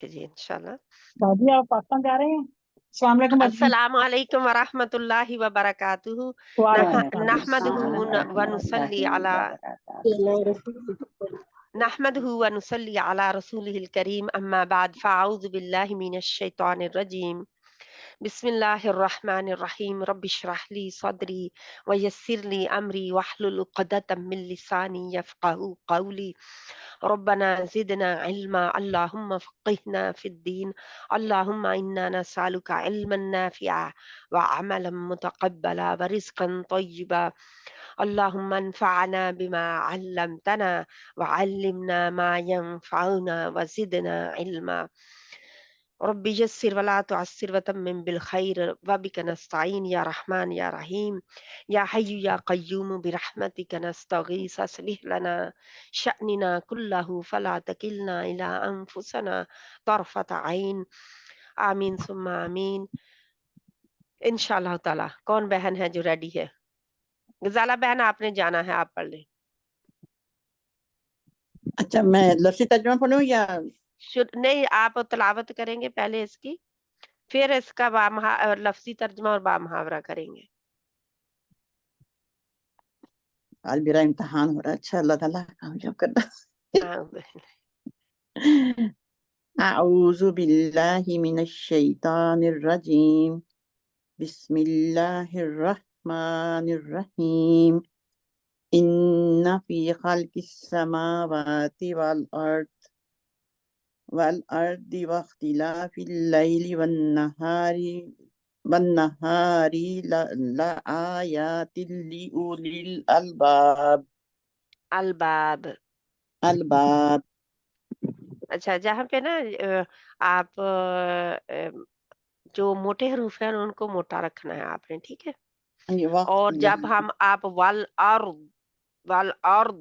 جی انشاءاللہ. دادی آپ پاکستان جا رہے ہیں؟ السلام علیکم بادی جی. السلام علیکم ورحمۃ اللہ وبرکاتہ. وعلیکم نحمدہ ونصلی علی رسولہ الکریم. اما بعد فاعوذ باللہ من الشیطان الرجیم. بسم اللہ الرحمن الرحیم. رب اشرح لی صدری ویسر لی امری واحلل عقدۃ من لسانی یفقہوا قولی. ربنا زدنا علما اللهم فقهنا في الدين اللهم إنا نسألك علما نافعا وعملا متقبلا ورزقا طيبا اللهم انفعنا بما علمتنا وعلمنا ما ينفعنا وزدنا علما. رب يسر ولا تعسر وتمم بالخير وبك نستعين يا رحمن يا رحيم يا حي يا قيوم برحمتك نستغيث اصلح لنا شأننا كله فلا تكلنا إلى أنفسنا طرفة عين. آمین ثم آمین. انشاءاللہ تعالی. کون بہن ہے جو ریڈی ہے؟ غزالہ بہن آپ نے جانا ہے، آپ پڑھ لیں. اچھا میں لفظی ترجمہ پڑھوں یا نہیں، آپ تلاوت کریں گے پہلے اس کی، پھر اس کا لفظی ترجمہ اور با محاورہ کریں گے. آج میرا امتحان ہو رہا ہے. اچھا اللہ تعالیٰ کامیاب کرنا. اعوذ باللہ من الشیطان الرجیم. بسم اللہ الرحمن الرحیم. ان فی خلق السماوات والارض واختلاف اللیل والنہار لآیات لأولی الالباب. الباب. اچھا، جہاں پہ نا آپ جو موٹے حروف ہیں ان کو موٹا رکھنا ہے آپ نے، ٹھیک ہے. اور جب ہم آپ والارض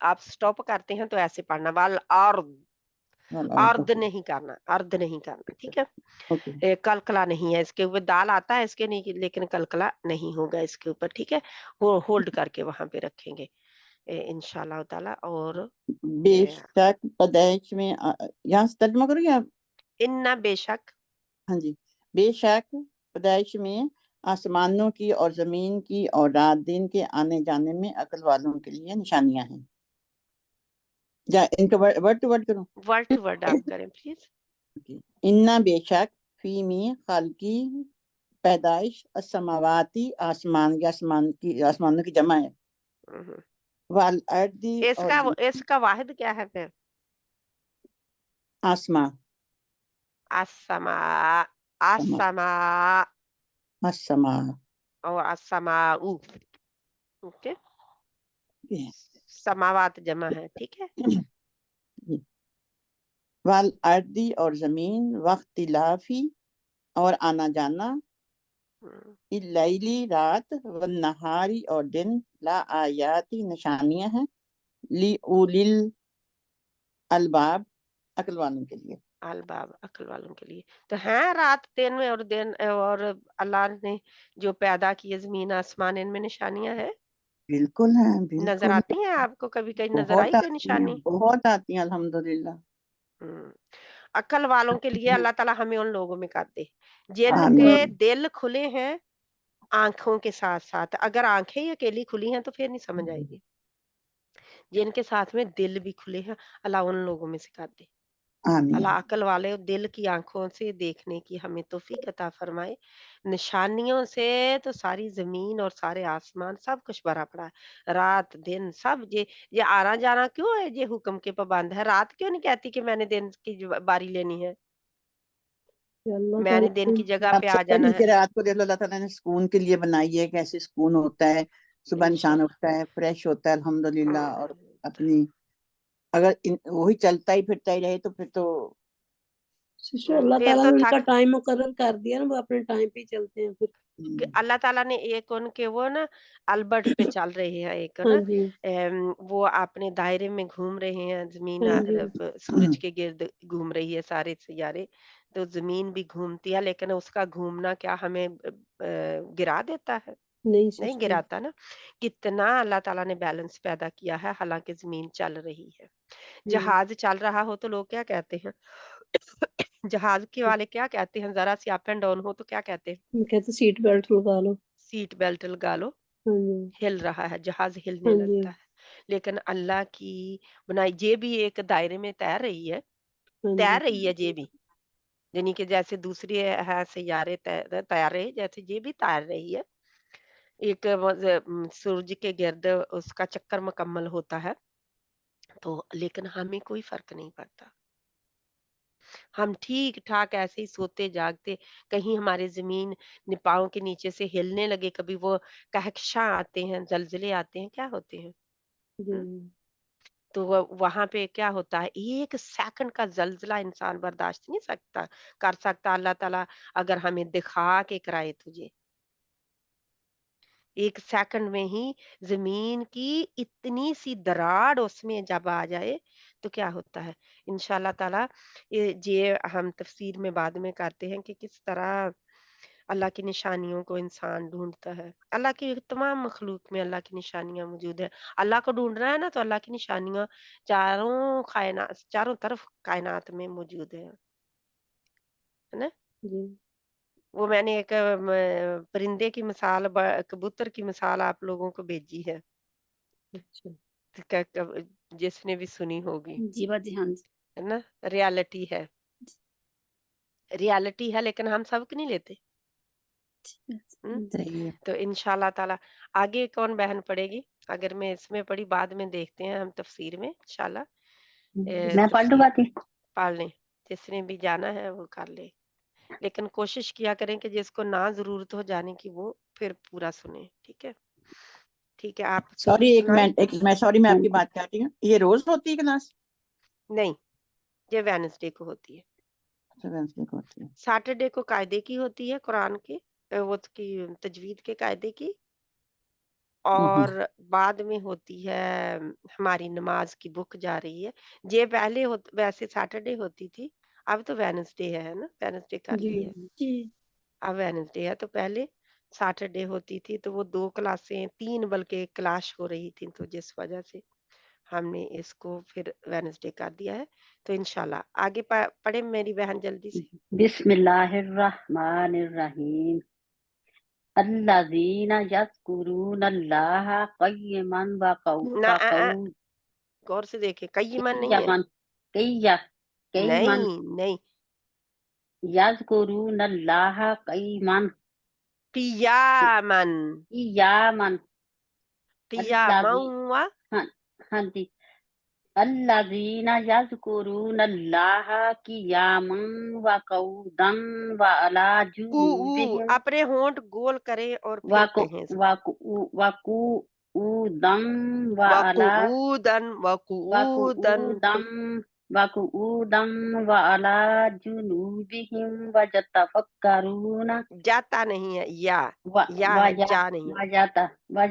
آپ سٹاپ کرتے ہیں تو ایسے پڑھنا والارض. ارد نہیں کرنا، ارد نہیں کرنا، ٹھیک ہے. کلکلا نہیں ہے اس کے اوپر. دال آتا ہے اس کے نہیں، لیکن کلکلا نہیں ہوگا اس کے اوپر، ٹھیک ہے. وہ ہولڈ کر کے وہاں پہ رکھیں گے انشاءاللہ تعالی. اور بے شک پیدائش میں، یہاں سے ترجمہ کرو یا ان بے شک. ہاں جی. بے شک پیدائش میں آسمانوں کی اور زمین کی اور رات دن کے آنے جانے میں عقل والوں کے لیے نشانیاں ہیں. یا ان کا ورڈ ٹو ورڈ کروں؟ ورڈ ٹو ورڈ آپ کریں پلیز. انا بے شک، فی میں خالقی پیدائش، السماواتی آسمان یا آسمانوں کی جمع ہے، والارض اس کا واحد کیا ہے پھر؟ آسمان. السماء السماء اور السماء. اوکے، سماوات جمع ہے، ٹھیک ہے. والارض اور زمین، واختلافی اور آنا جانا، اللیلی رات، والنہاری اور دن، لا آیاتی نشانیاں ہیں، لی اولی الباب عقل والوں کے لیے. الباب عقل والوں کے لیے. تو ہیں رات دن میں اور اللہ نے جو پیدا کی زمین آسمان، ان میں نشانیاں ہیں. بالکل ہیں، بالکل نظر آتی ہیں آپ کو؟ کبھی کہیں نظر آئی بہت کوئی آتی ہیں، نشانی؟ بہت آتی ہیں الحمدللہ. عقل والوں کے لیے اللہ تعالیٰ ہمیں ان لوگوں میں کر دے جن کے آمین. دل کھلے ہیں آنکھوں کے ساتھ ساتھ. اگر آنکھیں اکیلی کھلی ہیں تو پھر نہیں سمجھ آئے گی. جن کے ساتھ میں دل بھی کھلے ہیں اللہ ان لوگوں میں سے کر دے. آمین. اللہ عقل والے دل کی آنکھوں سے دیکھنے کی ہمیں توفیق عطا فرمائے. نشانیوں سے تو ساری زمین اور سارے آسمان سب کچھ بھرا پڑا ہے، رات دن سب. یہ آنا جانا کیوں ہے؟ یہ حکم کے پابند ہے. رات کیوں نہیں کہتی کہ میں نے دن کی باری لینی ہے، میں نے دن کی جگہ پہ آ جانا ہے. رات کو دیکھ لو اللہ تعالیٰ نے سکون کے لیے بنائی ہے، کیسے سکون ہوتا ہے صبح انسان اٹھتا ہے فریش ہوتا ہے الحمدللہ. اور اپنی اگر وہی چلتا ہی پھرتا ہی رہے تو پھر تو اللہ تعالیٰ نے ان کا ٹائم مقرر کر دیا نا، وہ اپنے ٹائم پہ چلتے ہیں. پھر اللہ تعالیٰ نے ایک ان کے وہ نا البرٹ پہ چل رہے ہیں، ایک نا وہ اپنے دائرے میں گھوم رہے ہیں. زمین سورج کے گرد گھوم رہی ہے سارے سیارے، تو زمین بھی گھومتی ہے، لیکن اس کا گھومنا کیا ہمیں گرا دیتا ہے؟ نہیں گراتا نا. کتنا اللہ تعالیٰ نے بیلنس پیدا کیا ہے، حالانکہ زمین چل رہی ہے. جہاز چل رہا ہو تو لوگ کیا کہتے ہیں؟ जहाज के वाले क्या कहते हैं, जरा सी अप एंड डाउन हो तो क्या कहते हैं, कहते सीट बेल्ट लगा लो। सीट बेल्ट लगा लो, हाँ जी हिल रहा है, जहाज हिलने हाँ जी लगता है। लेकिन अल्लाह की बनाई ये भी एक दायरे में तैर रही है, हाँ तैर जी रही है ये भी, यानी कि जैसे दूसरे है सैयारे तैर रहे, जैसे ये भी तैर रही है। एक सूरज के गिर्द उसका चक्कर मुकम्मल होता है, तो लेकिन हमें कोई फर्क नहीं पड़ता। हम ठीक ठाक ऐसे ही सोते जागते, कहीं हमारे जमीन पाँव के नीचे से हिलने लगे, कभी वो कहकशां आते हैं, जलजले आते हैं, क्या होते हैं, जी हम्म? तो वहां पे क्या होता है, एक सेकंड का जलजला इंसान बर्दाश्त नहीं सकता कर सकता, अल्लाह ताला अगर हमें दिखा के कराए तुझे, एक सेकंड में ही जमीन की इतनी सी दरार उसमें जब आ जाए तो क्या होता है, इंशाल्लाह ताला ये हम तफसीर में बाद में करते हैं कि किस तरह अल्लाह की निशानियों को इंसान ढूंढता है। अल्लाह की तमाम मखलूक में अल्लाह की निशानियां मौजूद है। अल्लाह को ढूंढना है ना, तो अल्लाह की निशानियां चारों कायनात, चारों तरफ कायनात में मौजूद है ना। जी वो मैंने एक परिंदे की मिसाल, कबूतर की मिसाल आप लोगों को भेजी है, अच्छा जिसने भी सुनी होगी, जी बाजी हाँ जी है ना। रियलिटी है, रियलिटी है, लेकिन हम सबक नहीं लेते। हम्म? सही है। तो इंशाल्लाह ताला आगे कौन बहन पढ़ेगी, अगर मैं इसमें पढ़ी, बाद में देखते हैं हम तफसीर में इंशाल्लाह। मैं पढ़ लूँ बातें? पढ़ लें, जिसने भी जाना है वो कर ले, लेकिन कोशिश किया करें कि जिसको ना जरूरत हो जाने की वो फिर पूरा सुने, ठीक है। ठीक है, आप सॉरी एक सुनाएं। मैं सॉरी मैं आपकी बात काट रही हूँ, ये रोज होती है क्लास? नहीं, ये वेडनेसडे को होती है, अच्छा वेडनेसडे को होती है। सैटरडे को कायदे की होती है, कुरान के वो की तजवीद के कायदे की, और बाद में होती है हमारी नमाज की बुक जा रही है। ये पहले वैसे सैटरडे होती थी, अब तो वेडनेसडे है ना, वेडनेसडे कर जी दी है, जी अब वेडनेसडे है, तो पहले सैटरडे होती थी, तो वो 2 क्लासें 3 बल्कि क्लास हो रही थी, तो जिस वजह से हमने इसको फिर वेडनेसडे कर दिया है। तो इंशाल्लाह आगे पढ़े मेरी बहन जल्दी से। बिस्मिल्लाहिर्रहमानिर्रहीम अल्लज़ीना यज़कुरूनल्लाहा क़य्यिमन व ना क़ऊदन गौर से देखे, कय्यमन नहीं है, क़य्यमन क़य्यमन नहीं, यज़कुरूनल्लाहा क़य्यिमन क़ियामन, क़ियामन क़ियामन व हाँ हाँ जी अल्लज़ीना यज़कुरूनल्लाहा क़ियामन व क़ऊदन व अला जुनूबिहिम अपने होंठ गोल करें और फिर कहें इसको, वक़ूदन व अला वक़ूदन वक़ूदन व अला जुनूबिहिम व यतफक्करून जाता नहीं है, या व है, जा नहीं है।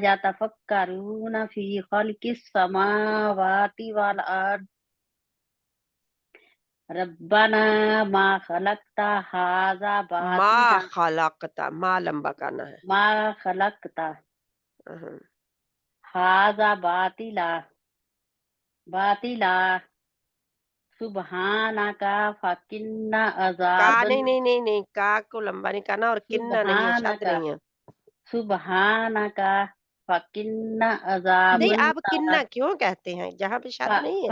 यतफक्करून फी खल्क़िस समावाति वल अर्द रब्बना मा खलक़ता हाज़ा मा बातिला खलकता, मा लंबा करना है। मा खलक़ता अहं। हाज़ा बातिला सुबहानका फकिन्ना का अज़ाबन नहीं, का को लंबा नहीं करना, और किन्ना नहीं है, शब्द सुबहानका नहीं है। सुबहानका फकिन्ना नहीं, अज़ाबन आप किन्ना क्यों कहते हैं, जहाँ पे शब्द नहीं है।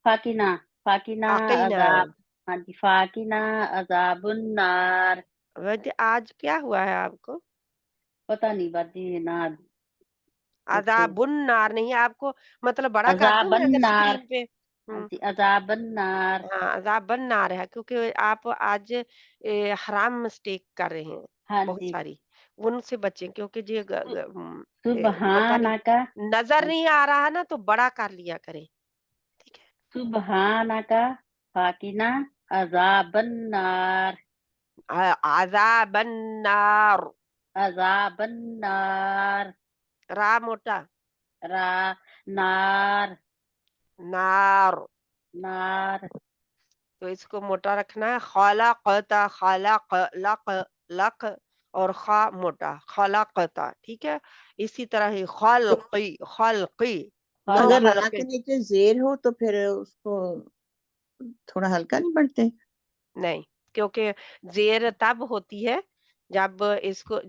फाकिना फाकिना फाकिना, अज़ाब हाँ जी फाकिना अज़ाबुन नार वैसे आज क्या हुआ है आपको, पता नहीं बाजी ना कुछ अजाबुन नार नहीं है आपको, मतलब बड़ा कर दूं मैं अज़ाबन अगर नार स्क्रीन पे। हाँ जी अज़ाबन नार हाँ, अजाबन नार है, क्योंकि आप आज हराम मिस्टेक कर रहे हैं हाँ बहुत जी सारी, उनसे बचें, क्योंकि ये होता नहीं, सुबहानका नजर नहीं आ रहा ना तो बड़ा कर लिया करें, ठीक है। सुबहानका फाकिना अज़ाबन नार अजाबन नार, अज़ाबन नार रा मोटा, रा नार नार, नार तो इसको मोटा रखना है, खलकता, खलक लक लक, और खा मोटा, खलकता, ठीक है। इसी तरह ही खलकी, खलकी, नो अगर रा हल्के, के नीचे जेर हो तो फिर उसको थोड़ा हल्का नहीं पढ़ते? नहीं, क्योंकि जेर तब होती है जब इसको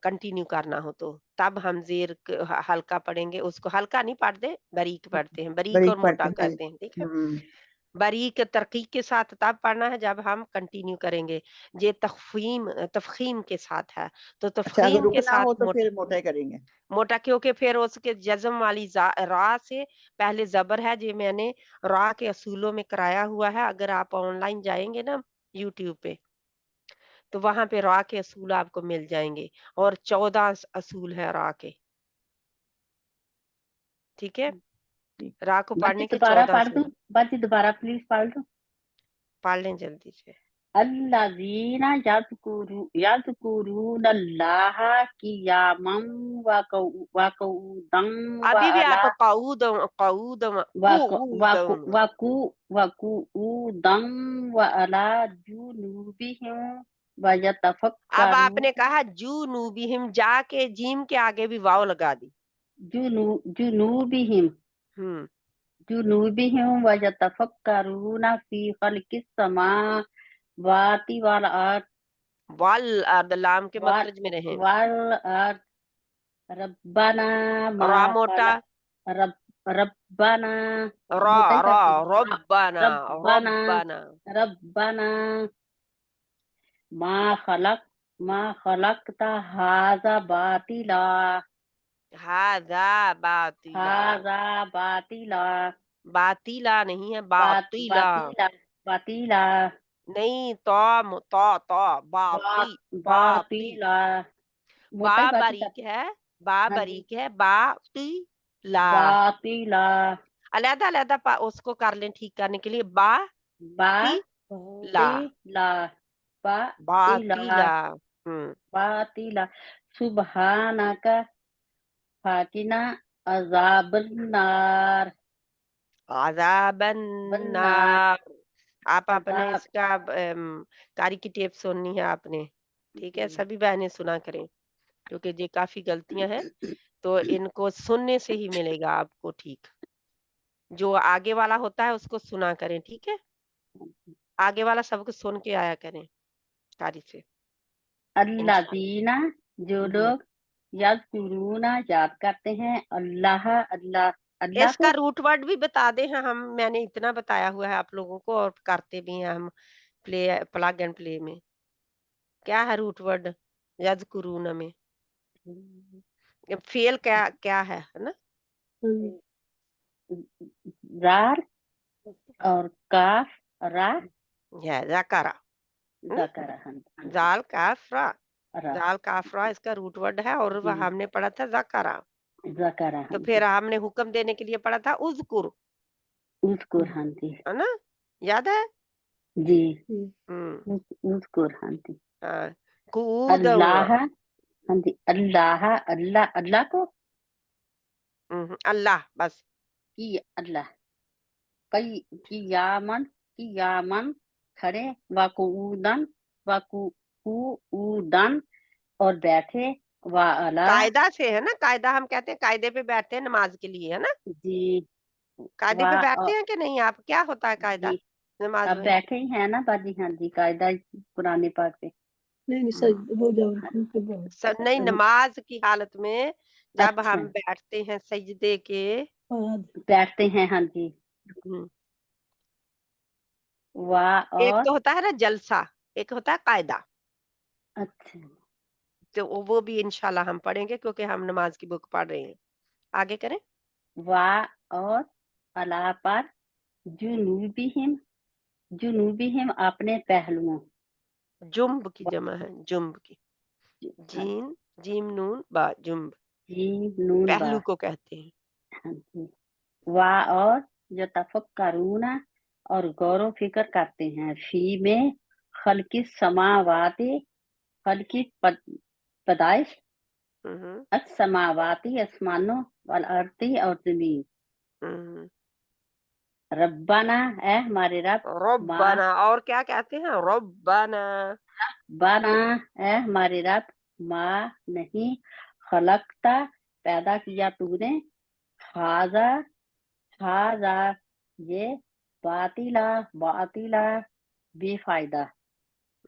कंटिन्यू करना हो, तो तब हम जेर हल्का पढ़ेंगे, उसको हल्का नहीं पढ़ते, बारीक पढ़ते हैं, बारीक बरीक और मोटा पढ़ते हैं। करते हैं, ठीक है। हम्म, बारीक तरकीक के साथ तब पढ़ना है जब हम कंटिन्यू करेंगे। ये तफखीम के साथ है, तो अच्छा, अगर तफखीम के रुकना साथ हो तो मोटा फिर मोटा ही करेंगे। मोटा, क्योंकि फिर उसके जज्म वाली रा से पहले जबर है, जो मैंने रा के असूलों में कराया हुआ है। अगर आप ऑनलाइन जाएंगे ना यूट्यूब पे, तो वहां पे रा के असूल आपको मिल जाएंगे, और 14 असूल है रा के, ठीक है। रा को बाजी पढ़ने के दोबारा 14 पढ़ दूं, असूल। बाजी दोबारा प्लीज पढ़ दूं। पढ़ लें जल्दी से। अल्लज़ीना यज़कुरून अल्लाह क़ियामन व क़ुऊदन व अभी भी अला आप वक़ूदन व अला जुनूबिहिम व अब यतफक्करून आपने कहा जुनूबिहिम, जा के जीम के आगे भी वाव लगा दी। जुनूबिहिम व यतफक्करून फी खल्क़िस समावाति वल अर्द वाल अर्द, लाम के मखरज में रहे। वल अर्द रब्बाना मा रा मोटा, रब रब्बाना रा मोटा ही रा करते हैं। रब्बाना रब्बाना रब्बाना रब्बाना मा खलकता हाजा बातिला हाजा बातिला, हाजा बातिला बातिला नहीं है, बातिला बातिला बातिला नहीं, बाती बाती। बातिला बा मोटा ही बाती बारीक करते। है, बा हाँ जी, बारीक है, बातिला। बातिला अलहदा अलहदा उसको कर लें ठीक करने के लिए। बातिला बातिला बातिला बातिला। बातिला सुबहानका फाकिना अजाबन नार आज़ाबन बन्नार नार। आप अपने अजाब इसका कारी की टेप सुननी है आपने, ठीक है। सभी बहनें सुना करें, क्योंकि ये काफी गलतियां हैं, तो इनको सुनने से ही मिलेगा आपको ठीक। जो आगे वाला होता है उसको सुना करें, ठीक है। आगे वाला सबको सुन के आया करें कारी से, इंशाल्लाह। अल्लाजीना जो लोग यज़कुरूना याद करते हैं अल्लाह अल्लाह अल्लाह इसका को रूट वर्ड भी बता दें हैं हम, मैंने इतना बताया हुआ है आप लोगों को, और करते भी हैं हम प्लग एंड प्ले में। क्या है रूट वर्ड यज़कुरून में? फेल क्या क्या है ना? रार और काफ रा ज़करा, ज़करा जाल काफरा, रा जाल काफरा इसका रूट वर्ड है, और वह हमने पढ़ा था ज़करा। ज़करा तो फिर हमने हुक्म देने के लिए पढ़ा था उज़कुर, उसको हाँ जी है ना, याद है? जी हम्म, उसको हाँ जी हाँ, कूदम, अल्लाह हाँ जी अल्लाह अल्लाह अल्लाह को अल्लाह बस। की अल्लाह कई कियामन खड़े वकुऊदन और बैठे व अला कायदा से है ना, कायदा हम कहते हैं, कायदे पे बैठते हैं नमाज के लिए, है ना। जी कायदे पे बैठते हैं कि नहीं आप? क्या होता है कायदा जी नमाज अब में? बैठे ही हैं ना बाजी हाँ जी कायदा पुराने पाक पे नहीं सज वो जाओ नहीं, नमाज की हालत में जब अच्छा हम बैठते हैं सजदे के, बैठते हैं हाँ जी हम्म, वाह एक और तो होता है ना जलसा, एक होता है कायदा। अच्छा तो वो भी इंशाल्लाह हम पढ़ेंगे, क्योंकि हम नमाज की बुक पढ़ रहे हैं। आगे करें। वाह और अला पर जुनूबिहिम अपने पहलुओं जुम्ब की जमा है, जुम्ब की, हाँ जीन जीम नून बा, जुम्ब जी नून बा पहलू को कहते हैं। हाँ जी वाह और जो तफक्करूना और गौर फिक्र करते हैं फी में खल्की समावाती खल्की पैदाइश हम्म, समावाती आसमानों वल अर्दी और जमीन हम्म। रब्बाना ए हमारे रब मा रब्बाना, और क्या कहते हैं? रब्बाना, बाना ए हमारे रब मा नहीं खलकता पैदा किया तूने हाजा हाजा ये बातिला बातिला बेफायदा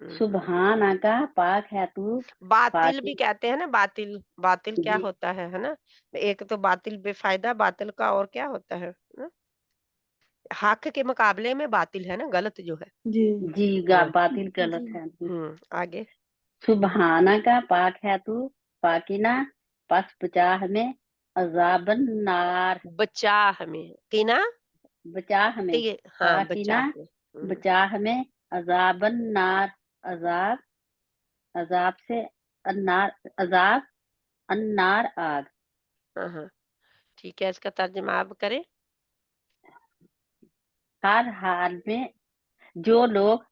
सुबहाना का पाक है तू बातिल भी पाकी कहते हैं ना, बातिल। बातिल क्या जी होता है ना? एक तो बातिल बेफायदा, बातिल का और क्या होता है ना? हक के मुकाबले में बातिल है ना, गलत जो है। जी जी बातिल गलत जी है जी। आगे। सुबहाना का पाक है तू पाकीना पस बचा हमें अजाबन नार बचा हमें, कीना बचा हमें हाँ, बचा पाकीना हमें। बचा हमें अजाबन नार अजाब अजाब से अन्नार अजाब अन्नार आग। हाँ, ठीक है, इसका तर्जुमा आप करें। हर हाल में जो लोग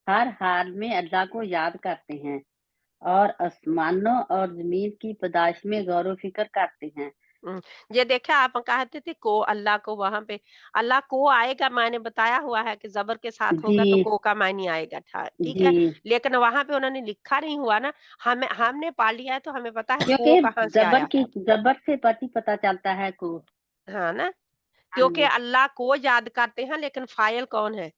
हर हाल में अल्लाह को याद करते हैं और आसमानों और जमीन की पैदाइश में गौर फिक्र करते हैं। हम्म, ये देखे आप कहते थे को, अल्लाह को, वहां पे अल्लाह को आएगा, मैंने बताया हुआ है कि जबर के साथ होगा तो जी को का मायने आएगा, ठीक है। जी लेकिन वहां पे उन्होंने लिखा नहीं हुआ ना, हमने पढ़ लिया है तो हमें पता है को क्योंकि कहाँ से आया है। जबर से पता चलता है को। हाँ ना, हाँ क्योंकि जी अल्लाह को याद करते हैं, लेकिन फाइल कौन है?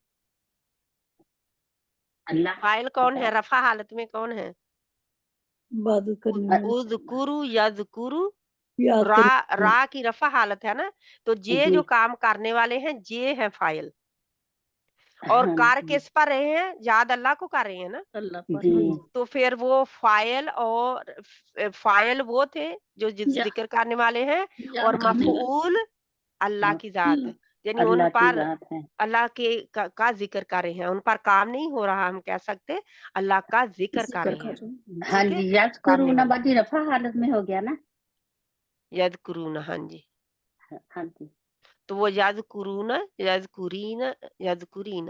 अल्लाह फाइल कौन है? रफा हालत में कौन है? इबादत करने वाले उज़कुरु यज़कुरु, याद रा करने रा की रफा हालत है ना, तो ये जी जो काम करने वाले हैं ये है फाइल। और हाँ कार जी किस पर रहे हैं? याद अल्लाह को कर रहे हैं ना, अल्लाह पर जी तो फिर वो फाइल और फाइल वो थे जो जिक्र करने वाले हैं, और मफऊल अल्लाह की जात, यानी उन अल्लाह की पर जात है। अल्लाह के का जिक्र कर रहे हैं, उन पर काम नहीं हो रहा, हम कह सकते अल्लाह का जिक्र कर रहे हैं। हाँ ठीक है, जी करने यज़कुरूना वाले बाजी रफा हालत में हो गया ना। यज़कुरून, हाँ जी। हाँ जी तो वो यज़कुरून, यज़कुरीन, यज़कुरीन,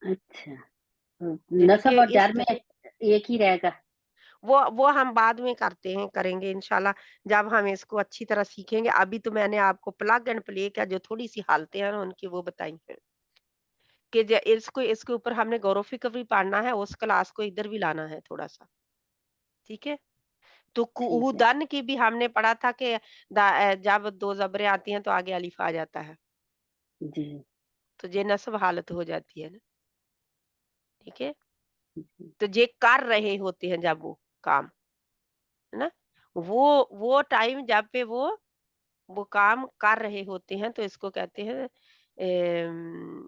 अच्छा यानी नसब कि और इस जार में एक ही रहेगा। वो हम बाद में करते हैं, करेंगे इंशाल्लाह, जब हम इसको अच्छी तरह सीखेंगे। अभी तो मैंने आपको प्लग एंड प्ले का जो थोड़ी सी हालतें हैं ना उनकी वो बताई हैं, कि इसको इसके ऊपर हमने गौर फिक्र भी पढ़ना है, उस क्लास को इधर भी लाना है थोड़ा सा, ठीक है। तो ठीक है कुदन की भी हमने पढ़ा था कि जब दो जबरें आती हैं तो आगे अलिफ आ जाता है, जी तो ये नस्ब हालत हो जाती है ना, ठीक है। जी तो ये कर रहे होते हैं जब वो काम, है ना, वो टाइम जब पे वो काम कर रहे होते हैं तो इसको कहते हैं अम,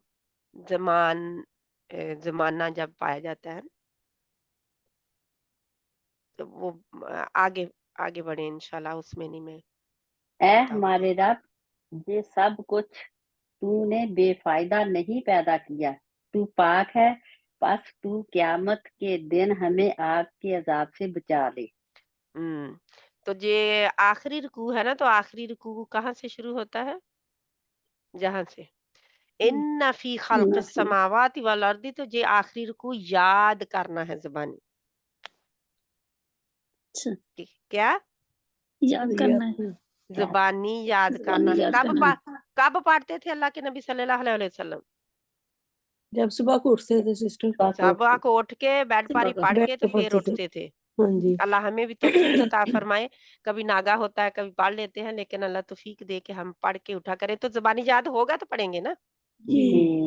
ज़मान, ज़माना जब पाया जाता है, तो वो आगे आगे बढ़े इंशाल्लाह, उसमें नहीं मैं ए बताऊंगी। हमारे रब ये सब कुछ तूने बेफायदा नहीं पैदा किया तू पाक है बस तू क्यामत के दिन हमें आग के अजाब से बचा ले। हम्म, तो ये आखिरी रुकू है ना, तो आखिरी रुकू कहाँ से शुरू होता है? जहां से इन्ना फी खल्क़िस समावाति वल अर्दी, तो ये आखिरी रुकू याद करना है ज़बानी। क्या याद करना है ज़बानी याद करना है। कब पढ़ते थे अल्लाह के नबी सल्लल्लाहु अलैहि वसल्लम? जब सुबह को उठते थे सिस्टर सुबह को उठ के बेड पर ही पढ़ बैठ के तो के फिर पढ़ते थे उठते थे। हाँ जी अल्लाह हमें भी तौफीक अता फरमाए। कभी नागा होता है, कभी पढ़ लेते हैं, लेकिन अल्लाह तौफीक दे के हम पढ़ के उठा करें, तो ज़बानी याद होगा तो पढ़ेंगे ना। जी जी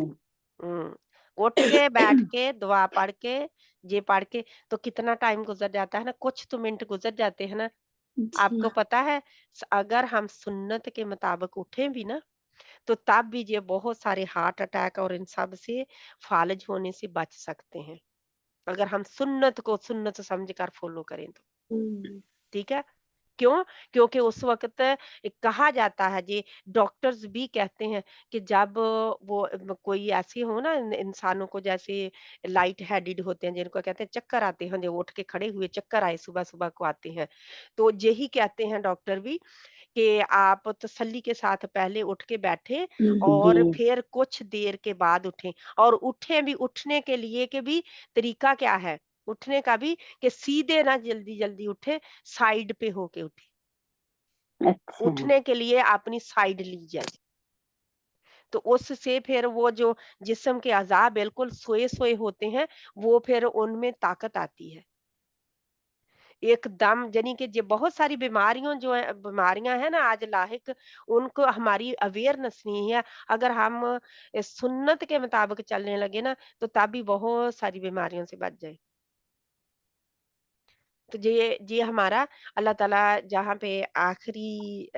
हुँ, उठ के, बैठ के, दुआ पढ़ के, ये पढ़ के, तो कितना टाइम गुज़र जाता है ना, कुछ तो मिनट गुज़र जाते हैं ना। आपको पता है अगर हम सुन्नत के मुताबिक उठें भी ना, तो तब भी ये बहुत सारे हार्ट अटैक और इन सब से फालिज होने से बच सकते हैं, अगर हम सुन्नत को सुन्नत समझ कर फॉलो करें तो। ठीक है? क्यों? क्योंकि उस वक़्त कहा जाता है, ये डॉक्टर्स भी कहते हैं कि जब वो कोई ऐसी हो ना, इंसानों को जैसे लाइट हेडेड होते हैं, जिनको कहते हैं चक्कर आते हैं, जो उठ के खड़े हुए चक्कर आए सुबह-सुबह को आते हैं। तो यही कहते हैं डॉक्टर भी कि आप तसल्ली के साथ पहले उठ के बैठें और जी फिर कुछ देर के बाद उठें, और उठें भी, उठने के लिए के भी तरीका क्या है? उठने का भी कि सीधे ना जल्दी-जल्दी उठे, साइड पे होके उठे। अच्छा उठने के लिए अपनी साइड ली जाए, तो उससे फिर वो जो जिस्म के अज़ा बिल्कुल सोए-सोए होते हैं, वो फिर उनमें ताकत आती है। एकदम यानी कि ये बहुत सारी बीमारियां हैं ना आज लाहिक, उनको हमारी अवेयरनेस नहीं है। अगर हम सुन्नत के मुताबिक चलने लगे ना तो तब भी बहुत सारी बीमारियों से बच जाए। तो ये हमारा अल्लाह ताला जहाँ पे आखिरी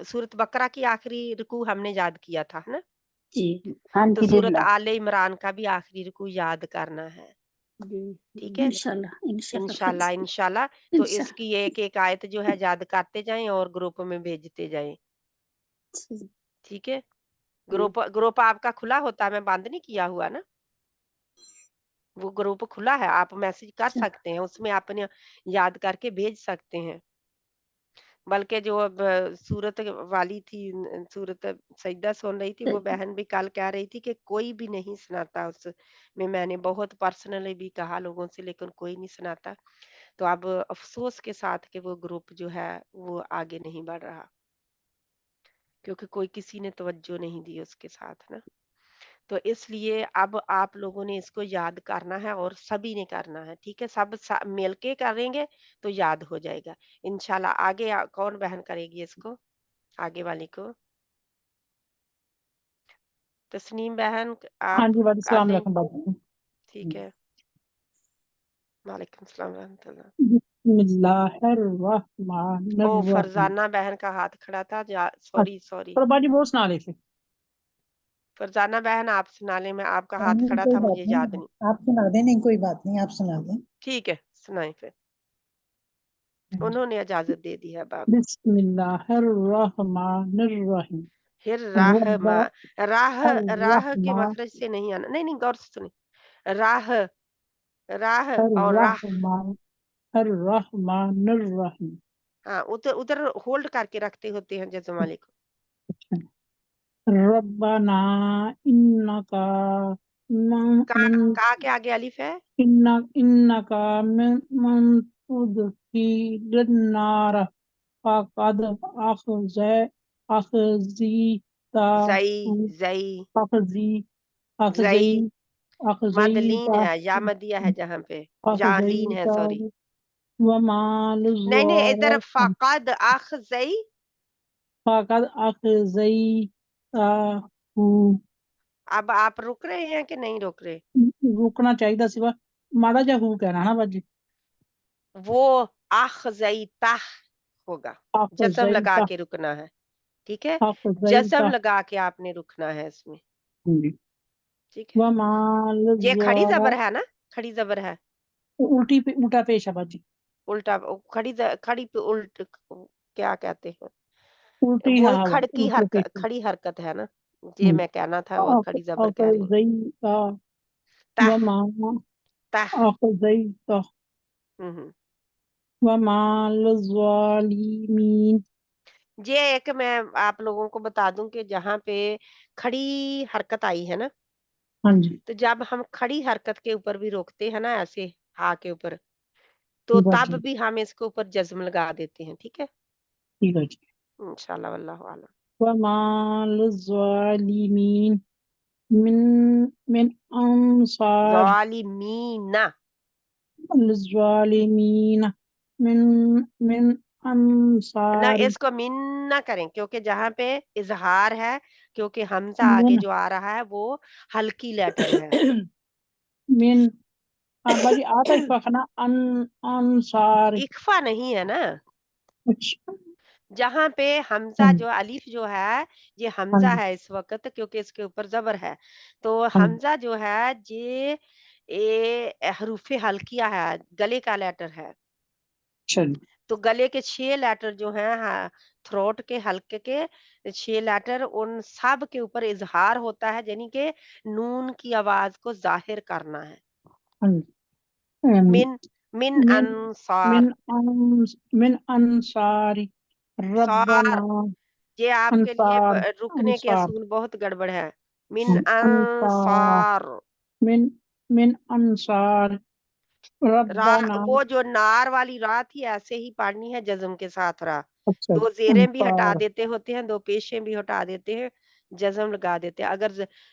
सूरत बकरा की आखिरी रुकू हमने याद किया था ना, जी हाँ तो जी सूरत लिल्लाह। आले इमरान का भी आखिरी रुकू याद करना है। ठीक है, इंशाल्लाह इंशाल्लाह इंशाल्लाह। तो इसकी एक एक आयत जो है याद करते जाएं और ग्रुप में भेजते जाएं। ठीक है, ग्रुप आपका खुला होता है, मैं बंद नहीं किया हुआ ना, वो ग्रुप खुला है, आप मैसेज कर सकते हैं, उसमें आपने याद करके भेज सकते हैं। बल्कि जो अब सूरत वाली थी, सूरत सजदा सुन रही थी, वो बहन भी कल कह रही थी कि कोई भी नहीं सुनाता उसमें, मैंने बहुत पर्सनली भी कहा लोगों से, लेकिन कोई नहीं सुनाता। तो अब अफसोस के साथ कि वो ग्रुप जो है वो आगे नहीं बढ़ रहा, क्योंकि कोई किसी ने तवज्जो नहीं दी उसके साथ ना। तो इसलिए अब आप लोगों ने इसको याद करना है और सभी ने करना है। ठीक है, सब मिल के करेंगे तो याद हो जाएगा इंशाल्लाह। आगे कौन बहन करेगी इसको, आगे वाली को? तस्नीम बहन हाँ आप जी बाजी, कर सलाम दें? अलैकुम बाजी। ठीक है, वालेकुम सलाम रहमतुल्लाह। ओ बिस्मिल्लाहिर्रहमानिर्रहीम। फरजाना बहन का हाथ खड़ा था, सॉरी सॉरी। पर बाजी वो सुना लेते। फरजाना बहन आप सुना लें, मैं आपका हाथ नहीं खड़ा कोई था, बात मुझे याद नहीं, नहीं। आप सुना दें। नहीं कोई बात नहीं, आप सुना दें। ठीक है, सुनाई फिर, उन्होंने इजाजत दे दी है बाप। बिस्मिल्लाहिर्रहमानिर्रहीम। फिर राह रब्बा राह राह के अर्रहमान मखरज से नहीं आना, नहीं नहीं, गौर से सुनिए, राह राह और राह। अर्रहमान अर्रहमानिर्रहीम। हाँ, उधर उधर होल्ड करके रखते होते हैं जज्म वाले को। रब्बाना इन्नका का के आगे अलिफ है। इन्नका मन तुदखिलिन्नार फक़द जई अख़ज़ीताहु जई जई मदलीन है या मदिया है जहाँ पे, या लीन है, सॉरी। वमा नहीं नहीं, इधर लिज़्ज़ालिमीन फकद आख जई। फक़द अख़ज़ीताहु। अब आप रुक रहे हैं कि नहीं रुक रहे? रुकना चाहिए सिवा माड़ा जा हु कहना ना बाजी। वो आख जई ताह होगा, जज्म लगा अख़ज़ीता के रुकना है। ठीक है, जज्म अख़ज़ीता। लगा के आपने रुकना है इसमें। ठीक है, वमा ये खड़ी जबर लिज़्ज़ालिमीन है ना, खड़ी जबर है, उल्टा पेश है बाजी। उल्टा खड़ी पे उल्ट क्या कहते हैं, उल्टी वही हवा खड़ की उल्टे पेश। खड़ी हरकत है ना, ये मैं कहना था, और खड़ी जबर कह रही हूँ। अख़ज़ीता ताह वमा ताह। अख़ज़ीता हम्म। वमा लिज़्ज़ालिमीन। ये एक मैं आप लोगों को बता दूं कि जहाँ पे खड़ी हरकत आई है ना, हाँ जी तो जब हम खड़ी हरकत के ऊपर भी रोकते हैं ना, ऐसे हा के ऊपर, तो जी तब बाजी, भी हम इसके ऊपर जज्म लगा देते हैं। ठीक है, ठीक है जी। इंशाल्लाह वल्लाहु आलम। वमा लिज़्ज़ालिमीन मिन मिन अंसार ज़ालिमीना, लिज़्ज़ालिमीन मिन मिन ना अंसार इसको मिन ना करें, क्योंकि जहाँ पे इजहार है, क्योंकि हमजा आगे मिन जो आ रहा है वो हल्की लेटर है। मिन बाजी आता है पखना अंसार। इख्फा नहीं है ना, अच्छा जहाँ पे हमजा हाँ जो अलिफ जो है, ये हाँ हमजा जी है इस वक्त, क्योंकि इसके ऊपर जबर है। तो हाँ जी। हमजा जो है ये हरूफे हल्किया है, गले का लेटर है। चलिए तो गले के 6 लेटर जो हैं, हाँ, थ्रोट के हल्के के 6 लेटर, उन सब के ऊपर इजहार होता है, यानी कि नून की आवाज को जाहिर करना है। हाँ जी। मिन मिन मिन अंसार, मिन अंसारी सार, रब्बाना ये आपके लिए अंसार रुकने के अंसार असूल बहुत गड़बड़ है। मिन अंसार अंसार, मिन मिन अंसार रब्बाना। वो जो नार वाली रा थी, ऐसे ही पढ़नी है जज्म के साथ रा। अच्छा 2 ज़ेरें भी हटा अंसार। देते होते हैं, 2 पेशें भी हटा देते हैं, जज़्म लगा देते हैं। अगर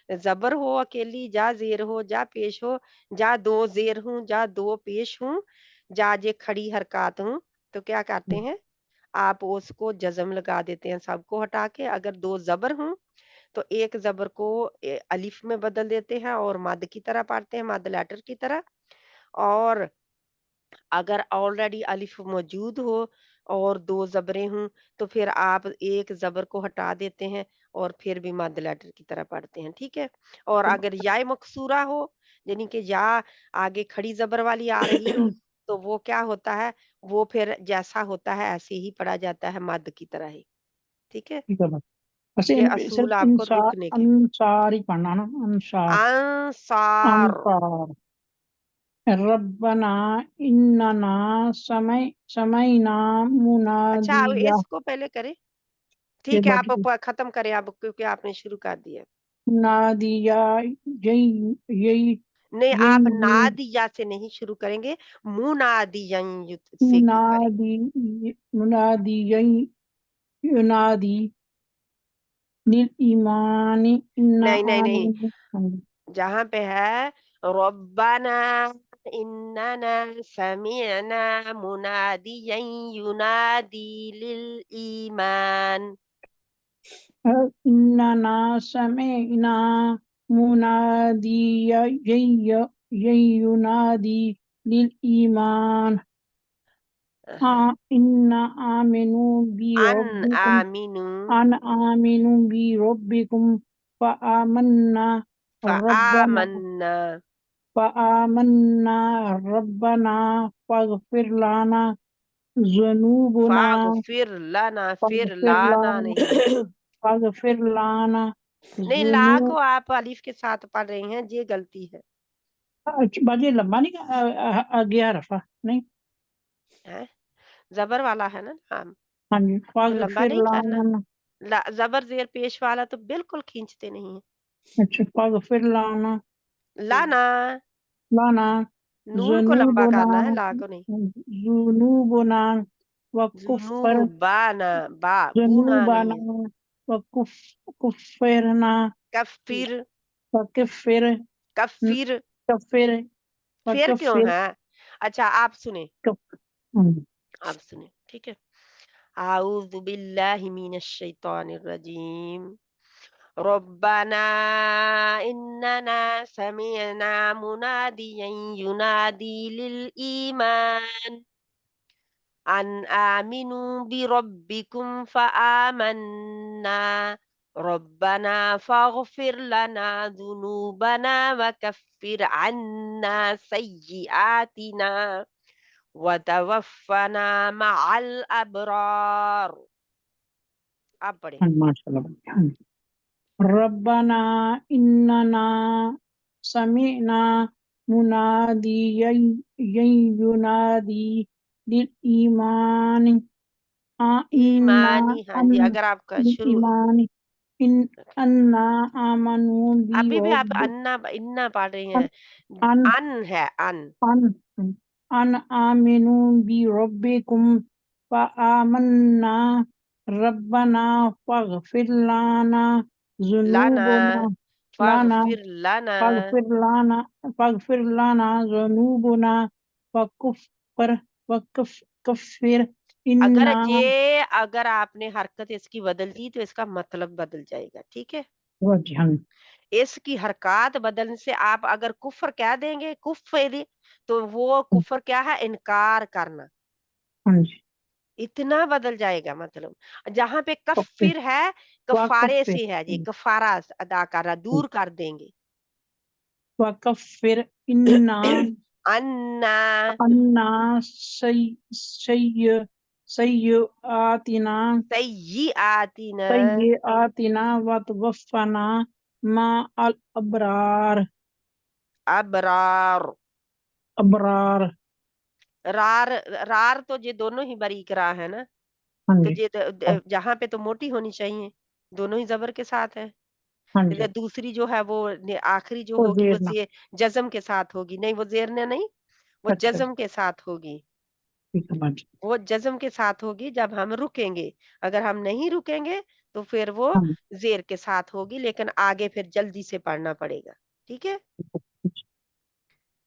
ज़बर हो अकेली, जा ज़ेर हो, जा पेश हो, जा 2 ज़ेर हों, जा 2 पेश हों, जा जे खड़ी हरकत हूँ, तो क्या करते हैं आप उसको जज्म लगा देते हैं सबको हटा के। अगर दो जबर हूँ तो एक जबर को अलिफ में बदल देते हैं और मद की तरह पढ़ते हैं, मद लेटर की तरह। और अगर ऑलरेडी अलिफ मौजूद हो और दो जबरें हों तो फिर आप एक जबर को हटा देते हैं और फिर भी मद लेटर की तरह पढ़ते हैं, ठीक है। और अगर या मकसूरा हो, यानी कि या आगे खड़ी जबर वाली आ रही हो, तो वो क्या होता है, वो फिर जैसा होता है ऐसे ही पढ़ा जाता है, मद की तरह ही, ठीक है। ठीक है बस। अच्छा ये सिर्फ असूल आपको इंसार रुकने के। अंसार ही पढ़ना ना, अंसार अंसार। अंसार। रब्बना इन्नना समयना अच्छा, अब मुनादिया। इसको पहले करें, ये ठीक है, आप बाकी खत्म करें अब, क्योंकि आपने शुरू कर दिया। मुनादिया, यही यही नहीं, आप यही नादिया से नहीं शुरू करेंगे, मुनादियन से करें। मुनादी मुनादी यही युनादी लिल ईमानी इन्ना नहीं नहीं नहीं, आमिन। जहां पे है रब्बाना इन्नना समिअना मुनादियन युनादी लिल ईमान। इन्ना समिअना मुनादिया युनादी लिल ईमान इन्ना आमिनु बि अन रब्बिकुम आमिनु अन आमिनु बि रब्बिकुम फआमन्ना रब्बना फआमन्ना फआमन्ना रब्बना फागफिर लना ज़ुनूबना फागफिर लना, फिर फागफिर लाना लना नहीं। फागफिर लना नहीं, ला ज़ुनू को आप अलिफ के साथ पढ़ रही हैं, ये गलती है। बाजी लंबा नहीं गया रफा नहीं। हैं? जबर वाला है ना, हाँ, हाँ जी तो लंबा फागफिर नहीं करना। लना। जबर जेर पेश वाला तो बिल्कुल खींचते नहीं है। अच्छा फागफिर लना लाना, लाना नून को लंबा ज़ुनूबना करना है, ला को नहीं। ज़ुनूबना वकुफ़र जुनूबाना, बा बूना नहीं ज़ुनूबना है। वकुफ़िरना कफिर, वकफ़िर कफिर, कफ़िर फिर क्यों वकफ़िर है? अच्छा, आप सुने, आप सुने, ठीक है। आऊज़ु बिल्लाहि मिनश शैतानिर रजीम। रब्बना इन्नना समिअना मुनादियन युनादी लिल ईमान अन आमिनु बिरब्बिकुम फआमन्ना रब्बना फागफिर लना ज़ुनूबना वकफ्फिर अन्ना सय्यिआतिना वतवफ़्फ़ना मअल अबरार। आप पढ़ें। माशाल्लाह। रब्बना इन्नना समिअना मुनादियन युनादी लिल ईमान इन्ना ईमानी, हाँ अन जी, अगर आपका लिल शुरू ईमान इन अन्ना आमनु बि अभी भी आप रब्ब अन्ना इन्ना पढ़ रही अन हैं। अन अन है अन। अन अन आमिनु बि रब्बिकुम फआमन्ना रब्बना फागफिर लना लाना ज़ुनूबना लाना फागफिर लाना। फागफिर लना ज़ुनूबना वकफ़िर अगर इन्ना। ये अगर आपने हरकत इसकी बदल दी तो इसका मतलब बदल जाएगा, ठीक है। हाँ इसकी हरकत बदलने से आप अगर कुफ्र कह देंगे, कुफ्र, तो वो कुफ्र क्या है, इनकार करना, हाँ जी इतना बदल जाएगा मतलब। जहां पे कफ़िर कफिर है, कफारे वकफ़िर से है, ये कफारा अदा करना, दूर कर देंगे। वकफ़िर इन्ना अन्ना अन्ना सय्य सय्यआतिना सय्यिआतिना सय्यआतिना वतवफ़्फ़ना मा अल अबरार अबरार। अबरार। रार, रार तो ये दोनों ही बारीक रा है ना, हाँ तो जी ये जहां पे तो मोटी होनी चाहिए, दोनों ही जबर के साथ है। हाँ या जी दूसरी जो है वो आखिरी जो तो होगी वो जेर ना जज्म के साथ होगी, नहीं वो जेर ने नहीं, वो अच्छा जज्म के साथ होगी। ठीक है बाजी। वो जज्म के साथ होगी जब हम रुकेंगे। अगर हम नहीं रुकेंगे तो फिर वो हाँ जेर के साथ होगी, लेकिन आगे फिर जल्दी से पढ़ना पड़ेगा, ठीक है।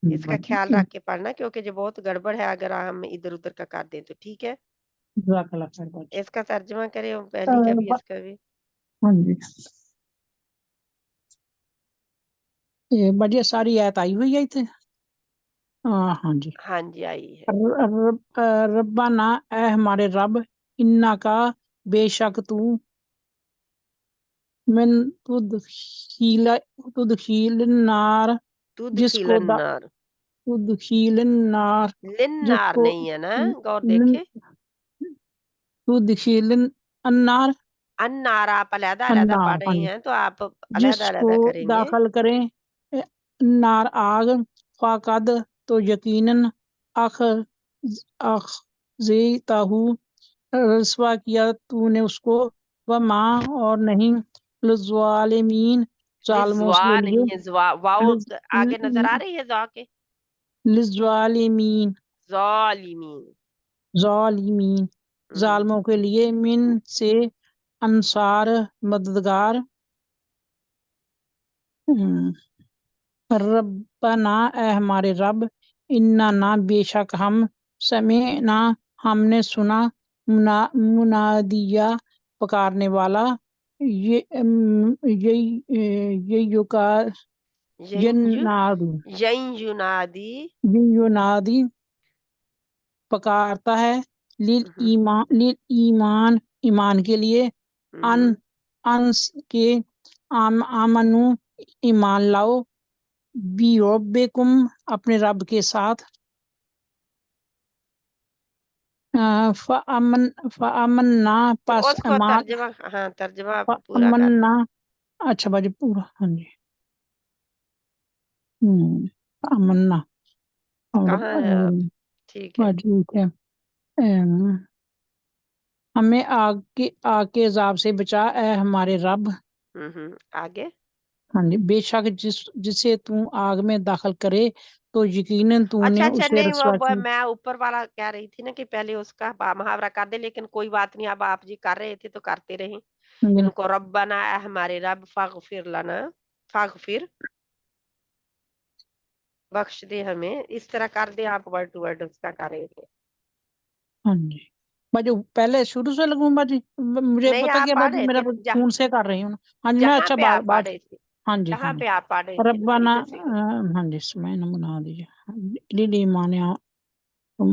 इसका ख्याल रख के पढ़ना, क्योंकि जो बहुत गड़बड़ है अगर हम इधर उधर का कर दें तो। ठीक है, जज़ाकल्लाह खैर बाजी। इसका तर्जुमा करें और पहली का भी इसका भी। हाँ जी, ये बाजी सारी आयत आई हुई है इतने। हाँ जी। हाँ जी, आई है। रब्बाना, ऐ हमारे रब, इन्ना का बेशक तू, मिन तुदखील नार, जिसको तुदखिलन्नार, तुदखील नार, लिन्नार जिसको नहीं है ना, गौर देखे। तुदखील अन्नार, अन्नार आप अलहदा अलहदा अन्नार, पढ़ हाँ रही जी, हैं तो आप अलहदा जिसको अलहदा करेंगे। दाखिल करें नार आग, फाकद तो यकीनन, अख अखज़ीताहु रसवा किया तूने उसको, व माँ और नहीं, लिज़्ज़ालिमीन जालिमों लिज़्वा के लिए, नहीं है, ज़्वा वाव आगे नजर आ लिज़- रही है, ज़ा के लिज़्ज़ालिमीन ज़ालिमीन। जालिमीन जालिमों के लिए, मिन से अंसार मददगार। रब्बना, ए हमारे रब, इन्ना ना बेशक हम, समय ना हमने सुना, मुनादिया पुकारने वाला, ये युकार यंजु यन्नादु यंजुनादी। युनादी पुकारता है, लिल ईमान ईमान के लिए, अन अंस के आमनु ईमान लाओ, बी रब्बिकुम अपने रब के साथ, फअमन्ना तो पस उसको अमान, तर्जमा, हाँ तर्जमा आप पूरा कर फअमन्ना, दें। अच्छा बाजी पूरा, हाँ जी, फअमन्ना, और कहाँ है आप? ठीक है। बाजी ठीक है। हमें आग के अजाब से बचा, ए हमारे रब, आगे। हाँ जी, बेशक जिसे तू आग में दाखिल करे तो यकीनन तूने अच्छा अच्छा, उसे नहीं रसवा वो किया। मैं ऊपर वाला कह रही थी ना कि पहले उसका मुहावरा कर दे, लेकिन कोई बात नहीं, अब आप जी कर रहे थे तो करते रहे। इनको रब्बना, ए हमारे रब, फागफिर लना, फागफिर बख्श दे हमें, इस तरह कर दे आप, वर्ड टू वर्ड उसका कर रहे थे। हाँ जी बाजी, पहले शुरू से लगूं बाजी, मुझे नहीं, पता आप क्या पढ़ बाजी, रहे मेरा थे खून से कर रही हूँ। हाँ जी, मैं जहाँ अच्छा पे बात आप पढ़ बात रहे थे, हाँ जी, हाँ जहाँ जी। पे आप पढ़ रहे थे ना, रब्बाना, इधर से करो। हाँ जी, समय न बना दीजिए, लिली माने तुम,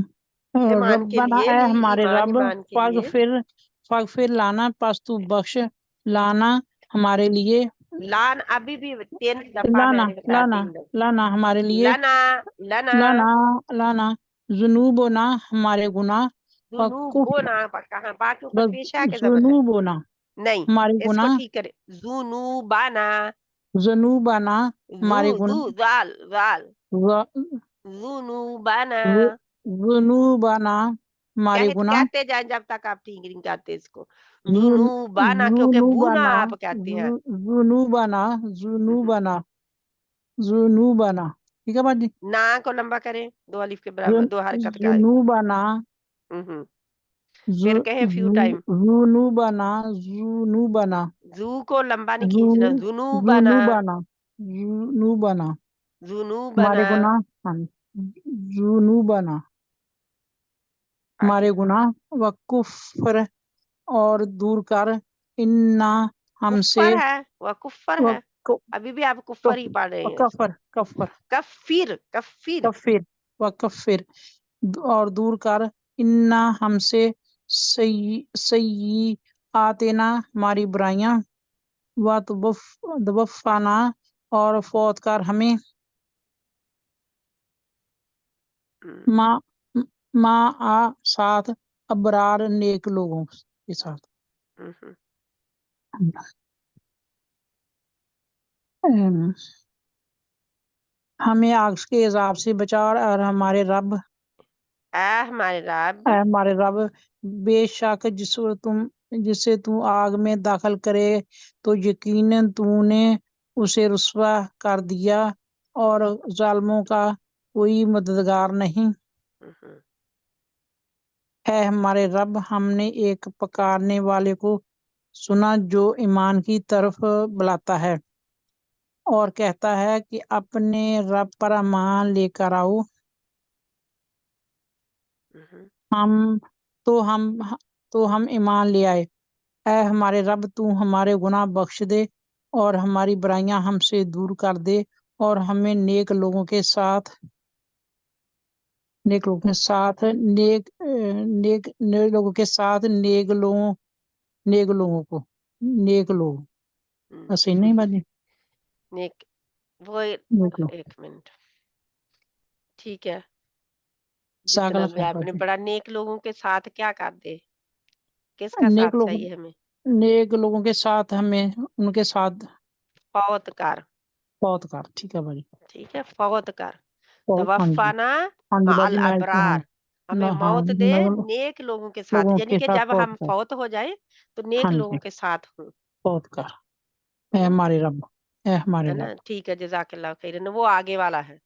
ईमान के रब्बाना, लिए, ए लिल हमारे ईमान, रब, ईमान के लिए। फागफिर लाना पस तू बख्श, लाना हमारे लिए, लान अभी भी 3 दफा लाना मैंने बताया, लाना 3 दफा। लाना हमारे लिए, लना, लना लाना लाना जुनूबोना हमारे गुनाह, जुनूबो ना, कहाँ बा के ऊपर बस पेश है कि जबर है? जुनूबोना नहीं, हमारे इसको गुनाह, ठीक करे, जुनूबाना, जुनूबाना जू हमारे जू गुनाह, जाल जाल, ज- जुनूबाना। जुनूबाना हमारे गुनाह, कहते जाए जब तक आप ठीक नहीं करते इसको। जुनूबाना, क्योंकि बूना जुनूबाना आप कहते हैं। जुनूबाना जुनूबाना जुनूबाना, ठीक है बाजी, ना को लंबा करें, 2 अलिफ के बराबर, 2 हरकत का है। जुनूबाना, हम्म फिर कहें फ्यू टाइम। जुनूबाना जुनूबाना जू को लंबा नहीं खींचना, जुनूबाना, जुनूबाना जुनूबाना जुनूबाना। हमारे गुनाह, हाँ, जुनूबाना हमारे आगे गुनाह, व कुफ्र और दूर कर, इन्ना हमसे, कुफ्फर है, वह कुफ्फर व है। अभी भी आप कुफ्फर ही पढ़ रहे हैं इसको। कफर कफर कफिर, कफिर। कफिर व कफिर और दूर कर, इन्ना हमसे, सही आतेना हमारी बुराइयां, व तवफ़ाना और फौत कर हमें, माँ माँ आ साथ अबरार नेक लोगों के साथ। हमें आग के अजाब से बचा, और हमारे रब, हमारे रब, हमारे रब, बेशक जिसे तू आग में दाखिल करे तो यकीनन तूने उसे रुसवा कर दिया, और जालिमों का कोई मददगार नहीं है। हमारे रब, हमने एक पुकारने वाले को सुना जो ईमान की तरफ बुलाता है, اور کہتا ہے کہ اپنے رب پر ایمان لے کر آؤ، ہم تو ہم ایمان لے آئے، اے ہمارے رب تو ہمارے گناہ بخش دے اور ہماری برائیاں ہم سے دور کر دے، اور ہمیں نیک لوگوں کے ساتھ نیک لوگوں کو ایسے نہیں بنے نیک وہ نیک لوگ ایک منٹ، ٹھیک ہے، ساگلا جتنا بھی آپ نے خیر پڑھا نیک لوگوں کے ساتھ کیا کر دے، کس کا نیک ساتھ لوگ چاہیے ہمیں؟ نیک لوگوں کے ساتھ ہمیں ان کے ساتھ فوت کر، بہت کر، ٹھیک ہے بھائی، ٹھیک ہے، فوت کر، ہاں جی، توفنا ہاں جی مع باجی، میں الابرار، ہمیں ہاں موت دے میں نیک لوگوں کے ساتھ، لوگوں یعنی کے کہ ساتھ جب ہم بہت کر، فوت ہو جائیں تو نیک ہاں لوگوں جی کے ساتھ ہوں، بہت کر، اے ہمارے رب، اے ہمارے ہے نا، رب، ٹھیک ہے، جزاک اللہ خیر، وہ آگے والا ہے،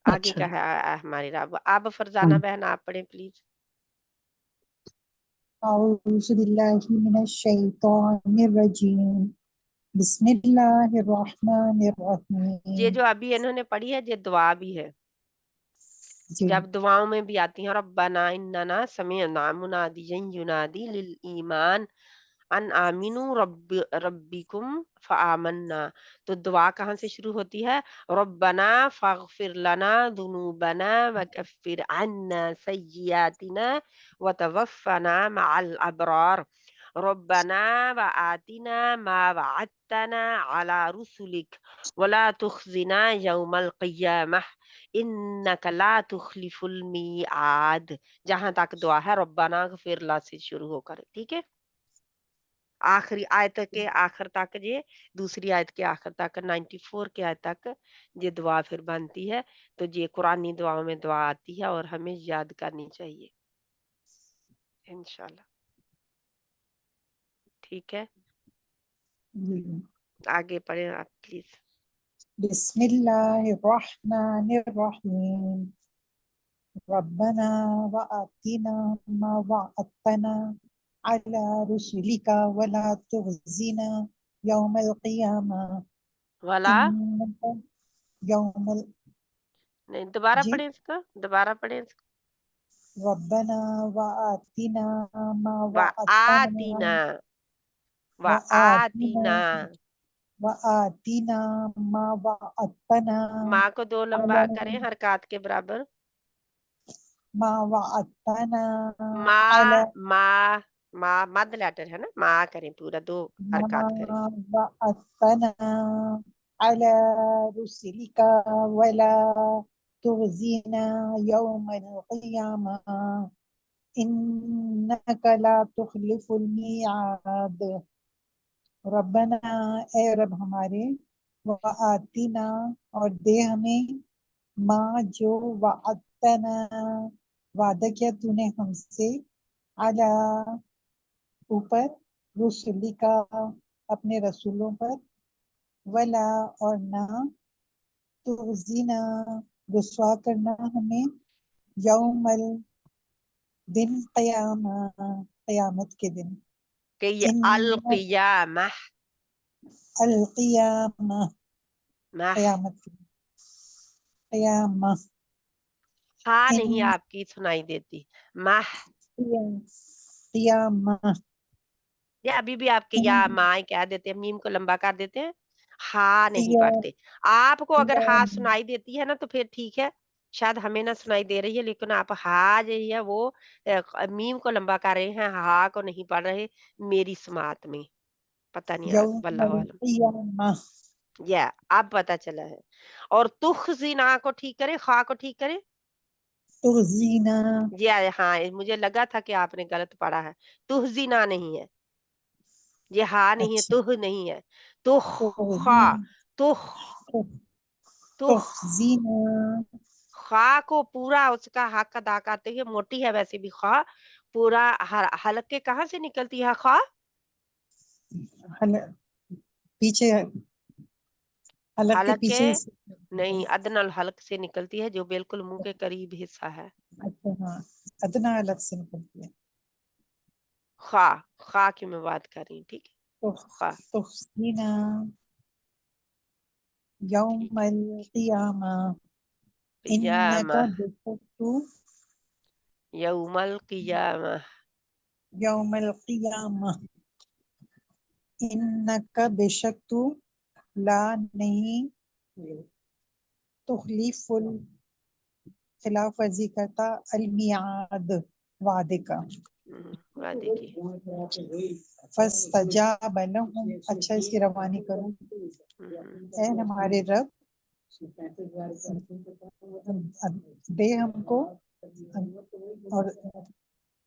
آگے اچھا کا جی، ہے ہماری رب۔ اب ہاں فرزانہ بہن آپ پڑھیں پلیز۔ اعوذ باللہ من الشیطان الرجیم بسم اللہ الرحمن یہ الرحیم جو ابھی انہوں نے پڑھی ہے یہ دعا بھی ہے، جی جب دعاؤں میں بھی آتی ہیں، ربنا اننا سمعنا منادیا ینادی للایمان ان آمنوا ربکم فآمنا، تو دعا کہاں سے شروع ہوتی ہے؟ ربنا فاغفر لنا ذنوبنا وکفر عنا سیئاتنا وتوفنا مع الابرار ربنا وآتنا ما وعدتنا على رسلك ولا تخزنا يوم القيامة انک لا تخلف المیعاد، جہاں تک دعا ہے ربنا اغفر لنا سے شروع ہو کر، ٹھیک ہے، آخری آیت کے آخر تک، یہ دوسری آیت کے آخر تک 94 کے آیت تک یہ دعا پھر بنتی ہے، تو یہ قرآنی دعاؤں میں دعا آتی ہے اور ہمیں یاد کرنی چاہیے انشاءاللہ، ٹھیک ہے، جی۔ آگے پڑھیں آپ پلیز۔ بسم اللہ الرحمن الرحیم ربنا وآتنا ما وعدتنا على رسلك ولا تخزنا يوم القيامة والا إنك يوم نہیں، دوبارہ جی پڑھیں اس کا، دوبارہ پڑھیں اس کا، ربنا وآتنا ما وعدتنا وآتنا وآتنا وآتنا، وآتنا ما وعدتنا ماں کو دو لمبا على کریں حرکات کے برابر، ما وعدتنا ما على ما مد لیٹر ہے نا، ماں کریں پورا، دو حرکات کریں، ما وعدتنا على رسلك ولا تخزنا يوم القيامة إنك لا تخلف الميعاد ربنا اے رب ہمارے وآتنا اور دے ہمیں ماں جو وعدتنا وعدہ کیا تو نے ہم سے علی اوپر رسلی کا اپنے رسولوں پر ولا اور نہ تخزینا رسوا کرنا ہمیں یوم دن قیامت کے دن کہ یہ ان القیامہ، القیامہ مہ قیامت کے دن قیامہ ہاں ان نہیں آپ کی سنائی دیتی، مہ، قیامہ یا ابھی بھی آپ کے ان یا ماں کہہ دیتے ہیں، میم کو لمبا کر دیتے ہیں، ہاں نہیں قیام پڑھتے، آپ کو اگر ہاں سنائی دیتی ہے نا تو پھر ٹھیک ہے، شاید ہمیں نہ سنائی دے رہی ہے، لیکن آپ ہاں جو ہے وہ میم کو لمبا کر رہے ہیں، ہاں کو نہیں پڑھ رہے میری سماعت میں، پتہ نہیں یوم واللہ عالم، القیامہ یا اب پتہ چلا ہے، اور تخزینا کو ٹھیک کرے، خواہ کو ٹھیک کرے، تخزینا جی ہاں مجھے لگا تھا کہ آپ نے غلط پڑھا ہے، تخزینا نہیں ہے، یہ ہاں نہیں ہے، اچھا تہ نہیں ہے، خا، تخزینا تخ، تخ، تخزینا خواہ کو پورا اس کا حق ادا کرتے ہوئے، موٹی ہے ویسے بھی خواہ، پورا حلق کے کہاں سے نکلتی ہے خواہ؟ پیچھے حلق کے حلق کے پیچھے نہیں، ادنی الحلق سے نکلتی ہے جو بالکل منہ کے قریب حصہ ہے، اچھا ہاں ادنا حلق سے نکلتی ہے خواہ، خواہ کی میں بات کر رہی ہوں، ٹھیک ہے، خواہ، تخزینا यौम अल क़ियामा क़ियामा, इन्नका बिशक्तु यौमल क़ियामा, यौम अल क़ियामा इन्नका बिशक्तु ला नहीं तुखलिफुल खिलाफ वर्जी करता अल मियाद वादे का वादे की। फस्तजाब लहुम, अच्छा इसकी रवानी करूं। ऐ हमारे रब दे हमको, और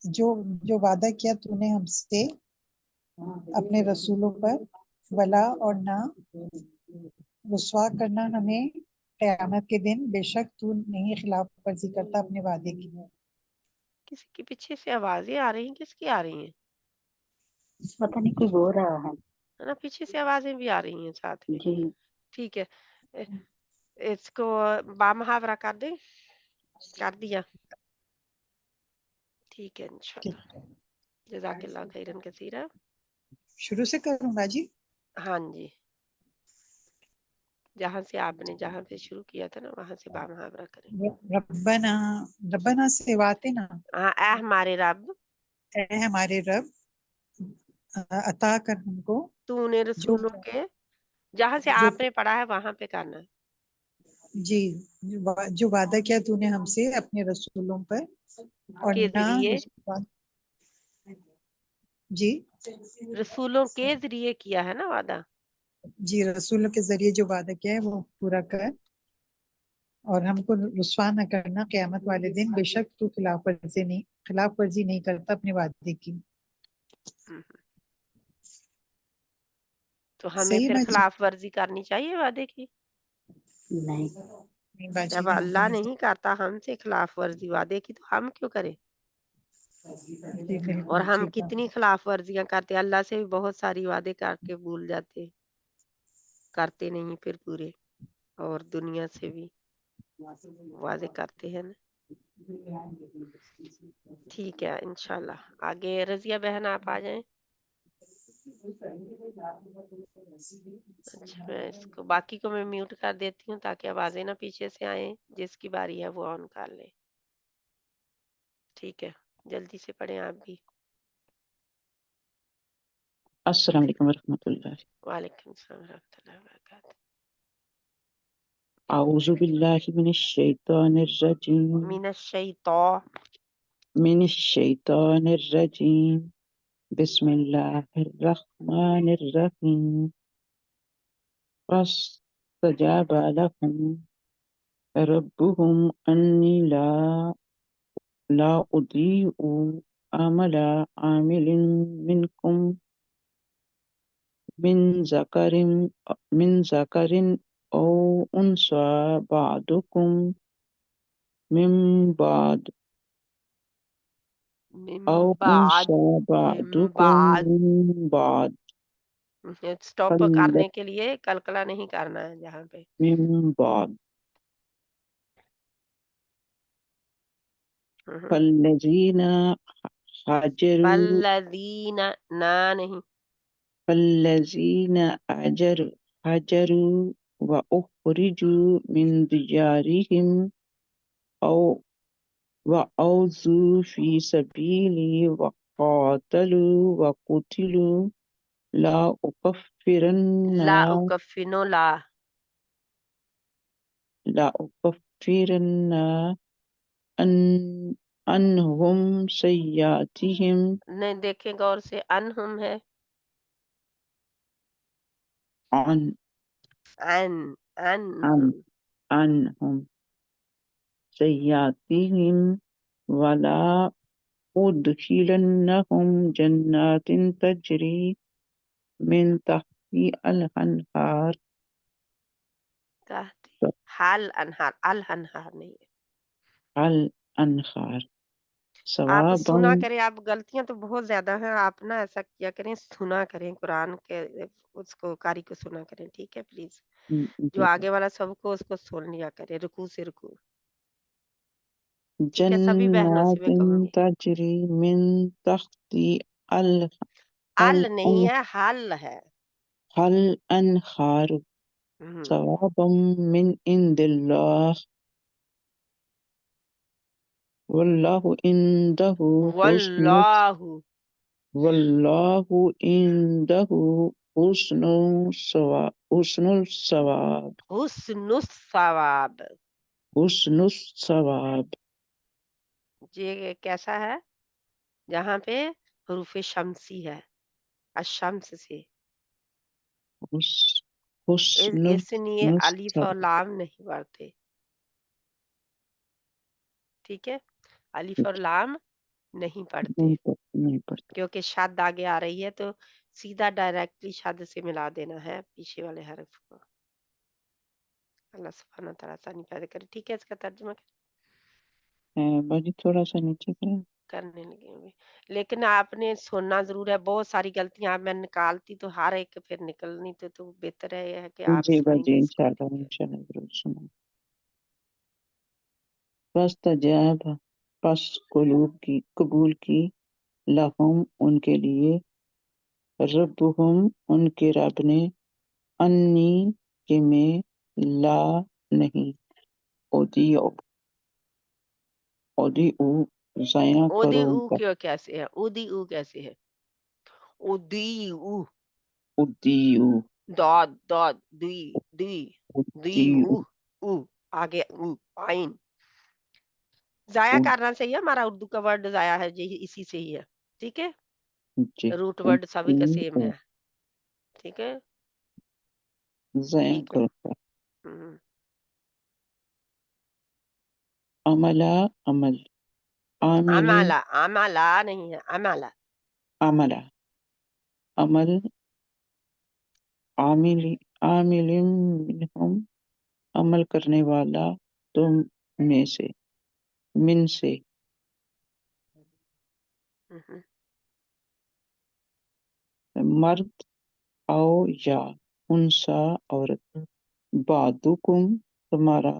जो जो वादा किया तूने हमसे अपने रसूलों पर, वला और ना रुसवा करना हमें क़यामत के दिन, बेशक तू नहीं खिलाफ वर्जी करता अपने वादे की। किसी के पीछे से आवाजें आ रही हैं, किसकी आ रही हैं? पता नहीं कोई बोल रहा है है ना, पीछे से आवाजें भी आ रही हैं साथ में। जी। ठीक है, इसको बामुहावरा कर दें, कर दिया, ठीक है इंशाल्लाह। जज़ाकल्लाह खैरन कसीरा। शुरू से करूं बाजी? हाँ जी, जहाँ से आपने जहाँ से शुरू किया था ना वहां से बामुहावरा करें। रब्बना, रब्बना से वाते ना, हाँ, ऐ हमारे रब, ऐ हमारे रब अता कर हमको तूने जो रसूलों के, जहाँ से जो आपने पढ़ा है वहां पे करना है। जी जो वादा किया तूने हमसे अपने रसूलों पर, और के ना जरिए, जी रसूलों के जरिए किया है ना वादा। जी रसूलों के जरिए जो वादा किया है वो पूरा कर, और हमको रुसवा न करना क़यामत वाले दिन, बेशक तू खिलाफ वर्जी नहीं करता अपने वादे की। हम्म, तो हमें सही फिर बाजी? खिलाफ वर्जी करनी चाहिए वादे की। नहीं, नहीं बाजी, जब नहीं अल्लाह होनी नहीं करता हमसे खिलाफ वर्जी वादे की, तो हम क्यों करें? चाहिए। जी और बिल्कुल हम ठीक कितनी बात। खिलाफ वर्जियां करते, अल्लाह से भी बहुत सारी वादे करके भूल जाते, करते नहीं फिर पूरे, और दुनिया से भी वादे करते हैं ना। ठीक है इंशाल्लाह। आगे रजिया बहन आप आ जाएं। अच्छा, मैं इसको बाकी को मैं म्यूट कर देती हूँ ताकि आवाजें ना पीछे से आए, जिसकी बारी है वो ऑन कर ले। ठीक है, जल्दी से पढ़ें आप भी। अस्सलाम वालेकुम वरहमतुल्लाह। वालेकुम सलाम रहमतुल्लाहि व बरकातहू। आऊज़ु बिल्लाहि मिनश शैतानिर रजीम, मिनश शैतो, मिनश शैतानिर रजीम, बिस्मिल्लाहिर रहमानिर रहीम। फस्तजाब लहुम रब्बुहुम अन्नी ला उदीउ अमला आमिलिन मिनकुम मिन ज़करिन औ उन्सा बअदुकुम मिन बाद मिन औ बाद, उन्सा मिन बअदुकुम बाद। मिन बाद स्टॉप फल करने के लिए कलकला नहीं करना है जहाँ पे। मिन बाद हम्म। फल्लज़ीना हाजरू वल्लज़ीना, ना नहीं, फल्लज़ीना हाजरू व उखरिजू मिन दियारिहिम औ وأوذوا في سبيلي وقاتلوا وقتلوا لأكفرن ला उकफिनो, ला لأكفرن عنهم سيئاتهم नहीं, देखें गौर से, अनहुम है, عن अन, عن अनहुम। عنهم سيئاتهم ولا أدخلنهم جنات تجري من تحتها الأنهار कहते हाल अनहार, अल अनहार नहीं है। الأنهار आप सवाबन सुना करें, आप गलतियां तो बहुत ज्यादा हैं, आप ना ऐसा किया करें, सुना करें कुरान के, उसको कारी को सुना करें, ठीक है प्लीज। जो आगे वाला सबको उसको सुन लिया करें, रुकू से रुकू, ठीक है, सभी बहनों से मैं जन्नातिन कहूंगी। तजरी मिन तहती अल अल नहीं अन है, हल है। हल अनहार ثوابا من عند اللہ واللہ عنده واللہ واللہ عنده حسن الثواب حسن الثواب حسن الثواب. حسن الثواب. یہ کیسا ہے؟ جہاں پہ حروف شمسی ہے، الشمس سے، حسن اس لیے الف اور الثواب. لام نہیں پڑھتے. ٹھیک ہے، الف اور لام نہیں پڑھتے نہیں پڑھتا. کیونکہ شد آگے آ رہی ہے تو سیدھا ڈائریکٹلی شد سے ملا دینا ہے پیچھے والے حرف کو. اللہ سبحانہ تعالیٰ آسانی پیدا کرے. ٹھیک ہے، اس کا ترجمہ باجی تھوڑا سا نیچے کریں. کرنے لگے ہوئے، لیکن آپ نے سننا ضرور ہے. بہت ساری غلطیاں آپ میں نکالتی تو ہر ایک پھر نکلنی تو بہتر ہے کہ آپ جی سنیں باجی گے اس کو. انشاءاللہ انشاءاللہ ضرور سنیں. فاستجاب پس قبول کی لہم ان کے لیے ربہم ان کے رب نے انی کہ میں لا نہیں اودیعو ضائع اودی کروں او گا. کیسے ہے؟ اودی او کیسے ہے؟ اودی او، اودیعو داد داد دی دی دی او اودیعو. او آگے او آئین. ضائع کرنا صحیح ہے، ہمارا اردو کا ورڈ ضائع ہے جی اسی سے ہی ہے. ٹھیک ہے، جی روٹ ورڈ سبھی کا سیم اودیعو ہے. ٹھیک ہے، ضائع ٹھیک ہے. کروں گا. ہم۔ عملہ عمل عاملین عملا عملا نہیں ہے، عملا. عملہ عمل عامل منہم عمل کرنے والا تم میں سے من سے ہم۔ مرد او یا انسا عورت بعدکم تمہارا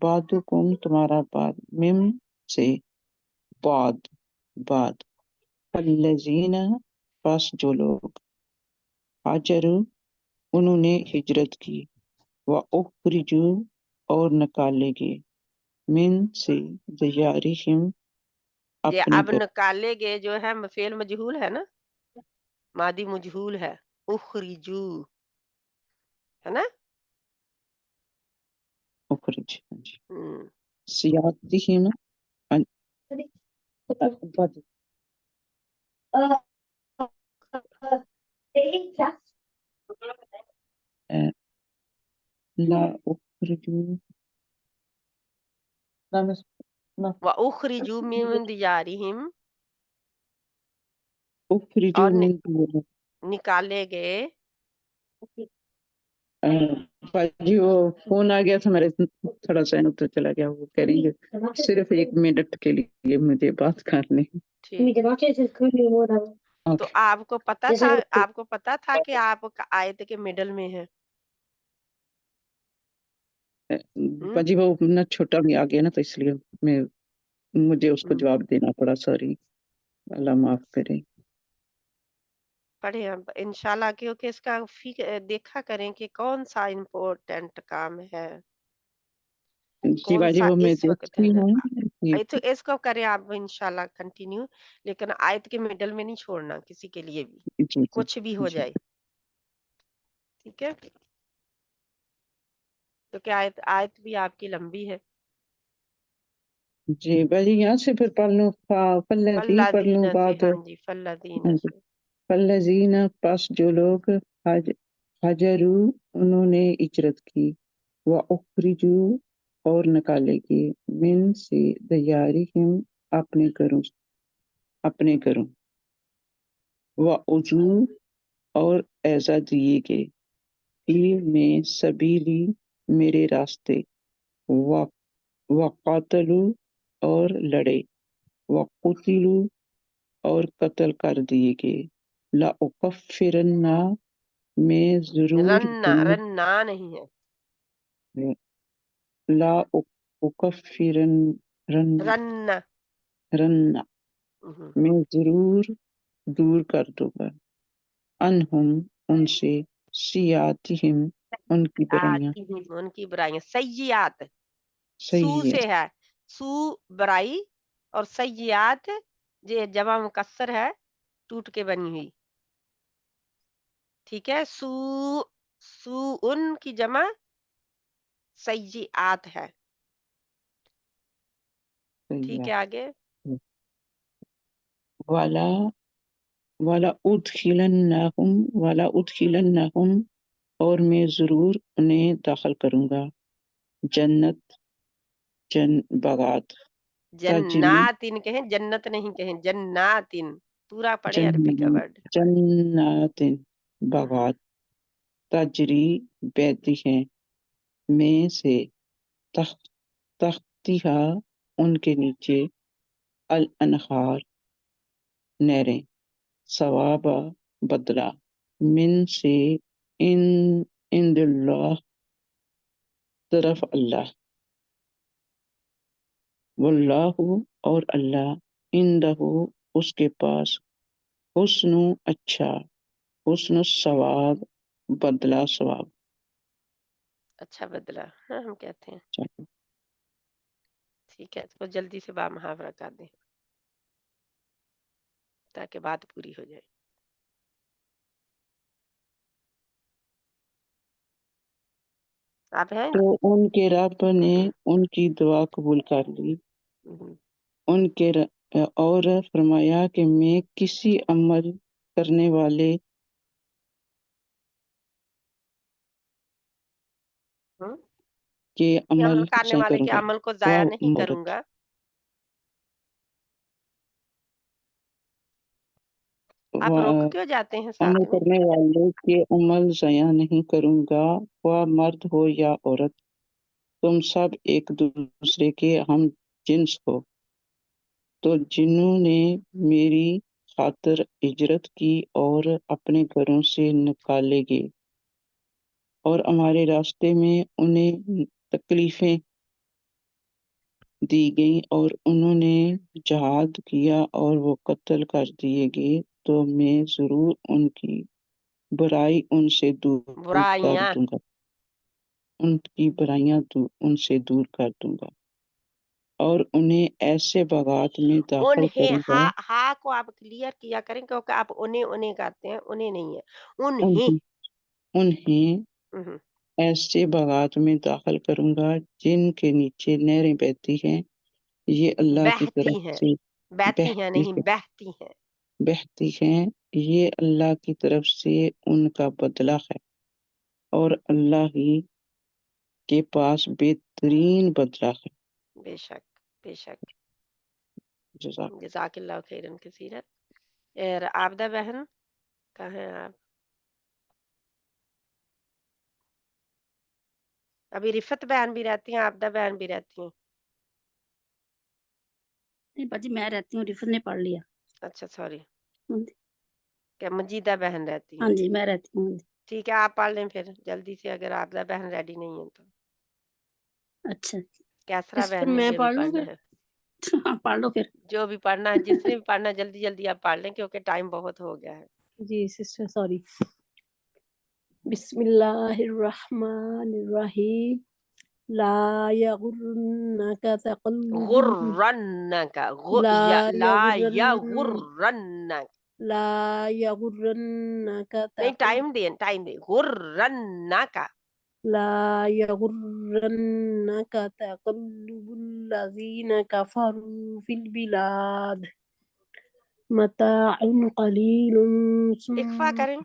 بعدکم تمہارا بعد مم سے بعد الذین پس جو لوگ ہاجروا انہوں نے ہجرت کی واخرجوا اور نکالے گئے من سے دیارہم یہ اپنے اب گھر. نکالے گئے جو ہے فعل مجہول ہے نا، ماضی مجہول ہے. اخرجو ہے نا. اخرج جی. ہم۔ سیاتہم لا اخرجوا وَأُخْرِجُوا مِن دِيَارِهِمْ اخرجوا اور من دیارہم. نکالے گئے. باجی وہ فون آ گیا تھا میرے، تھوڑا سا ادھر چلا گیا. وہ کہہ رہی ہے صرف 1 منٹ کے لیے مجھے بات کرنی. ٹھیک، تو اوکے. آپ کو پتا تھا کہ آپ آیت کے مڈل میں ہیں. ہم؟ باجی وہ نہ چھوٹا بھی آ گیا نا تو اس لیے مجھے اس کو ہم۔ جواب دینا پڑا. سوری، اللہ معاف کرے. پڑھیں اب انشاءاللہ، کیونکہ اس کا دیکھا کریں کہ کون سا امپورٹنٹ کام ہے، جی کون باجی سا وہ میں اس وقت دیکھتی ہے. ہوں. تو اس کو کریں آپ انشاءاللہ کنٹینیو، لیکن آیت کے مڈل میں نہیں چھوڑنا کسی کے لیے بھی، جی جی کچھ بھی ہو جی جائے. ٹھیک ہے، کیونکہ آیت بھی آپ کی لمبی ہے. جی باجی یہاں سے پھر پڑھ لوں. فلذی پڑھ لوں فَالَّذِينَ سے، بعد. ہاں جی، فَالَّذِينَ ہاں جی. سے. فلذین پس جو لوگ ہجروا انہوں نے ہجرت کی واخرجوا اور نکالے گئے من سے دیارہم اپنے گھروں واوذوا اور ایذا دیے گئے فی میں سبیلی میرے راستے وقاتلوا اور لڑے وقتلوا اور قتل کر دیے گئے لأکفرن میں ضرور دور رننا نہیں ہے، لأکفرن رن. میں ضرور دور کر دوں گا انہم ان سے सियातिहिम उनकी बुराइयां, उनकी बुराइयां, सय्यात सू सही से है, सू बुराई, और सय्यात जे जमा मुकस्सर है, टूट के बनी हुई, ठीक है। सू उन की जमा सय्यात है, ठीक है। आगे वाला वाला उदखिलन्नहुम और मैं जरूर उन्हें दाखिल करूंगा जन्नत बागात तजरी जन्नातिन कहें, जन्नत नहीं कहें, जन्नातिन पूरा पढ़े अरबी का वर्ड। जन्नातिन बागात तजरी बहती हैं में से तख्तिहा उनके नीचे अल अनहार नहरें सवाबा बदला मिन से इन इंदुल्लाह तरफ अल्लाह वल्लाहु और अल्लाह इंदहु उसके पास हुस्नु अच्छा हुस्नु सवाब बदला सवाब। अच्छा बदला, हाँ हम कहते हैं, चलो, ठीक है। इसको जल्दी से बा मुहावरा कर दें ताकि बात पूरी हो जाए। आप हैं? तो उनके रब ने उनकी दुआ कबूल कर ली उनके और फरमाया कि मैं किसी अमल करने वाले के अमल अमल करने से वाले के करूंगा अमल को जाया वह नहीं मदद। करूंगा। आप रुक वह क्यों जाते हैं अमल साथ में? करने वाले के अमल ज़ाया नहीं करूंगा वह मर्द हो या औरत तुम सब एक दूसरे के हम जिन्स हो। तो जिन्होंने मेरी खातिर हिजरत की और अपने घरों से निकाले गए और हमारे रास्ते में उन्हें तकलीफें दी गई और उन्होंने जहाद किया और वो कत्ल कर दिए गए तो मैं जरूर उनकी बुराई उनसे दूर कर बुराइयां, दूंगा उनकी बुराइयां उनसे दूर कर दूंगा और उन्हें ऐसे बागात में दाखिल उन्हें करूंगा हा को आप क्लियर किया करें क्योंकि आप उन्हें उन्हें करते हैं, उन्हें नहीं है, उन्हें। उन्हें हम्म, ऐसे बागात में दाखिल करूंगा जिनके नीचे नहरें बहती हैं ये अल्लाह की बहती तरफ हैं, से बहती हैं नहीं, है बहती हैं। बहती हैं ये अल्लाह की तरफ से उनका बदला है और अल्लाह ही के पास बेहतरीन बदला है। बेशक बेशक, जज़ाक जज़ाकल्लाह खैरन कसीरन। और आबदा बहन कहाँ हैं आप? अभी रिफत बहन भी रहती हैं, आबदा बहन भी रहती हैं? नहीं बाजी मैं रहती हूँ, रिफत ने पढ़ लिया। अच्छा सॉरी, हाँ जी, क्या मजीदा बहन रहती हाँ हैं? जी मैं रहती हूँ। ठीक है, आप पढ़ लें फिर जल्दी से, अगर आबदा बहन रेडी नहीं है तो। अच्छा कैसरा सिस्टर बहन ने मैं भी अभी पढ़ लूँ पढ़ना फिर? है। हाँ पढ़ लो फिर। जो भी पढ़ना है, जिसने भी पढ़ना है, जल्दी जल्दी आप पढ़ लें क्योंकि टाइम बहुत हो गया है। जी सिस्टर सॉरी। बिस्मिल्लाहिर्रहमानिर्रहीम ला यगुर्रन्नका तक़ल्लुबुल गुर्रन्नका ला ला या यगुर्रन गुर्रन्नक, ला यगुर्रन्नका नहीं तक़ल्लुब टाइम दे, गुर्रन्नका। ला यगुर्रन्नका तक़ल्लुबुल लज़ीना कफ़रू फिल बिलाद मताउन क़लीलुन इख्फा करें,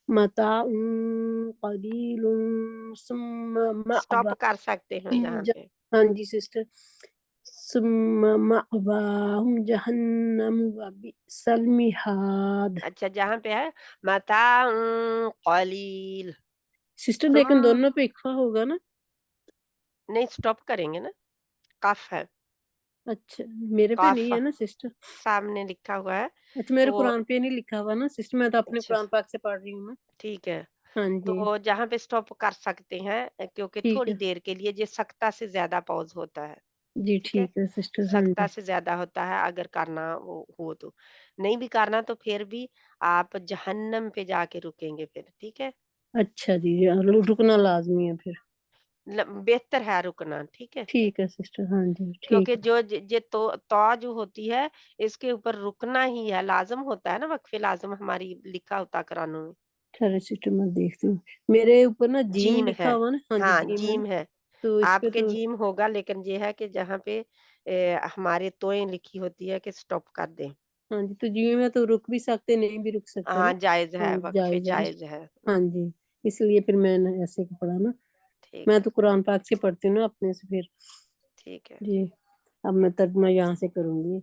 मताउन क़लीलुन सुम्मा स्टॉप मअवा कर सकते हैं यहाँ पे। हाँ जी सिस्टर सुम्मा मअवाहुम जहन्नम व बिअसल मिहाद। अच्छा, जहाँ पे है मता कलील, सिस्टर सुम लेकिन दोनों पे इक्फा होगा ना? नहीं स्टॉप करेंगे ना, कफ है, अच्छा मेरे पे नहीं कफ है ना सिस्टर। सामने लिखा हुआ है अच्छा मेरे तो। कुरान पे नहीं लिखा हुआ ना सिस्टर, मैं तो अपने अच्छा कुरान पाक से पढ़ रही हूँ ना। ठीक है, हाँ जी तो जहाँ पे स्टॉप कर सकते हैं क्योंकि ठीक थोड़ी है देर के लिए ये सख्ता से ज्यादा पॉज होता है, जी ठीक है। ठीक है सिस्टर हाँ सख्ता जी से ज्यादा होता है अगर करना वो हो तो, नहीं भी करना तो फिर भी आप जहन्नम पे जाके रुकेंगे फिर, ठीक है। अच्छा जी, रुकना लाजमी है फिर। बेहतर है रुकना, ठीक है, ठीक है सिस्टर, हाँ जी ठीक क्योंकि है। जो ये तो जो होती है इसके ऊपर रुकना ही है, लाजम होता है ना, वक्फे लाजम हमारी लिखा होता कुरानों में। चलो सिस्टर मैं देखती हूँ, मेरे ऊपर ना जीम जीम लिखा है, हुआ ना, हाँ जी हाँ जीम है जीम ना, है, तो इस पे आपके तो जीम होगा, लेकिन ये है कि जहाँ पे हमारे तोएं लिखी होती है कि स्टॉप कर दें। हाँ जी, तो जीम है तो रुक भी सकते, नहीं भी रुक सकते हाँ ना। जायज हाँ है, जी, वक्फे जायज है। जायज है। हाँ जी, इसलिए फिर मैंने ऐसे का पढ़ा ना, ठीक मैं है, तो कुरान पाक से पढ़ती हूँ ना अपने से फिर। ठीक है। जी, अब मैं तर्जुमा यहाँ से करूंगी।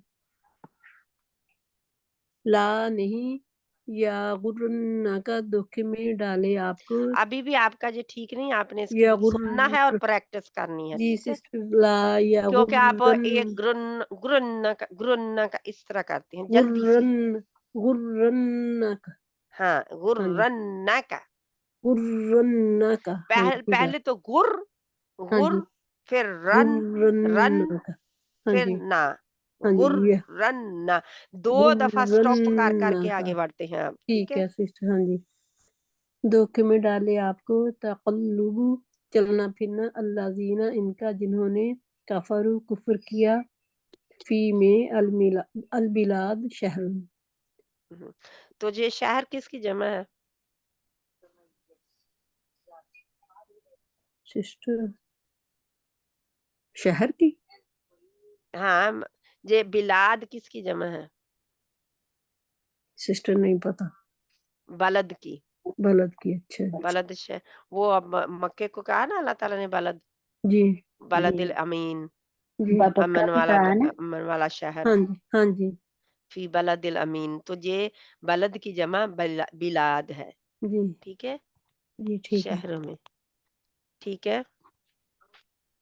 ला नहीं या गुर्रना का धोखे में डाले आपको, अभी भी आपका ये ठीक नहीं, आपने इसकी या सुनना है और गुर्र प्रैक्टिस करनी है, जी ठीक है, सिस्टर, ला या क्योंकि आप गुर्रन एक गुरन्ना का इस तरह करते हैं जल्दी से। गुर्रन गुर्रन्ना का, हाँ हाँ जी गुर्रन्ना का, गुर्रन्ना का, हाँ जी खुदा, पहले तो गुर हाँ जी फिर रन, रन गुर्रन्ना का, हाँ फिर जी ना, हाँ जी ये गुर्रन्ना, 2 दफा स्टॉप कर गुर्रन्ना करके का, आगे बढ़ते हैं आप, ठीक ठीक है। है सिस्टर, हाँ जी। धोखे में डाले आपको तक़ल्लुबु, चलना फिरना, अल्लाज़ीना इनका जिन्होंने कफरू कुफ्र किया, फी में अलबिलाद शहर, हम्म, तो ये शहर किसकी जमा है? सिस्टर शहर की, हाँ ये बिलाद किसकी जमा है? सिस्टर नहीं पता, बलद की, बलद की, अच्छा जी बलद से वो अब मक्के को कहा ना अल्लाह ताला ने बलद, जी बलदिल अमीन, जी, अमन वाला शहर, हाँ जी हाँ जी फी बलदिल अमीन, तो ये बलद की जमा बिलाद है, जी ठीक है, जी ठीक है। शहरों में, ठीक है।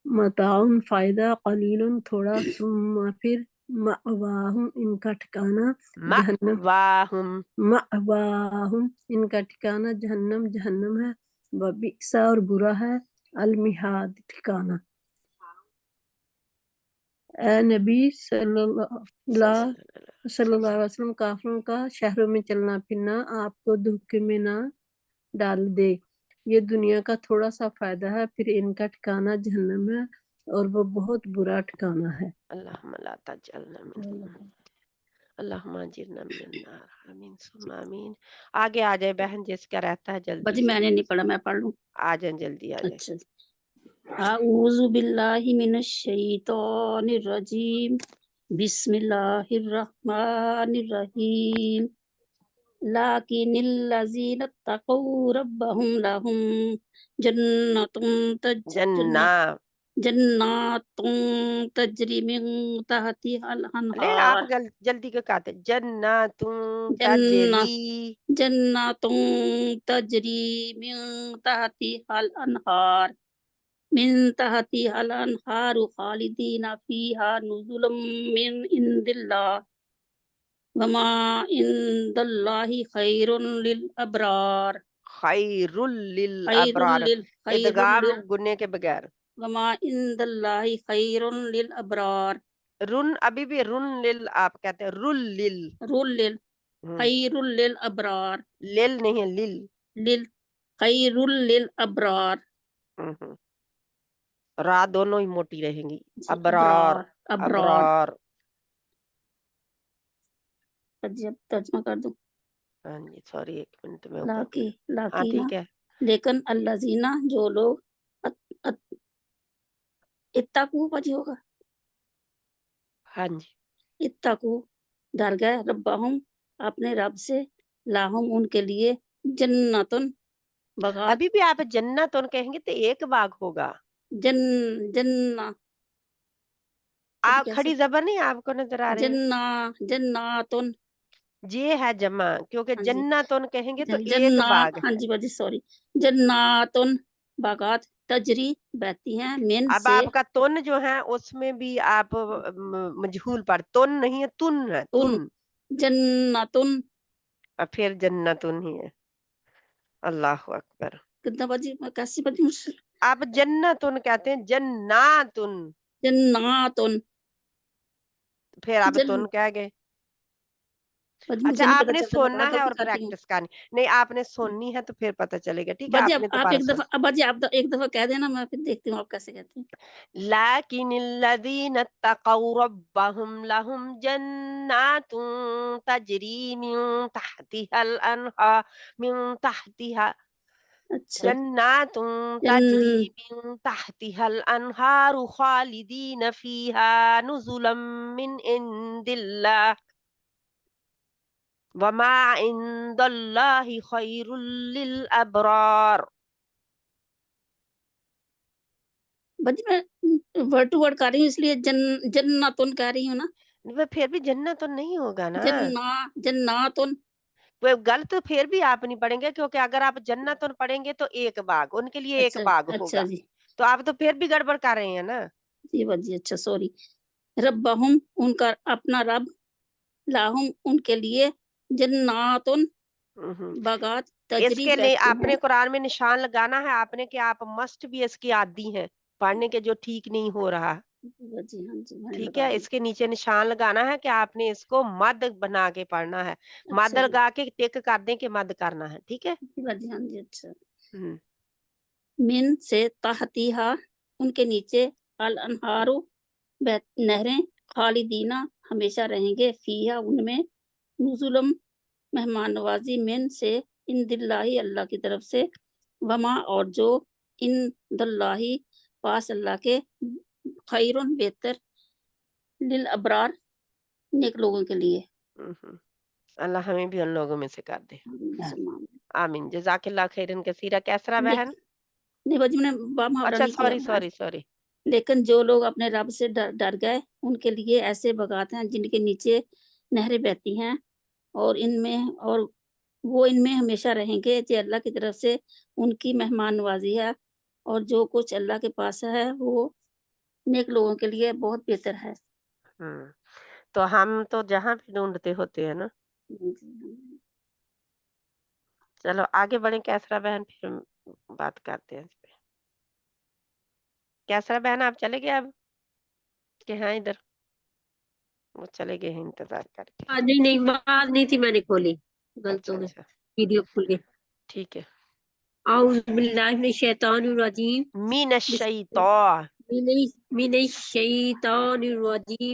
मताउन फायदा, कलीलन थोड़ा, सुम्मा फिर मअवाहुम इनका ठिकाना जहन्नम, मअवाहुम, मअवाहुम इनका ठिकाना जहन्नम, जहन्नम है, वबिसा और बुरा है, अलमिहाद ठिकाना। ए नबी सल्लल्लाहु अलैहि वसल्लम, काफिरों का शहरों में चलना फिरना आपको धोखे में ना डाल दे, ये दुनिया का थोड़ा सा फायदा है, फिर इनका ठिकाना जहन्नम है और वो बहुत बुरा ठिकाना है। अल्लाहुम्मा ला तजअलना मिनहुम, अल्लाहुम्मा अजिरना मिनन नार, आमीन सुम्मा आमीन। आगे आ जाए बहन, जिसका रहता है जल्दी बाजी से, मैंने नहीं पढ़ा, मैं पढ़ लूं। आ जाए जल्दी आ जाए। अच्छा, आऊज़ु बिल्लाहि मिनश शैतानिर रजीम, बिस्मिल्लाहिर रहमानिर रहीम, लाकिनिल्लज़ीना तक़ौ रब्बहुम लहुम जन्ना, जन्नातुन तजरी मिन तहतिहल अरे आप अनहार, जल्दी क्यों कहते, जन्नातुन जन्ना तजरी, जन्नातुन तजरी मिन तहतिहल अनहार, मिन तहतिहल अनहारु खालिदीना फीहा नुज़ुलम मिन इंदिल्लाह, वमा इंदल्लाहि खैरुन लिल अबरार, खैरुल लिल खैरुल अबरार, लिल खैरुल इदगाम लिल गुन्ने के बगैर, वमा इंदल्लाहि खैरुन लिल अबरार, रुन अभी भी रुन लिल आप कहते हैं, रुल लिल, रुल लिल हम्म, खैरुल लिल अबरार, लिल नहीं है लिल, लिल खैरुल लिल अबरार, हम्म, रा दोनों ही मोटी रहेंगी, जी अबरार, अबरार अबरार। अबरार, जी अब तर्जमा कर दूं। हाँ जी सॉरी 1 मिनट में ऊपर, लाकी हाँ लाकी ना, ठीक है, लेकिन अल्लाजीना जो लोग इत्ताकू बाजी होगा, हाँ जी। इत्ताकू डर गए, रब्बाहुम अपने रब से, लाहुम उनके लिए, जन्नतुन बगात, अभी भी आप जन्नत उन कहेंगे तो एक बाग होगा, जन्ना आप कैसे, खड़ी जबर नहीं आपको नजर आ रही है, जन्ना जन्नातुन, ये है जमा, क्योंकि हाँ जी जन्नत उन कहेंगे तो एक जन्नात, बाग हाँ है। जी बाजी सॉरी, जन्नातुन बागात, तजरी बहती हैं, मिन अब से, आपका तुन जो है उसमें भी आप मजहूल पर तुन नहीं है, तुन है, तुन तुन, जन्नतुन, और फिर जन्नतुन ही है, अल्लाह अकबर। कितना बाजी कैसी बाजी मुझसे, आप जन्नतुन कहते हैं, जन्नातुन, जन्नातुन फिर आप जन तुन कह गए, बस मुझे अच्छा नहीं पता आपने चलता, मैं सुनना कहाँ है और गलती करती हूँ। प्रैक्टिस करनी नहीं, आपने सुननी है तो फिर पता चलेगा, ठीक है? बाजी आपने आप दोबारा एक सुन दफा, बाजी आप एक दफा कह देना, मैं फिर देखती हूँ आप कैसे कहते हैं। लाकिनिल्लज़ीना तक़ौ रब्बहुम लहुम जन्नातुन तजरी मिन तहतिहा अच्छा जन्नातुन जन तजरी मिन तहतिहल अनहारु खालिदीन फीहा नुज़ुलम मिन इंदिल्लाह वमा इंदल्लाहि खैरुल लिल अबरार। बाजी मैं वर्ड टू वर्ड कर रही हूँ, इसलिए जन्नातुन कह रही हूँ ना। वो फिर भी जन्नत तो नहीं होगा ना, जन्नातुन वो गलत फिर भी आप नहीं पढ़ेंगे, क्योंकि अगर आप जन्नत पढ़ेंगे तो एक बाग, उनके लिए एक अच्छा बाग अच्छा होगा, जी तो आप तो फिर भी गड़बड़ कर रहे हैं ना। जी बाजी, अच्छा सॉरी। रब्बहुम उनका अपना रब, लाहुम उनके लिए, जन्नातुन बागात तजरी इसके लिए बहती आपने हैं। कुरान में निशान लगाना है आपने कि आप मस्ट भी इसकी आदी हैं पढ़ने के, जो ठीक नहीं हो रहा, बाजी हाँ जी मैंने ठीक लगा है? दी। इसके नीचे निशान लगाना है कि आपने इसको मद बना के पढ़ना है, मद अच्छा जी लगा के टिक कर दें कि मद करना है, ठीक है? जी बाजी हाँ जी। अच्छा हम्म, मिन से तहतीहा उनके नीचे, अल अनहारो नहरें, खालिदीना हमेशा रहेंगे, फीहा उनमें, नुजुलम मेहमान नवाजी, मिन से, इन दिल्लाही अल्लाह की तरफ से, वमा और जो, इन दल्लाही पास अल्लाह के, खैरुन बेहतर, लिल अबरार नेक लोगों के लिए। अल्लाह हमें भी उन लोगों में से कर दे, मुसलमान आमीन। जज़ाकिल्लाह खैरन कसीरा। कैसरा बहन? नहीं बाजी मैंने बा मुहावरा अच्छा नहीं किया। सॉरी। लेकिन जो लोग अपने रब से डर गए, उनके लिए ऐसे बगात हैं जिनके नीचे नहरें बहती हैं, और वो इनमें हमेशा रहेंगे, जो अल्लाह की तरफ से उनकी मेहमान नवाजी है, और जो कुछ अल्लाह के पास है वो नेक लोगों के लिए बहुत बेहतर है। हम्म, तो हम तो जहाँ भी ढूंढते होते हैं ना। चलो आगे बढ़े कैसरा बहन, फिर हम बात करते हैं इस पे। कैसरा बहन आप चले गए अब कि हाँ इधर? वो चले गए हैं इंतजार करके। नहीं आवाज नहीं थी, मैंने खोली, गलत हो गई, अच्छा वीडियो खुल गई। ठीक है। औज़ु बिल्लाहि मिनश शैतानिर रजीम मिनश्शैतान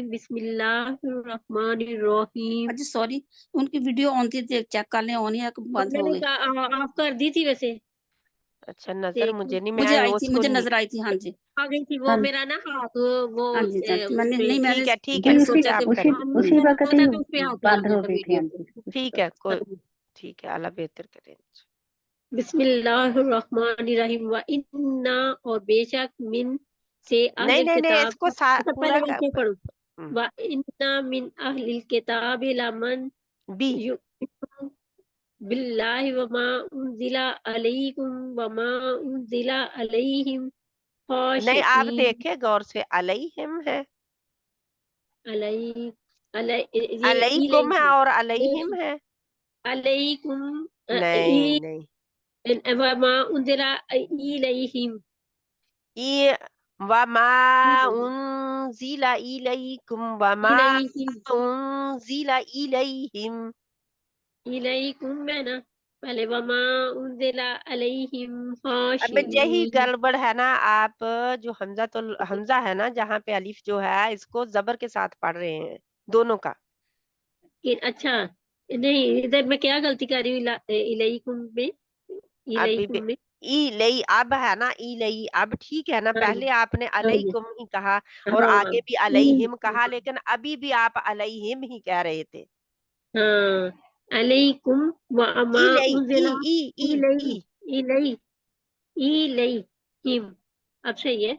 बिस्मिल्लाहिर्रहमानिर्रहीम। अच्छा सॉरी, उनकी वीडियो ऑन थी, चेक कर लें ऑन है कि बंद हो मैंने गई। ऑफ कर दी थी वैसे, अच्छा नजर देख मुझे नहीं, मुझे मैं आई थी, उसको मुझे नहीं। नजर आई थी। हाँ जी आ गई थी वो, हाँ मेरा ना हाथ वो हाँ जी मैंने उसपे नहीं, मैंने ठीक है जी मैंने उसी ठीक है सोचा आप कि उसी करें। उसी वक्त होता ही तो उस पे हाथ लगा बंद हो देता गई थी। वीडियो हाँ पे। जी ठीक है कोई, ठीक है अल्लाह बेहतर करे। बिस्मिल्लाहिर्रहमानिर्रहीम व इन्ना और बेशक मिन से अहलिल नहीं किताब। इसको अच्छा पूरा पहले कर। वैसे पढ़ो। हम्म, व इन्ना मिन अहलिल किताब लमन बी युमिनु बिल्लाहि व मा उनजिला अलैकुम व मा उनजिला अलैहिम नहीं आप खाशिईन देखे गौर से, अलैहिम है, अलई अलई ये अलैकुम है और अलैहिम है। अलैकुम नहीं व मा उनजिला इलैहिम ये वमा उनजिला इलैकुम वमा इलैहिम उनजिला इलैहिम। इलैकुम में ना पहले वमा उनजिला अलैहिम अब यही खाशिईन। गड़बड़ है ना, आप जो हमजा है ना, जहाँ पे अलिफ जो है इसको जबर के साथ पढ़ रहे हैं दोनों का। अच्छा नहीं, इधर मैं क्या गलती कर रही हूँ, इलैकुम में, अभी इलैकुम में। ई लई अब है ना, ई लई अब ठीक है ना, हाँ पहले आपने हाँ जी, अलैकुम ही कहा और हाँ आगे भी अलैहिम कहा, लेकिन अभी भी आप अलैहिम ही कह रहे थे। हाँ अलैकुम व ई अमा लई उनजिला ई इलई इलई इलैहिम। अब सही है।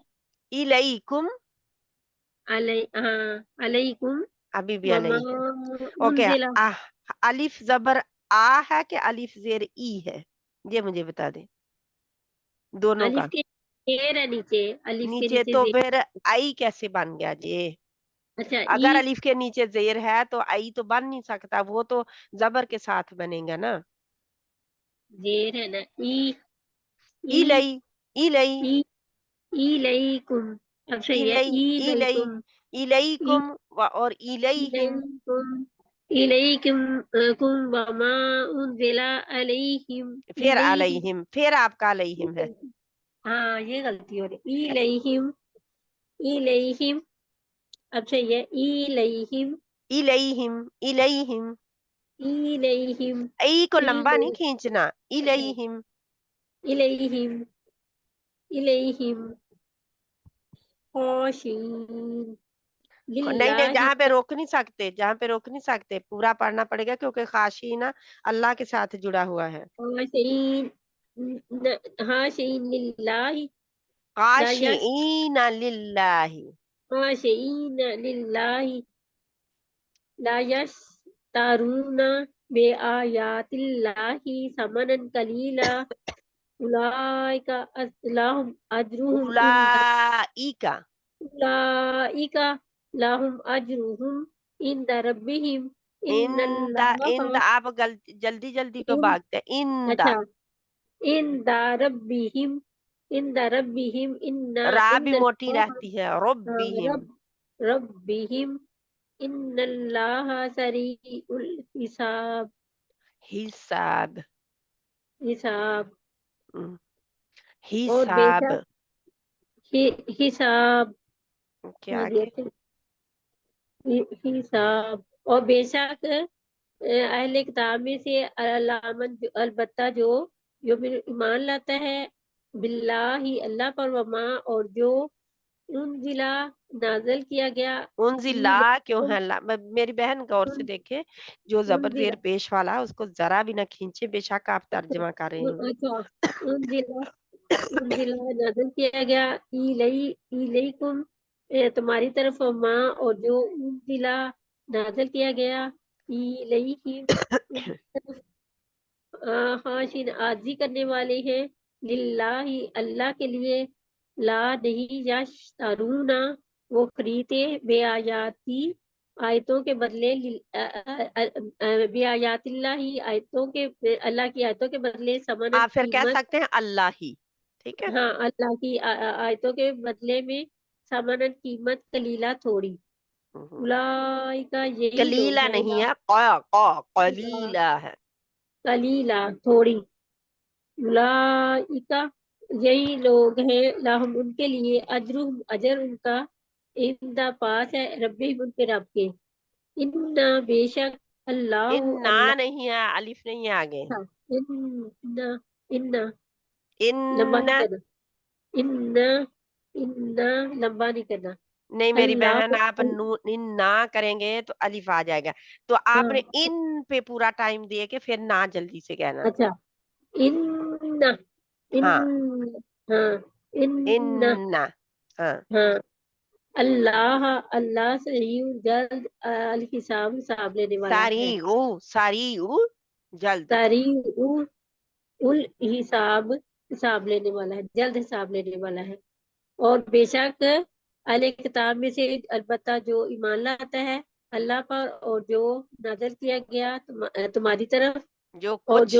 इलैकुम, हाँ अलैकुम अभी भी वमा अलई है। ओके, उनजिला। अलिफ जबर आ है कि अलिफ जेर ई है, ये मुझे बता दें दोनों अलिफ का। के जेर है नीचे, अलिफ के नीचे नीचे तो जेर। फिर आई कैसे बन गया जी? अच्छा अगर अलिफ के नीचे जेर है तो आई तो बन नहीं सकता, वो तो जबर के साथ बनेगा ना। जेर है ना, ई ई लई ई लई ई इलैकुम। अब सही है, इलई इलई इलैकुम इलैकुम और इलैहिम। इलैकुम इलैकुम कुम वमा उनजिला अलैहिम फिर अलैहिम, फिर आपका अलैहिम है। हाँ ये गलती हो रही, इलैहिम इलैहिम। अब सही है, इलैहिम इलैहिम, इलैहिम, इलैहिम ई को लंबा नहीं खींचना, इलैहिम। इलैहिम इलैहिम खाशिईन नहीं नहीं, लिल्लाहि जहाँ पे रोक नहीं सकते, जहाँ पे रोक नहीं सकते, पूरा पढ़ना पड़ेगा क्योंकि खाशीना अल्लाह के साथ जुड़ा हुआ है। खाशिईन खाशिईन लिल्लाहि ला यस खाशीना लिल्लाही, खाशिईन लिल्लाहि ला यश्तरूना बिआयातिल्लाहि समनन कलीला उलाइका लहुम अजरुहुम इंदा उलाइका, उलाइका लहुम अजरुहुम इंदा रब्बिहिम इंदा, इन्नल्लाहा आप जल्दी जल्दी को इन भागते हैं। इंदा, अच्छा इंदा रब्बिहिम इन्ना रा भी मोटी इन्नल्लाहा रहती है, रब्बिहिम, रब्बिहिम इन्नल्लाहा सरीउल हिसाब हिसाब, हिसाब और हिसाब बेशक हिसाब क्या आगे? हिसाब और बेशक अहले किताब में से अलबत्ता जो जो फिर ईमान लाता है बिल्लाही अल्लाह पर वमा और जो उनजिला नाज़िल किया गया उनजिला क्यों है मेरी बहन गौर से उन- देखे, जो जबर उनजिला जेर पेश वाला है उसको जरा भी ना खींचे, बेशक आप तर्जमा कर रहे हैं। अच्छा उनजिला उनजिला नाज़िल किया गया इलैकुम तुम्हारी तरफ माँ और जो उनजिला नाज़िल किया गया इलैहिम उनकी तरफ हाशिन आजी करने वाले हैं लिल्लाही अल्लाह के लिए ला नहीं यश्तरूना वो खरीदे बेआयाती आयतों के बदले बेआयातिल्लाही आयतों के अल्लाह की आयतों के बदले समन आप फिर कह कीमत सकते हैं अल्लाह ही, ठीक है। हाँ अल्लाह की आयतों के बदले में समन कीमत कलीला थोड़ी उलाइका यही लोग कलीला हैं नहीं ला है, कलीला है। कलीला थोड़ी उलाइका यही लोग हैं लाहुम उनके लिए अजरुम अजर उनका इंदा पास है रब्बी उनके रब के इन्ना बेशक अल्लाह इन्ना अल्लाह नहीं है, अलिफ नहीं है आगे। था इन्ना इन्ना लंबा नहीं इन्ना, करना इन्ना इन्ना लंबा नहीं करना नहीं मेरी अल्लाह बहन, आप इन्ना करेंगे तो अलिफ आ जाएगा, तो आपने हाँ इन पे पूरा टाइम दे के फिर ना जल्दी से कहना। अच्छा इन्ना इन हाँ, हाँ इन्ना इन्ना, हाँ, हाँ अल्लाह अल्लाह से ही जल्द अल हिसाब हिसाब लेने वाला है सारी जल्द। तारी उल हिसाब हिसाब लेने वाला है जल्द हिसाब लेने वाला है और बेशक अहले किताब में से अलबत्ता जो ईमान लाता है अल्लाह पर और जो नाज़िल किया गया तुम्हारी तरफ जो और कुछ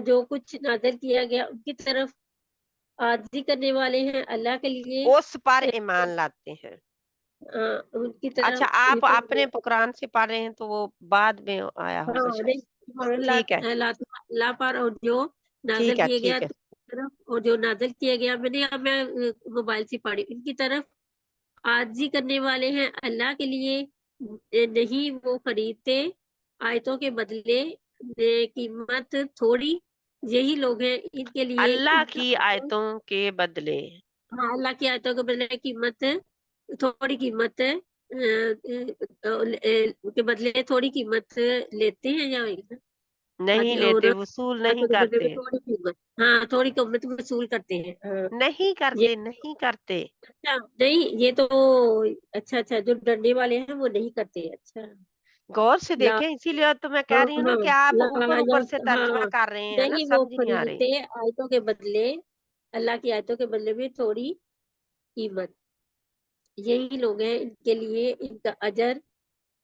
जो कुछ नाज़िल किया गया उनकी तरफ आजी करने वाले हैं अल्लाह के लिए उस पर ईमान लाते हैं। उनकी अच्छा, तरफ आप अपने कुरान से पढ़ रहे हैं तो वो बाद में आया होगा हाँ नहीं शायद। अल्लाह ठीक है, अल्लाह पर और जो नाज़िल ठीक है, किया गया ठीक है। तरफ और जो नाज़िल किया गया मैं मोबाइल से पढ़ी इनकी तरफ आजी करने वाले हैं अल्लाह के लिए नहीं वो खरीदते आयतों के बदले कीमत थोड़ी यही लोग हैं इनके लिए अल्लाह इनका की अजर आयतों के बदले, हाँ अल्लाह की आयतों के बदले कीमत थोड़ी कीमत के बदले थोड़ी कीमत लेते हैं या नहीं लेते, और वसूल नहीं आयतों के बदले में करते, थोड़ी कीमत हाँ थोड़ी कीमत वसूल करते हैं हाँ नहीं ये करते, नहीं करते। अच्छा नहीं ये तो अच्छा अच्छा जो डरने वाले हैं वो नहीं करते अच्छा गौर से ला देखें, इसीलिए तो मैं कह हाँ रही हूँ ना हाँ कि आप ला ऊपर ऊपर से तर्जमा हाँ कर रहे हैं ना, नहीं वो समझ नहीं आ रही। खरीदते आयतों के बदले अल्लाह की आयतों के बदले में थोड़ी कीमत यही लोग हैं इनके लिए इनका अजर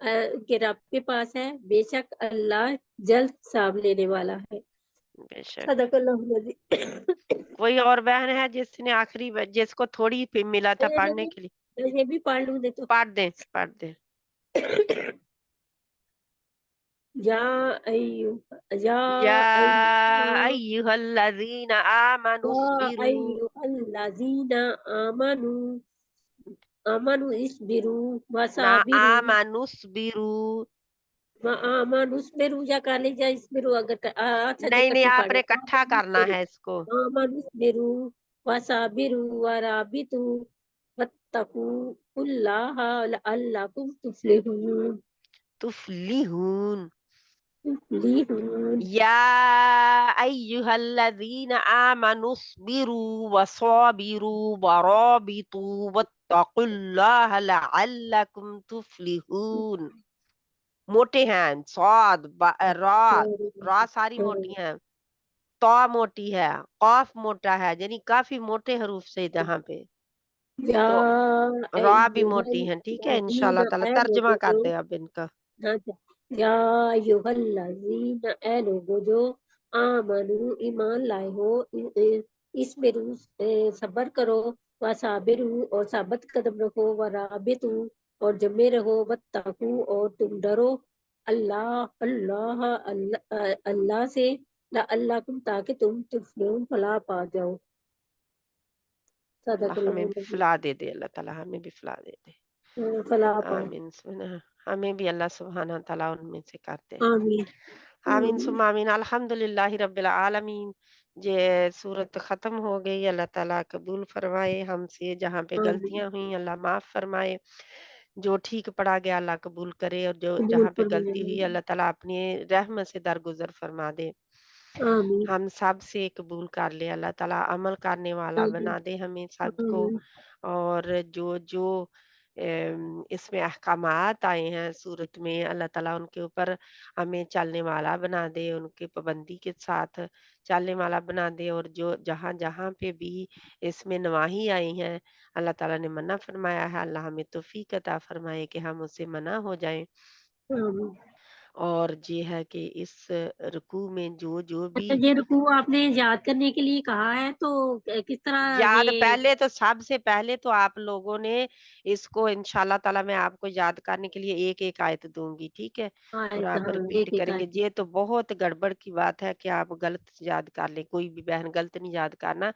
इनके रब के पास है बेशक अल्लाह जल्द हिसाब लेने वाला है बेशक। सदकल्लाहु अलazim। कोई और बहन है जिसने आखिरी जिसको थोड़ी मिला था ये पढ़ने भी के लिए? ये भी पढ़ लूँ दे तो पढ़ दें, पढ़ दें। या अय्यु या या अय्युहा अय्युहल्लज़ीना आमनु या स्बिरू अय्युहल्लज़ीना आमनु आमनु इस्बिरु ना वसाबिरु आमनु स्बिरू। आमनु इस्बिरु या कर लीजिए इस्बिरु अगर अच्छा जी नहीं नहीं, इकट्ठी आपने पढ़े इकट्ठा करना है इसको। आमनु इस्बिरु वसाबिरु वराबितु वत्तकुल्लाह लअल्लकुम तुफ्लिहून तुफलिहून। तुफ्लिहून या अय्युहल्लज़ीना आमनु स्बिरू वसाबिरू वराबितू वत्तकुल्लाह लअल्लकुम तुफलिहून। मोटे हैं, स्वाद रा सारी मोटी हैं, तो मोटी है, कॉफ मोटा है, यानी काफी मोटे हरूफ से यहाँ पे, या तो रा भी मोटी है। ठीक है, इंशाल्लाह ताला अय्युहल्लज़ीना तर्जमा कर दे अब इनका। या अय्युहल्लज़ीना ए लोगो जो आमनु ईमान लाए हो इसबिरु सब्र करो वसाबिरु और साबित कदम रखो वराबितु और जमे रहो वत्तकू और तुम डरो अल्लाह अल्लाह अल्लाह से अल्लाह तुम ताकि तुम तुफ्लिहून फलाह पा जाओ। अल्लाह हमें भी सदक़ल्लाहु फलाह दे दे, अल्लाह ताला हमें भी फलाह दे दे। फलाह पाओ। आमीन हमें भी अल्लाह सुब्हाना ताला उनमें से करते हैं। आमीन आमीन सुम्मा आमीन। अल्हम्दुलिल्लाहि रब्बिल आलमीन। जे सूरत खत्म हो गई, अल्लाह ताला कबूल फरमाए हमसे, जहाँ पे आमीन गलतियां हुई अल्लाह माफ फरमाए, जो ठीक पड़ा गया अल्लाह कबूल करे, और जो कबूल जहाँ पे गलती फरमाए हुई अल्लाह ताला अपनी रहमत से दरगुजर फरमा दे। आमीन हम सब से कबूल कर ले, अल्लाह ताला अमल करने वाला आमीन बना दे हमें सबको। आमीन और जो जो इसमें अहकामात आए हैं सूरत में, अल्लाह ताला उनके ऊपर हमें चलने वाला बना दे, उनके पाबंदी के साथ चलने वाला बना दे। और जो जहाँ जहाँ पे भी इसमें नवाही आई हैं, अल्लाह ताला ने मना फरमाया है, अल्लाह हमें तौफीक अता फरमाए कि हम उससे मना हो जाएं। आमीन। और ये है कि इस रुकू में जो जो भी अच्छा ये रुकू आपने याद करने के लिए कहा है तो किस तरह याद, ये पहले तो सबसे पहले तो आप लोगों ने इसको इंशाल्लाह ताला मैं आपको याद करने के लिए एक एक आयत दूंगी, ठीक है, और आयत आप हाँ रिपीट एक एक करेंगे। आयत ये तो बहुत गड़बड़ की बात है कि आप गलत याद कर ले, कोई भी बहन गलत नहीं याद करना,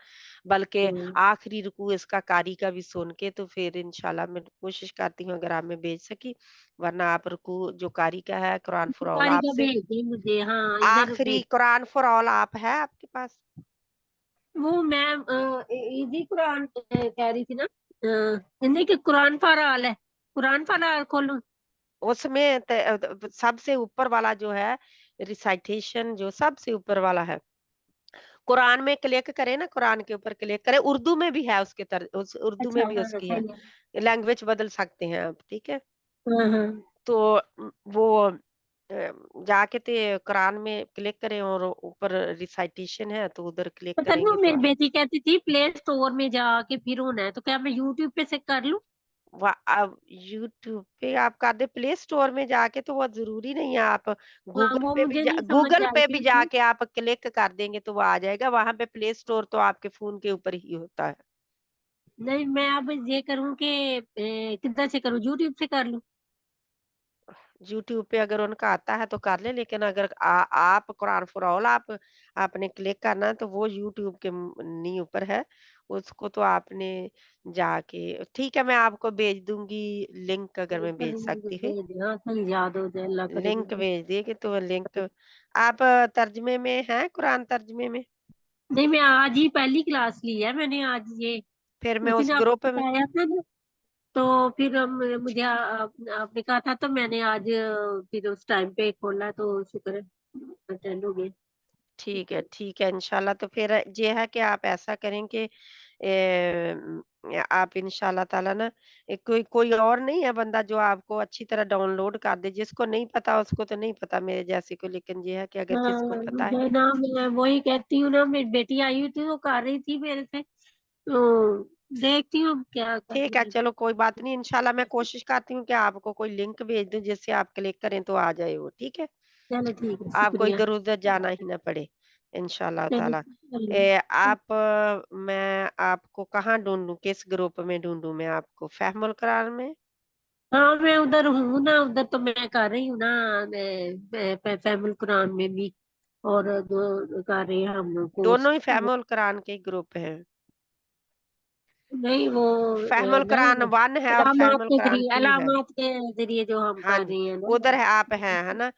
बल्कि आखिरी रुकू इसका कारी का भी सुन के तो फिर इंशाल्लाह मैं कोशिश करती हूँ अगर आप में भेज सकी, वरना आप रुकू जो कारी का है कुरान फॉर ऑल बुखारी का आपसे, भेज दी मुझे हाँ इधर आखिरी भेज कुरान फॉर ऑल आप है आपके पास? वो मैं इजी कुरान कह रही थी ना हिंदी के कुरान फराल है कुरान फराल खोलूं उसमें सबसे ऊपर वाला जो है रिसाइटेशन, जो सबसे ऊपर वाला है, कुरान में क्लिक करें ना, कुरान के ऊपर क्लिक करें, उर्दू में भी है उसके उर्दू अच्छा में भी हाँ उसकी है, सही है लैंग्वेज बदल सकते हैं आप, ठीक है। हाँ हाँ तो वो जाके ते कुरान में क्लिक करें और ऊपर रिसाइटेशन है तो उधर क्लिक पता नहीं वो करेंगे तो मेरी बेटी कहती थी प्ले स्टोर में जाके फिर होना है तो क्या मैं यूट्यूब पे से कर लूं अब यूट्यूब पे आप कर दे, प्ले स्टोर में जाके तो वो जरूरी नहीं है, आप हाँ वो मुझे नहीं समझ गूगल आई पे थी भी उसमें जाके आप क्लिक कर देंगे तो वो आ जाएगा, वहां पे प्ले स्टोर तो आपके फोन के ऊपर ही होता है। नहीं मैं अब ये करूं कि किधर से करूं यूट्यूब से कर लूं यूट्यूब पे अगर उनका आता है तो कर ले, लेकिन अगर आप कुरान फॉर ऑल आप आपने क्लिक करना है तो वो यूट्यूब के नहीं ऊपर है, उसको तो आपने जाके, ठीक है मैं आपको भेज दूंगी लिंक, अगर मैं भेज चलो मुझे सकती हूँ, भेज दे हाँ कहीं याद हो जाए अल्लाह करे लिंक भेज दिए कि तो लिंक आप तर्जमे में हैं, कुरान तर्जमे में, नहीं मैं आज ही पहली क्लास ली है मैंने आज ये फिर मैं उस उस दिन आपको ग्रुप में, बताया था ना तो फिर मुझे आपने कहा था तो मैंने आज फिर उस टाइम पे खोला तो शुक्र है अटेंड हो गए ठीक है इंशाल्लाह। तो फिर ये है कि आप ऐसा करें कि आप इंशाल्लाह ताला ना कोई कोई और नहीं है बंदा जो आपको अच्छी तरह डाउनलोड कर दे, जिसको नहीं पता उसको तो नहीं पता मेरे जैसे को, लेकिन ये है कि अगर जिसको हाँ पता है, मुझे ना मैं वही कहती हूँ ना मेरी बेटी आई हुई थी वो कर रही थी मेरे से तो देखती हूँ अब क्या ठीक है करूँगी चलो कोई बात नहीं, इंशाल्लाह मैं कोशिश करती हूँ कि आपको कोई लिंक भेज दूं जिससे आप क्लिक करें तो आ जाए वो, ठीक है, चलो ठीक है आपको शुक्रिया इधर उधर जाना ही ना पड़े इंशाल्लाह चलो ताला। चलो मैं आपको कहाँ ढूंढूं, किस ग्रुप में ढूंढूं मैं आपको, फहमुल कुरान में? हाँ मैं उधर हूँ ना, उधर तो मैं कर रही हूँ ना, फैमुल कुरान में भी, और दो कर रहे हैं हम लोग कोर्स। दोनों ही फहमुल कुरान के ग्रुप हैं। नहीं वो फहमुल ना कुरान 1 है और अलामात फहमुल के कुरान जरिए, 2 है। अलामात के जरिए जो हम हाँ कर जी, रहे हैं उधर ना। है, आप हैं, है ना?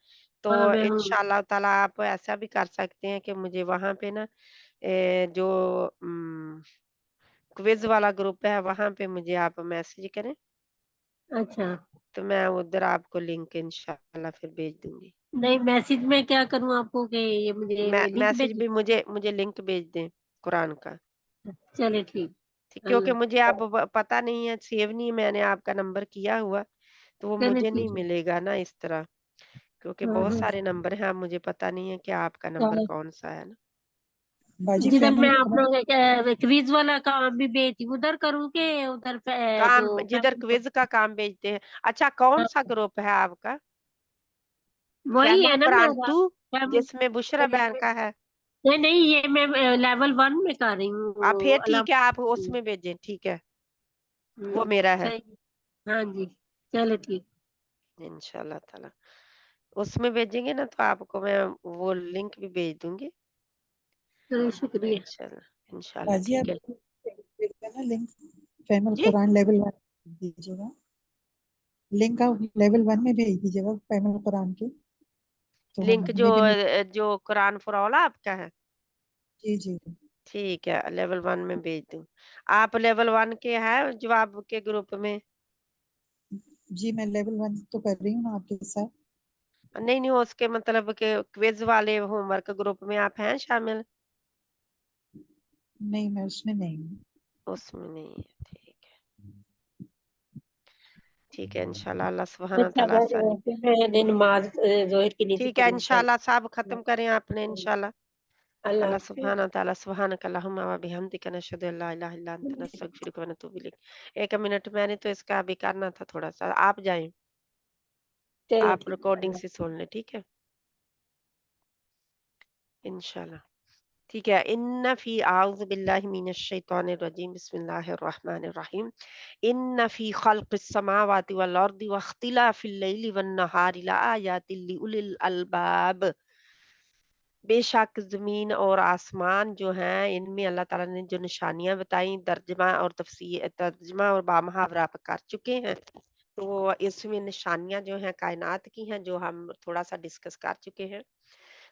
तो हाँ मैं हूँ। इंशाल्लाह ताला आप ऐसा भी कर सकते हैं कि मुझे वहां पे ना जो क्विज वाला ग्रुप है वहां पे मुझे आप मैसेज करें, अच्छा, तो मैं उधर आपको लिंक इंशाल्लाह फिर भेज दूंगी। नहीं मैसेज में क्या करूँ आपको कि ये मुझे लिंक मैसेज भेज? भी मुझे मुझे लिंक भेज दें कुरान का, चले ठीक। ठीक, क्योंकि अल्लाह, मुझे अब पता नहीं है, सेव नहीं है मैंने आपका नंबर किया हुआ, तो वो चले मुझे नहीं ठीक है। मिलेगा ना इस तरह, क्योंकि हाँ बहुत हाँ, सारे नंबर हैं, अब मुझे पता नहीं है कि आपका नंबर चले। कौन सा है ना। बाजी जिधर मैं फैमुल आप कुरान लोग क्विज वाला काम भी भेजती हूँ, उधर करूँ कि उधर काम जो जिधर क्विज का काम भेजते हैं। अच्छा, कौन हाँ, सा ग्रुप है आपका? वही फहमुल है ना कुरान मेरा। 2, फैमिली- जिसमें बुशरा बहन का है। नहीं नहीं, ये मैं लेवल 1 में कर रही हूँ आप फिर अलाम। ठीक है, आप उसमें भेजें, ठीक है, वो मेरा है सही। हाँ जी, चले ठीक। इंशाल्लाह ताला। उसमें भेजेंगे ना तो आपको मैं वो लिंक भी भेज दूंगी चलो शुक्रिया। इंशाल्लाह, इंशाल्लाह बाजी ठीक आप है भेजना ना लिंक, फैमुल जी। कुरान लेवल 1 दीजिएगा, लिंक आप लेवल 1 में भेज दीजिएगा फैमुल कुरान की, तो लिंक जो हमें भी मिल। जो कुरान फॉर ऑल आपका है, जी जी ठीक है, लेवल 1 में भेज दूं। आप लेवल 1 के हैं जो आपके ग्रुप में? जी, मैं लेवल 1 तो कर रही हूँ ना आपके साथ। नहीं नहीं, उसके मतलब के क्विज वाले होमवर्क ग्रुप में आप हैं शामिल? नहीं, मैं उसमें नहीं हूँ। उसमें नहीं है, ठीक है, ठीक है, इंशाल्लाह अल्लाह सुब्हाना अच्छा तआला आसानी। फिर मैं नमाज जोहर की नहीं ठीक है, पढ़ी इंशाल्लाह इंशाल्लाह। सब खत्म करें आपने इंशाल्लाह। अल्लाह अल्लाह हाफिज। सुब्हाना तआला सुब्हानक अल्लाहुम्मा व बिहम्दिका नशहदु अल्ला इलाहा इल्ला अंता नस्तगफिरुका व नतूबु इलैक। 1 मिनट, मैंने तो इसका अभी करना था थोड़ा सा, आप जाएं, चलो आप ठीक है, रिकॉर्डिंग अल्लाह। से सुन लें, ठीक है इंशाल्लाह। ठीक है, इन्ना फी आऊज़ु बिल्लाहि मिनश शैतानिर रजीम, बिस्मिल्लाहिर रहमानिर रहीम। इन्ना फी खल्क़िस समावाति वल अर्दि वख्तिलाफिल लैलि वन नहारि लआयातिल लिउलिल अलबाब। बेशक ज़मीन और आसमान जो हैं, इनमें अल्लाह ताला ने जो निशानियाँ बताई, तर्जमा और बामुहावरा आप कर चुके हैं। तो इसमें निशानियाँ जो हैं कायनात की हैं, जो हम थोड़ा-सा डिस्कस कर चुके हैं।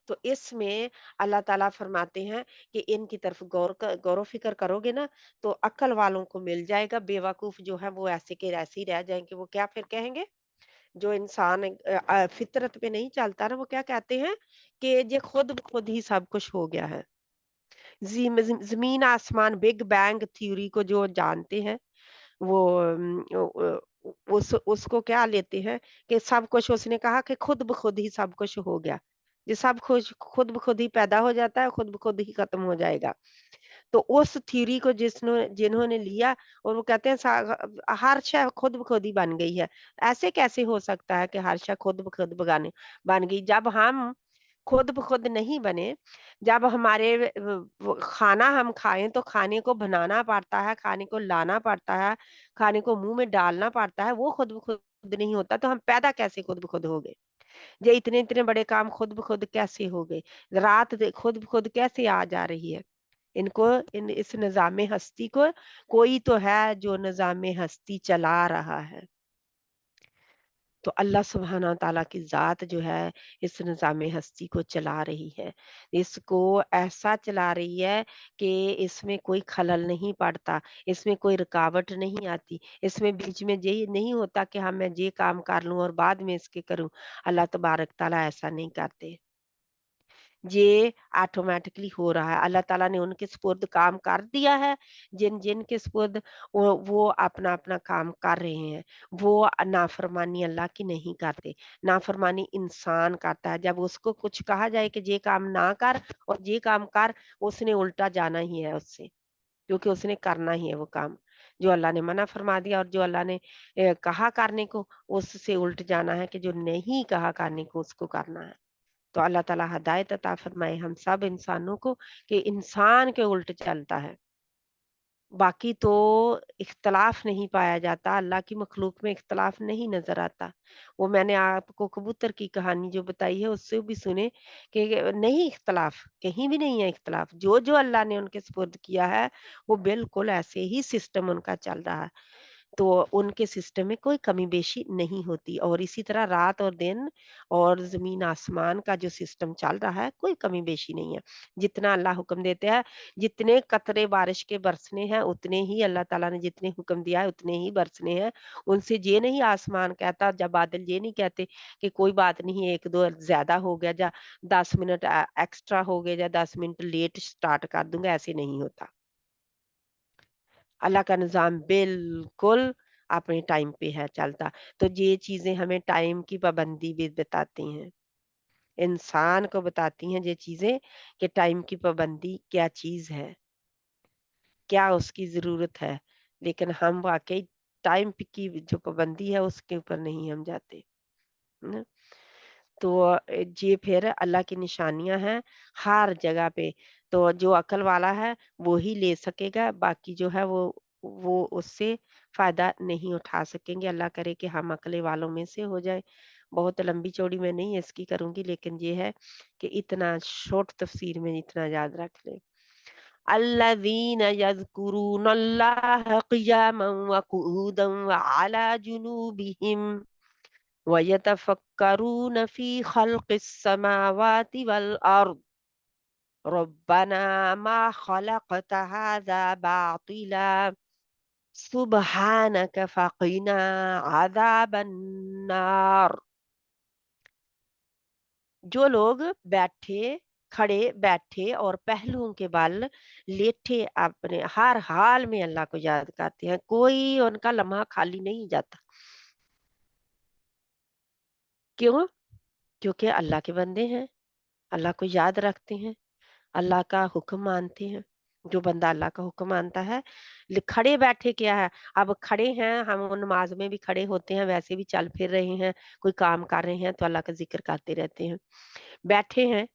तो इसमें अल्लाह ताला फरमाते हैं कि इनकी तरफ गौर फ़िक्र करोगे ना, तो अक्ल वालों को मिल जाएगा, बेवकूफ़ जो है वो ऐसे के ऐसे ही रह जाएँगे। वो क्या फिर कहेंगे? जो इंसान फितरत पे नहीं चलता ना, वो क्या कहते हैं कि ये खुद ब खुद ही सब कुछ हो गया है। ज़मीन आसमान बिग बैंग थ्योरी को जो जानते हैं, वो उसको क्या लेते हैं कि सब कुछ, उसने कहा कि खुद ब खुद ही सब कुछ हो गया। ये सब कुछ खुद ब खुद ही पैदा हो जाता है, खुद ब खुद ही खत्म हो जाएगा। तो उस थ्योरी को जिन्होंने लिया, और वो कहते हैं हर शय खुद ब खुद ही बन गई है। ऐसे कैसे हो सकता है कि हर शय खुद ब खुद बन गई? जब हम खुद ब खुद नहीं बने, जब हमारे वो खाना हम खाएँ तो खाने को बनाना पड़ता है, खाने को लाना पड़ता है, खाने को मुँह में डालना पड़ता है, वो खुद ब खुद नहीं होता, तो हम पैदा कैसे खुद ब खुद हो गए? ये इतने-इतने बड़े काम खुद ब खुद कैसे हो गए? रात खुद ब खुद कैसे आ जा रही है? इनको इस निज़ाम हस्ती को कोई तो है जो निज़ाम हस्ती चला रहा है। तो अल्लाह सुब्हाना ताला की ज़ात जो है इस निज़ाम हस्ती को चला रही है। इसको ऐसा चला रही है कि इसमें कोई खलल नहीं पड़ता, इसमें कोई रुकावट नहीं आती, इसमें बीच में ये नहीं होता कि हाँ, मैं ये काम कर लूँ और बाद में इसके करूँ। अल्लाह तबारक ताला ऐसा नहीं करते। ये ऑटोमेटिकली हो रहा है। अल्लाह ताला ने उनके सुपुर्द काम कर दिया है, जिन के सुपुर्द वो अपना-अपना काम कर रहे हैं। वो नाफ़रमानी अल्लाह की नहीं करते, नाफ़रमानी इंसान करता है। जब उसको कुछ कहा जाए कि ये काम ना कर और ये काम कर, उसने उल्टा जाना ही है उससे, क्योंकि उसने करना ही है वो काम। जो अल्लाह ने मना फरमा दिया और जो अल्लाह ने कहा करने को, उससे उल्ट जाना है कि जो नहीं कहा करने को, उसको करना है। तो अल्लाह ताला हिदायत अता फरमाए हम सब इंसानों को कि इंसान के उल्ट चलता है, बाकी तो इख्तलाफ नहीं पाया जाता, अल्लाह की मखलूक में इख्तलाफ नहीं नजर आता। वो मैंने आपको कबूतर की कहानी जो बताई है उससे भी सुने कि नहीं इख्तलाफ, कहीं भी नहीं है इख्तलाफ। जो जो अल्लाह ने उनके सुपुर्द किया है वो बिल्कुल ऐसे ही सिस्टम उनका चल रहा है, तो उनके सिस्टम में कोई कमी बेशी नहीं होती। और इसी तरह रात और दिन और जमीन आसमान का जो सिस्टम चल रहा है कोई कमी बेशी नहीं है। जितना अल्लाह हुक्म देते हैं, जितने कतरे बारिश के बरसने हैं उतने ही अल्लाह ताला ने जितने हुक्म दिया है उतने ही बरसने हैं। उनसे ये नहीं आसमान कहता, जब बादल ये नहीं कहते कि कोई बात नहीं, एक दो ज्यादा हो गया या 10 मिनट एक्स्ट्रा हो गए या 10 मिनट लेट स्टार्ट कर दूंगा, ऐसे नहीं होता। अल्लाह का निज़ाम बिल्कुल अपने टाइम पे है चलता। तो ये चीज़ें हमें टाइम की पाबंदी भी बताती हैं। इंसान को बताती हैं ये चीज़ें कि टाइम की पाबंदी क्या चीज़ है, क्या उसकी ज़रूरत है। लेकिन हम वाक़ई टाइम की जो पाबंदी है उसके ऊपर नहीं हम जाते। ना? तो ये फिर अल्लाह की निशानियाँ हैं हर जगह पे। तो जो अक्ल वाला है वो ही ले सकेगा, बाकी जो है वो उससे फ़ायदा नहीं उठा सकेंगे। अल्लाह करे कि हम अक्ल वालों में से हो जाएँ। बहुत लंबी-चौड़ी मैं नहीं इसकी करूँगी, लेकिन ये है कि इतना शॉर्ट तफ़सीर में इतना याद रख लें। الذين يذكرون الله قياما وقعودا وعلى جنوبهم ويتفكرون في خلق السماوات والأرض ربنا ما خلقت هذا باطلا سبحانك فقنا عذاب النار। जो लोग बैठे खड़े बैठे और पहलुओं के बल लेटे अपने हर हाल में अल्लाह को याद करते हैं, कोई उनका लम्हा खाली नहीं जाता। क्यों? क्योंकि अल्लाह के बंदे हैं, अल्लाह को याद रखते हैं, अल्लाह का हुक्म मानते हैं। जो बंदा अल्लाह का हुक्म मानता है, खड़े बैठे क्या है, अब खड़े हैं हम नमाज में भी खड़े होते हैं, वैसे भी चल फिर रहे हैं, कोई काम कर रहे हैं तो अल्लाह का जिक्र करते रहते हैं। बैठे हैं,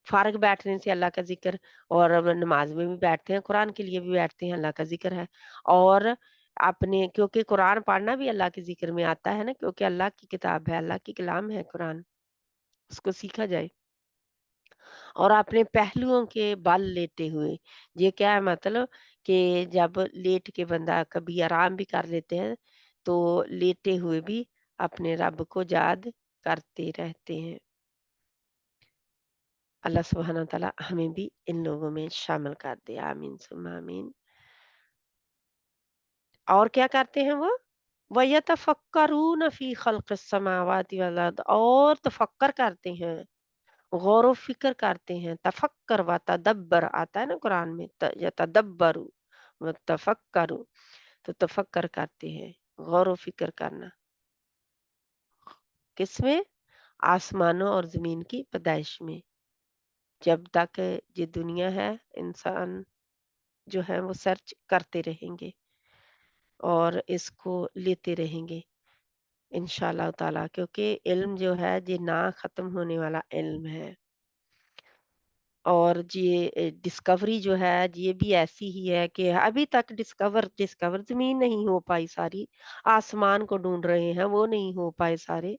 फारग बैठने से अल्लाह का जिक्र, और अब नमाज में भी बैठते हैं, कुरान के लिए भी बैठते हैं, अल्लाह का जिक्र है। और अपने क्योंकि कुरान पढ़ना भी अल्लाह के जिक्र में आता है ना, क्योंकि अल्लाह की किताब है, अल्लाह की कलाम है कुरान, उसको सीखा जाए। और अपने पहलुओं के बल लेटे हुए, ये क्या है मतलब कि जब लेट के बंदा कभी आराम भी कर लेते हैं तो लेटे हुए भी अपने रब को याद करते रहते हैं। अल्लाह सुब्हानहू व तआला हमें भी इन लोगों में शामिल कर दे, आमीन सुम्मा आमीन। और क्या करते हैं वो? वयतफक्करून फी खल्क़िस समावाति वल अर्द, और तफक्कर करते हैं, गौर व फिक्र करते हैं। तफक्कर व तदब्बर आता है ना कुरान में, यतदब्बरु व तफक्करु, तो तफक्कर करते हैं, गौर व फिक्र करना। किसमें? आसमानों और जमीन की पैदाइश में। जब तक ये दुनिया है इंसान जो है वो सर्च करते रहेंगे और इसको लेते रहेंगे इंशाअल्लाह ताला, क्योंकि इल्म जो है ये ना खत्म होने वाला इल्म है। और ये डिस्कवरी जो है ये भी ऐसी ही है कि अभी तक डिस्कवर डिस्कवर ज़मीन नहीं हो पाई सारी, आसमान को ढूँढ रहे हैं वो नहीं हो पाए सारे,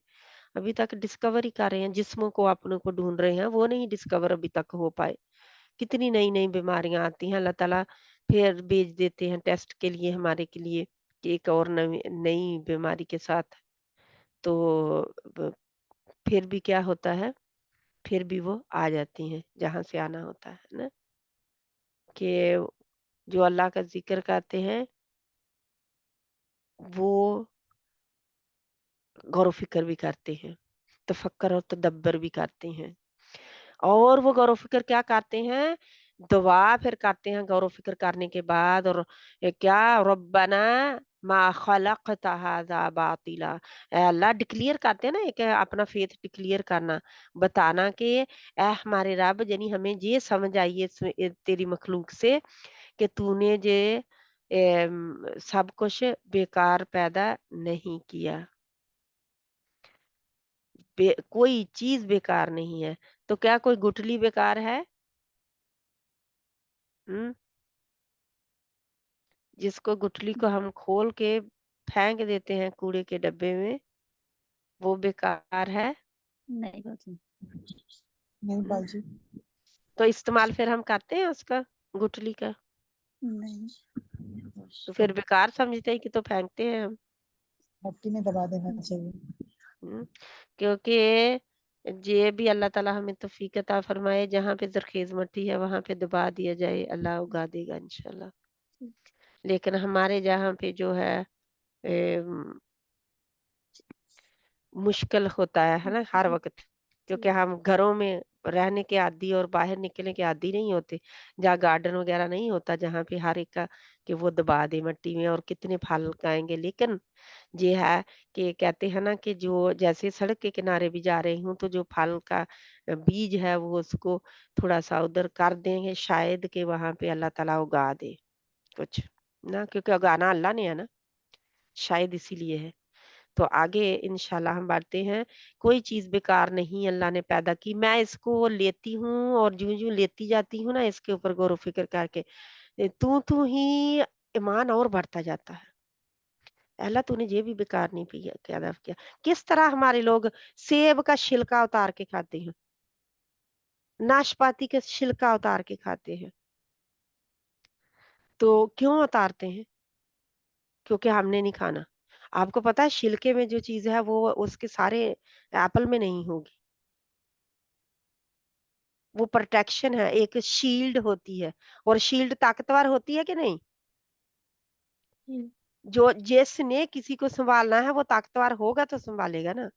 अभी तक डिस्कवरी कर रहे हैं, जिस्मों को अपनों को ढूँढ रहे हैं वो नहीं डिस्कवर अभी तक हो पाए। कितनी नई-नई बीमारियाँ आती हैं, अल्लाह ताला फिर भेज देते हैं टेस्ट के लिए हमारे के लिए कि एक और नई नई बीमारी के साथ, तो ब फिर भी क्या होता है, फिर भी वो आ जाती हैं जहाँ से आना होता है ना? कि जो अल्लाह का ज़िक्र करते हैं, वो गौर-व-फ़िक्र भी करते हैं, तफ़क्कर और तदब्बर भी करते हैं। और वो गौर-व-फ़िक्र क्या करते हैं, दुआ फिर करते हैं गौर-व-फ़िक्र करने के बाद, और क्या रब्बना मा खलक़त हाज़ा बातिला, ए अल्लाह डिक्लेयर करते हैं ना, एक अपना फ़ेथ डिक्लेयर करना, बताना कि ए हमारे रब यानी हमें ये समझ आई है तेरी मखलूक से कि तूने ये सब कुछ बेकार पैदा नहीं किया। कोई चीज़ बेकार नहीं है। तो क्या कोई गुठली बेकार है? हुँ? जिसको गुठली को हम खोल के फेंक देते हैं कूड़े के डब्बे में, वो बेकार है। नहीं बाजी। नहीं बाजी। तो इस्तेमाल फिर हम करते हैं उसका, गुठली का, नहीं। तो फिर बेकार समझते हैं कि तो फेंकते हैं हम। मट्टी में दबा देना चाहिए। क्योंकि ये भी अल्लाह ताला हमें तौफीक अता फरमाए, जहाँ पे जरखेज मट्टी है वहां पे दबा दिया जाए, अल्लाह उगा देगा इंशाल्लाह। लेकिन हमारे जहाँ पे जो है मुश्किल होता है ना हर वक्त, क्योंकि हम घरों में रहने के आदी और बाहर निकलने के आदी नहीं होते, जहाँ गार्डन वगैरह नहीं होता, जहाँ पे हर एक का कि वो दबा दे मट्टी में और कितने फल उगाएंगे। लेकिन ये है कि कहते हैं ना कि जो जैसे सड़क के किनारे भी जा रही हूँ तो जो फल का बीज है वो उसको थोड़ा सा उधर कर देंगे, शायद कि वहां पे अल्लाह ताला उगा दे कुछ ना, क्योंकि उगाना अल्लाह ने है ना, शायद इसीलिए है। तो आगे इंशाल्लाह हम बढ़ते हैं। कोई चीज बेकार नहीं अल्लाह ने पैदा की, मैं इसको लेती हूँ और जूं जूं लेती जाती हूँ ना इसके ऊपर गौर फिक्र करके, तू ही ईमान और बढ़ता जाता है। अल्लाह तूने ये भी बेकार नहीं पिया पैदा किया। किस तरह हमारे लोग सेब का छिलका उतार के खाते हैं, नाशपाती का छिलका उतार के खाते हैं, तो क्यों उतारते हैं? क्योंकि हमने नहीं खाना। आपको पता है छिलके में जो चीज है वो उसके सारे एप्पल में नहीं होगी, वो प्रोटेक्शन है, एक शील्ड होती है, और शील्ड ताकतवर होती है कि नहीं? जो जिसने किसी को संभालना है वो ताकतवर होगा तो संभालेगा ना,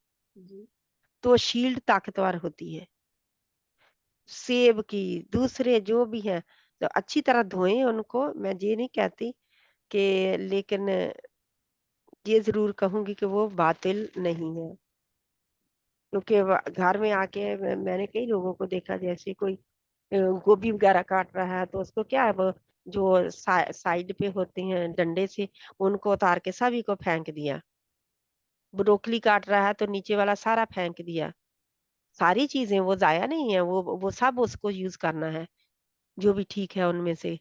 तो शील्ड ताकतवर होती है सेब की। दूसरे जो भी है तो अच्छी तरह धोएं उनको, मैं ये नहीं कहती कि, लेकिन ये जरूर कहूंगी कि वो बातिल नहीं है। क्योंकि घर में आके मैंने कई लोगों को देखा, जैसे कोई गोभी वगैरह काट रहा है तो उसको क्या है, वो जो साइड पे होते हैं डंडे से उनको उतार के सभी को फेंक दिया। ब्रोकली काट रहा है तो नीचे वाला सारा फेंक दिया। सारी चीजें वो जाया नहीं है, वो सब उसको यूज करना है, जो भी ठीक है उनमें से,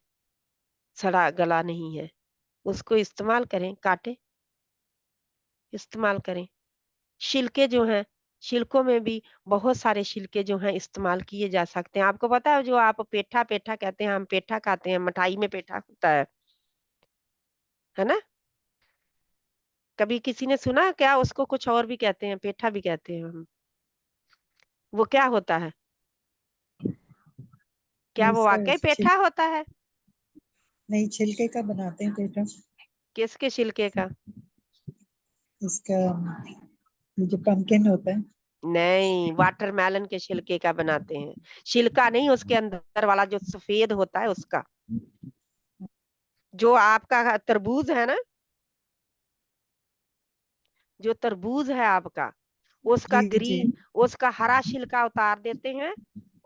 सड़ा गला नहीं है, उसको इस्तेमाल करें, काटें, इस्तेमाल करें। छिलके जो हैं, छिलकों में भी बहुत सारे छिलके जो हैं इस्तेमाल किए जा सकते हैं। आपको पता है जो आप पेठा पेठा कहते हैं, हम पेठा खाते हैं, मिठाई में पेठा होता है ना? कभी किसी ने सुना है क्या? उसको कुछ और भी कहते हैं, पेठा भी कहते हैं हम। वो क्या होता है? क्या वो वाकई पेठा होता है? नहीं, छिलके का बनाते हैं पेठा। किसके छिलके का? इसका जो पम्पकिन होता है। नहीं, वाटरमेलन के छिलके का बनाते हैं। छिलका नहीं, उसके अंदर वाला जो सफेद होता है उसका। जो आपका तरबूज है ना, जो तरबूज है आपका, उसका जी जी। ग्रीन, उसका हरा छिलका उतार देते हैं,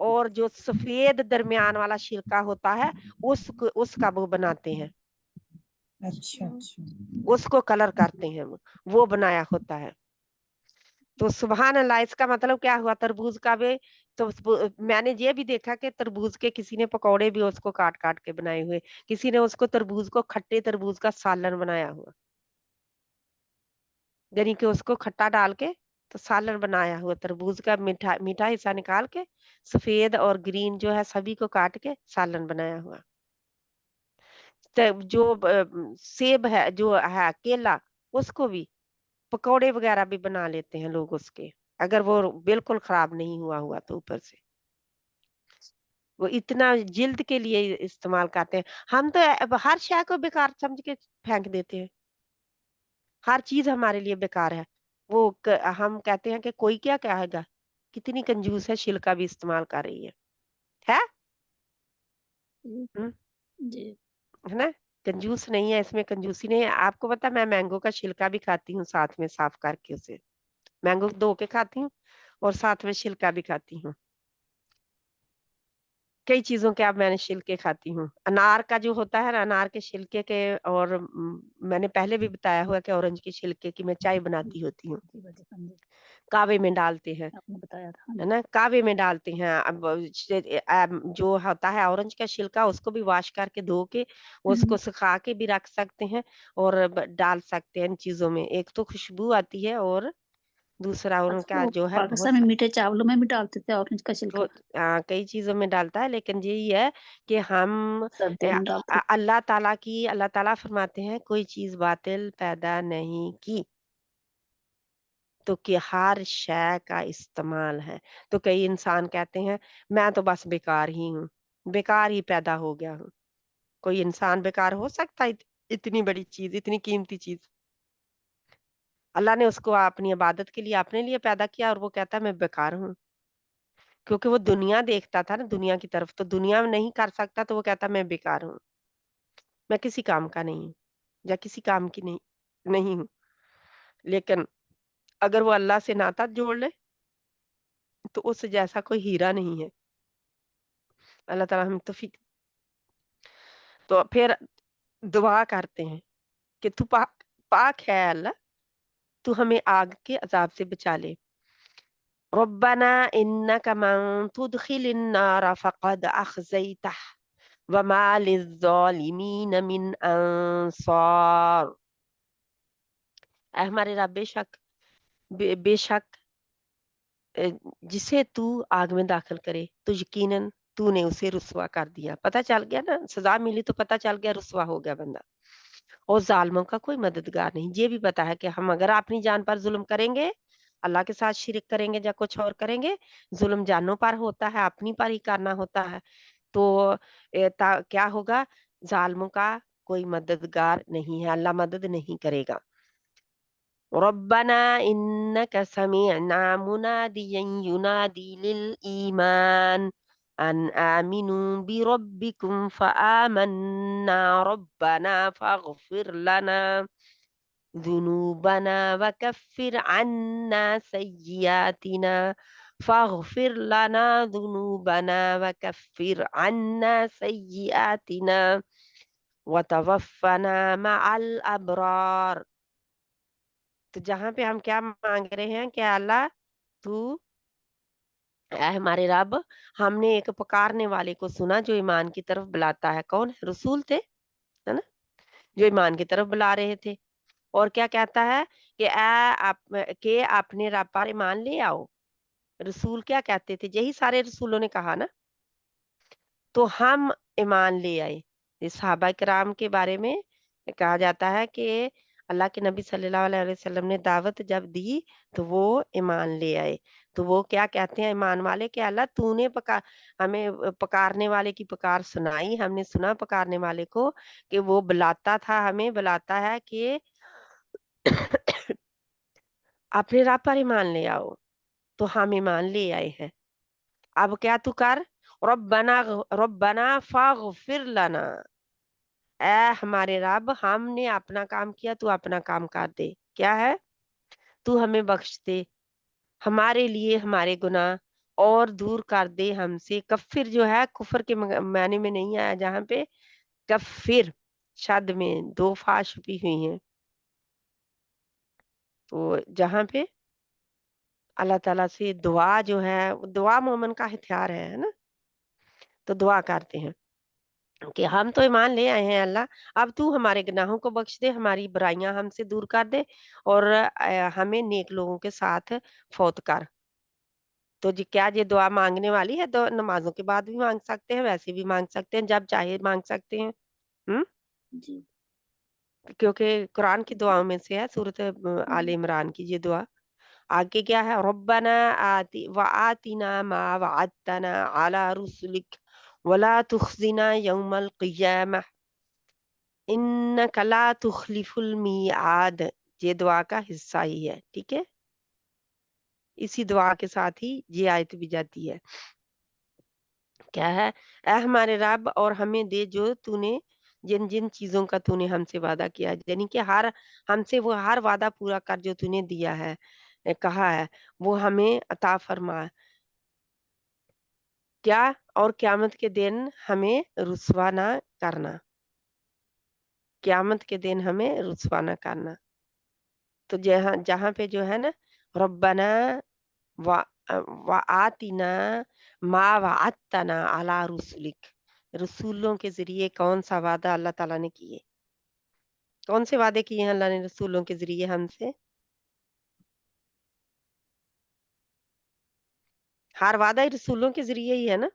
और जो सफेद दरमियान वाला छिलका होता है उसका वो बनाते हैं, अच्छा अच्छा। उसको कलर करते हैं, वो बनाया होता है। तो सुभान अल्लाह, इसका मतलब क्या हुआ? तरबूज का भी तो मैंने ये भी देखा कि तरबूज के किसी ने पकौड़े भी उसको काट काट के बनाए हुए, किसी ने उसको तरबूज को खट्टे तरबूज का सालन बनाया हुआ, यानी कि उसको खट्टा डाल के तो सालन बनाया हुआ, तरबूज का मीठा मीठा हिस्सा निकाल के सफेद और ग्रीन जो है सभी को काट के सालन बनाया हुआ। जो सेब है, जो है केला, उसको भी पकौड़े वगैरह भी बना लेते हैं लोग उसके, अगर वो बिल्कुल खराब नहीं हुआ हुआ तो ऊपर से वो इतना जिल्द के लिए इस्तेमाल करते हैं। हम तो अब हर शय को बेकार समझ के फेंक देते हैं, हर चीज हमारे लिए बेकार है। हम कहते हैं कि कोई क्या कहेगा, कितनी कंजूस है, छिलका भी इस्तेमाल कर रही है? हम्म, जी। है ना? कंजूस नहीं है, इसमें कंजूसी नहीं है। आपको पता, मैं मैंगो का छिलका भी खाती हूँ साथ में साफ करके, उसे मैंगो धो के खाती हूँ और साथ में छिलका भी खाती हूँ। कई चीजों के अब मैंने छिलके खाती हूँ। अनार का जो होता है ना, अनार के छिलके के, और मैंने पहले भी बताया हुआ कि ऑरेंज के छिलके की मैं चाय बनाती होती हूँ। कावे में डालते हैं, आपने बताया था है ना, कावे में डालते हैं। जो होता है ऑरेंज का छिलका, उसको भी वॉश करके धो के उसको सुखा के भी रख सकते हैं और डाल सकते हैं इन चीजों में। एक तो खुशबू आती है और दूसरा अच्छा, उनका वो जो है बहुत पाकिस्तान में मीठे चावलों में भी डालते थे ऑरेंज का छिलका, कई चीजों में डालता है, लेकिन यही है कि हम सर्दियों में डालते थे। अल्लाह ताला फरमाते हैं कोई चीज बातिल पैदा नहीं की, तो कि हर शय का इस्तेमाल है। तो कई इंसान कहते हैं मैं तो बस बेकार ही हूँ, बेकार ही पैदा हो गया हूँ। कोई इंसान बेकार हो सकता है? इतनी बड़ी चीज, इतनी कीमती चीज अल्लाह ने उसको अपनी इबादत के लिए अपने लिए पैदा किया और वो कहता है मैं बेकार हूँ। क्योंकि वो दुनिया देखता था ना, दुनिया की तरफ, तो दुनिया में नहीं कर सकता तो वो कहता मैं बेकार हूँ, मैं किसी काम का नहीं हूँ या किसी काम की नहीं नहीं हूँ। लेकिन अगर वो अल्लाह से नाता जोड़ ले तो उससे जैसा कोई हीरा नहीं है। अल्लाह ताला हम तौफीक। तो फिर दुआ करते हैं कि तू पाक पाक है अल्लाह, तू हमें आग के अजाब से बचा ले। रब्बना इन्नका मन तुदखिलिन नार फक़द अखज़ैतह वमा लिज़्ज़ालिमीन मिन अंसार। ऐ हमारे रब, बेशक अ, जिसे तू आग में दाखिल करे तो यकीनन तूने उसे रुसवा कर दिया। पता चल गया ना, सजा मिली तो पता चल गया रुसवा हो गया बंदा। और जालिमों का कोई मददगार नहीं। ये भी पता है कि हम अगर अपनी जान पर जुल्म करेंगे, अल्लाह के साथ शिरक करेंगे या कुछ और करेंगे, जुल्म जानों पर होता है, अपनी पर ही करना होता है। तो क्या होगा? जालिमों का कोई मददगार नहीं है, अल्लाह मदद नहीं करेगा। रब्बना इन्नका समिअना मुनादियन युनादी लिल ईमान अन आमिनू बिरब्बिकुम फआमन्ना रब्बना फागफिर लना ذنوبنا وكفر عنا سيئاتنا فاغفر لنا ذنوبنا وكفر عنا سيئاتنا وتوفنا مع الأبرار। तो जहाँ पे हम क्या मांग रहे हैं कि अल्लाह तू, ऐ हमारे रब, हमने एक पुकारने वाले को सुना जो ईमान की तरफ बुलाता है। कौन है? रसूल थे, है ना, जो ईमान की तरफ बुला रहे थे। और क्या कहता है कि अपने रब पर ईमान ले आओ। रसूल क्या कहते थे? यही सारे रसूलों ने कहा ना। तो हम ईमान ले आए। ये सहाबा किराम के बारे में कहा जाता है कि अल्लाह के नबी सल्लल्लाहु अलैहि वसल्लम ने दावत जब दी तो वो ईमान ले आए। तो वो क्या कहते हैं ईमान वाले कि अल्लाह तूने हमें पुकारने वाले की पुकार सुनाई, हमने सुना पुकारने वाले को कि वो बुलाता था, हमें बुलाता है कि अपने रब पर ईमान ले आओ। तो हम ईमान ले आए हैं। अब क्या तू कर? रब्बना रब्बना फागफिर लना, ऐ हमारे रब, हमने अपना काम किया, तू अपना काम कर दे। क्या है? तू हमें बख्श दे हमारे लिए हमारे गुनाह और दूर कर दे हमसे। कफिर जो है कुफर के मायने में नहीं आया, जहाँ पे कफिर शब्द में दो फा छुपी हुई हैं। तो जहाँ पे अल्लाह ताला से दुआ जो है, दुआ मोमिन का हथियार है ना। तो दुआ करते हैं कि हम तो ईमान ले आए हैं अल्लाह, अब तू हमारे गुनाहों को बख्श दे, हमारी बुराइयां हमसे दूर कर दे और हमें नेक लोगों के साथ फौत कर। तो जी क्या ये दुआ मांगने वाली है? तो नमाजों के बाद भी मांग सकते हैं, वैसे भी मांग सकते हैं, जब चाहे मांग सकते हैं। हम्म जी। क्योंकि कुरान की दुआओं में से है, सूरत आले इमरान की ये दुआ। आगे क्या है? रब्बना आति व आतिना मा वअदतना अला रुसुलिक वला तुखजिना यौमल क़ियामह इन्नका ला तुखलिफुल मियाद। ये दुआ का हिस्सा ही है, ठीक है। इसी दुआ के साथ ही ये आयत भी जाती है। क्या है? ऐ हमारे रब, और हमें दे जो तूने जिन जिन चीजों का तूने हमसे वादा किया, यानी कि हर हमसे वो हर वादा पूरा कर जो तूने दिया है, कहा है, वो हमें अता फरमा। क्या? और क्यामत के दिन हमें रुसवा ना करना, क्यामत के दिन हमें रुसवा ना करना। तो जहाँ जहाँ पे जो है ना रब्बना व आतिना मा वअदतना अला रुसुलिक। रसूलों के जरिए कौन सा वादा अल्लाह ताला ने किए? कौन से वादे किए हैं अल्लाह ने रसूलों के जरिए हमसे? हर वादा ही रसूलों के जरिए ही है ना,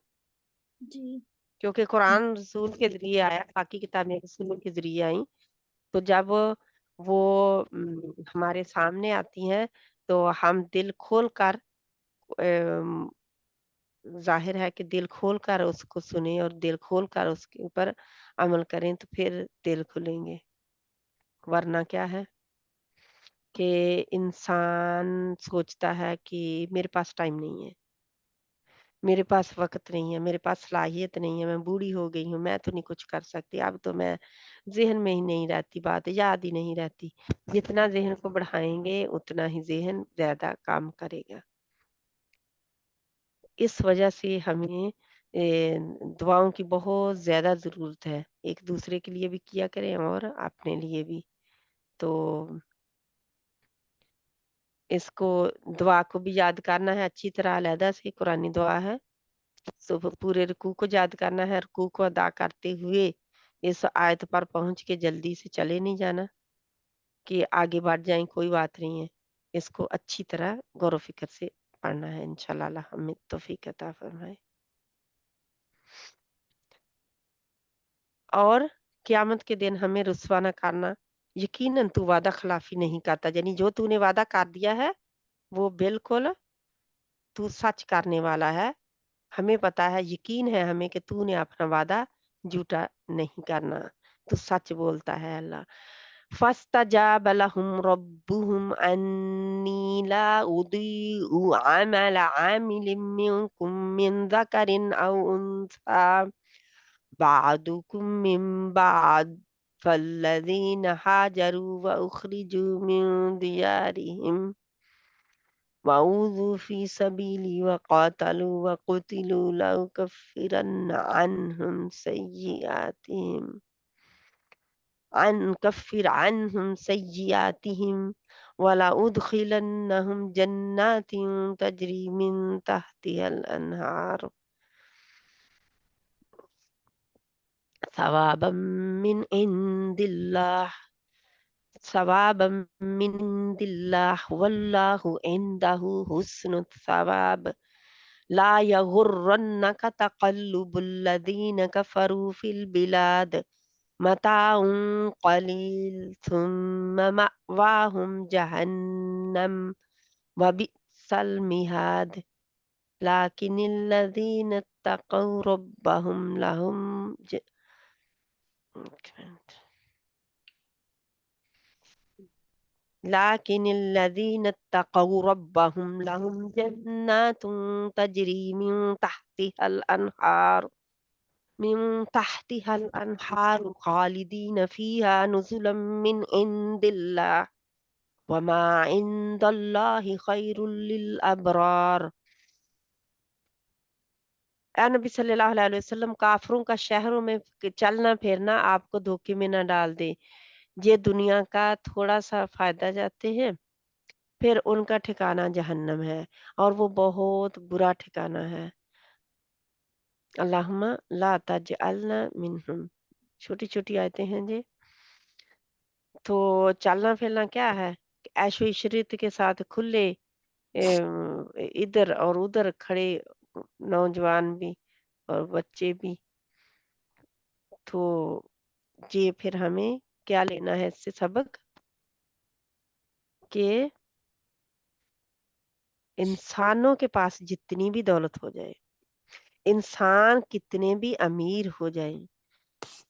जी क्योंकि कुरान रसूल के जरिए आया, बाकी किताबें रसूलों के जरिए आई। तो जब वो हमारे सामने आती हैं तो हम दिल खोल कर, अम, जाहिर है कि दिल खोल कर उसको सुने और दिल खोल कर उसके ऊपर अमल करें, तो फिर दिल खुलेंगे। वरना क्या है कि इंसान सोचता है कि मेरे पास टाइम नहीं है, मेरे पास वक़्त नहीं है, मेरे पास सलाहियत नहीं है, मैं बूढ़ी हो गई हूँ, मैं तो नहीं कुछ कर सकती, अब तो मैं ज़हन में ही नहीं रहती बात, याद ही नहीं रहती। जितना ज़हन को बढ़ाएँगे, उतना ही ज़हन ज़्यादा काम करेगा। इस वजह से हमें दुआओं की बहुत ज़्यादा ज़रूरत है। एक-दूसरे के लिए भी किया करें और अपने लिए भी। तो इसको दुआ को भी याद करना है अच्छी तरह, अलहदा से कुरानी दुआ है। तो पूरे रुकू को याद करना है, रुकू को अदा करते हुए इस आयत पर पहुंच के जल्दी से चले नहीं जाना कि आगे बढ़ जाएं, कोई बात नहीं है। इसको अच्छी तरह गौर फिक्र से पढ़ना है। इंशाल्लाह अल्लाह हमें तौफीक अता फरमाए। और क़यामत के दिन हमें रुसवा न करना। यकीनन तू वादा खिलाफी नहीं करता, यानी जो तूने वादा कर दिया है वो बिल्कुल तू सच करने वाला है। हमें पता है, यकीन है हमें कि तूने अपना वादा झूठा नहीं करना, तू सच बोलता है अल्लाह। फस्तजाब लहुम रब्बुहुम अन्नी ला उदीउ अमल आमिलिन मिनकुम मिन ज़करिन औ उन्सा बादुकुम मिन बाद फल्लज़ीना हाजरू व उखरिजू मिन दियारिहिम وأوذوا في سبيلي وقاتلوا وقتلوا لأكفرن عنهم سيئاتهم ولأدخلنهم جنات تجري من تحتها الأنهار ثوابا من عند الله والله عنده حسن الثواب لا يغرنك تقلب الذين كفروا في البلاد متاع قليل ثم مأواهم جهنم وبئس المهاد لكن الذين اتقوا ربهم لهم جنات تجري من تحتها الأنهار خالدين فيها نزلا من عند الله وما عند الله خير للأبرار। ए नबी सल्लल्लाहु अलैहि वसल्लम, काफिरों का शहरों में चलना फिरना आपको धोखे में न डाल दे। ये दुनिया का थोड़ा सा फायदा चाहते हैं, फिर उनका ठिकाना जहन्नम है और वो बहुत बुरा ठिकाना है। अल्लाहुम्मा ला तजअलना मिनहुम। छोटी-छोटी आयतें हैं जी। तो चलना फिरना क्या है? ऐशो इशरत के साथ खुले इधर और उधर खड़े नौजवान भी और बच्चे भी। तो ये फिर हमें क्या लेना है इससे सबक कि इंसानों के पास जितनी भी दौलत हो जाए, इंसान कितने भी अमीर हो जाए,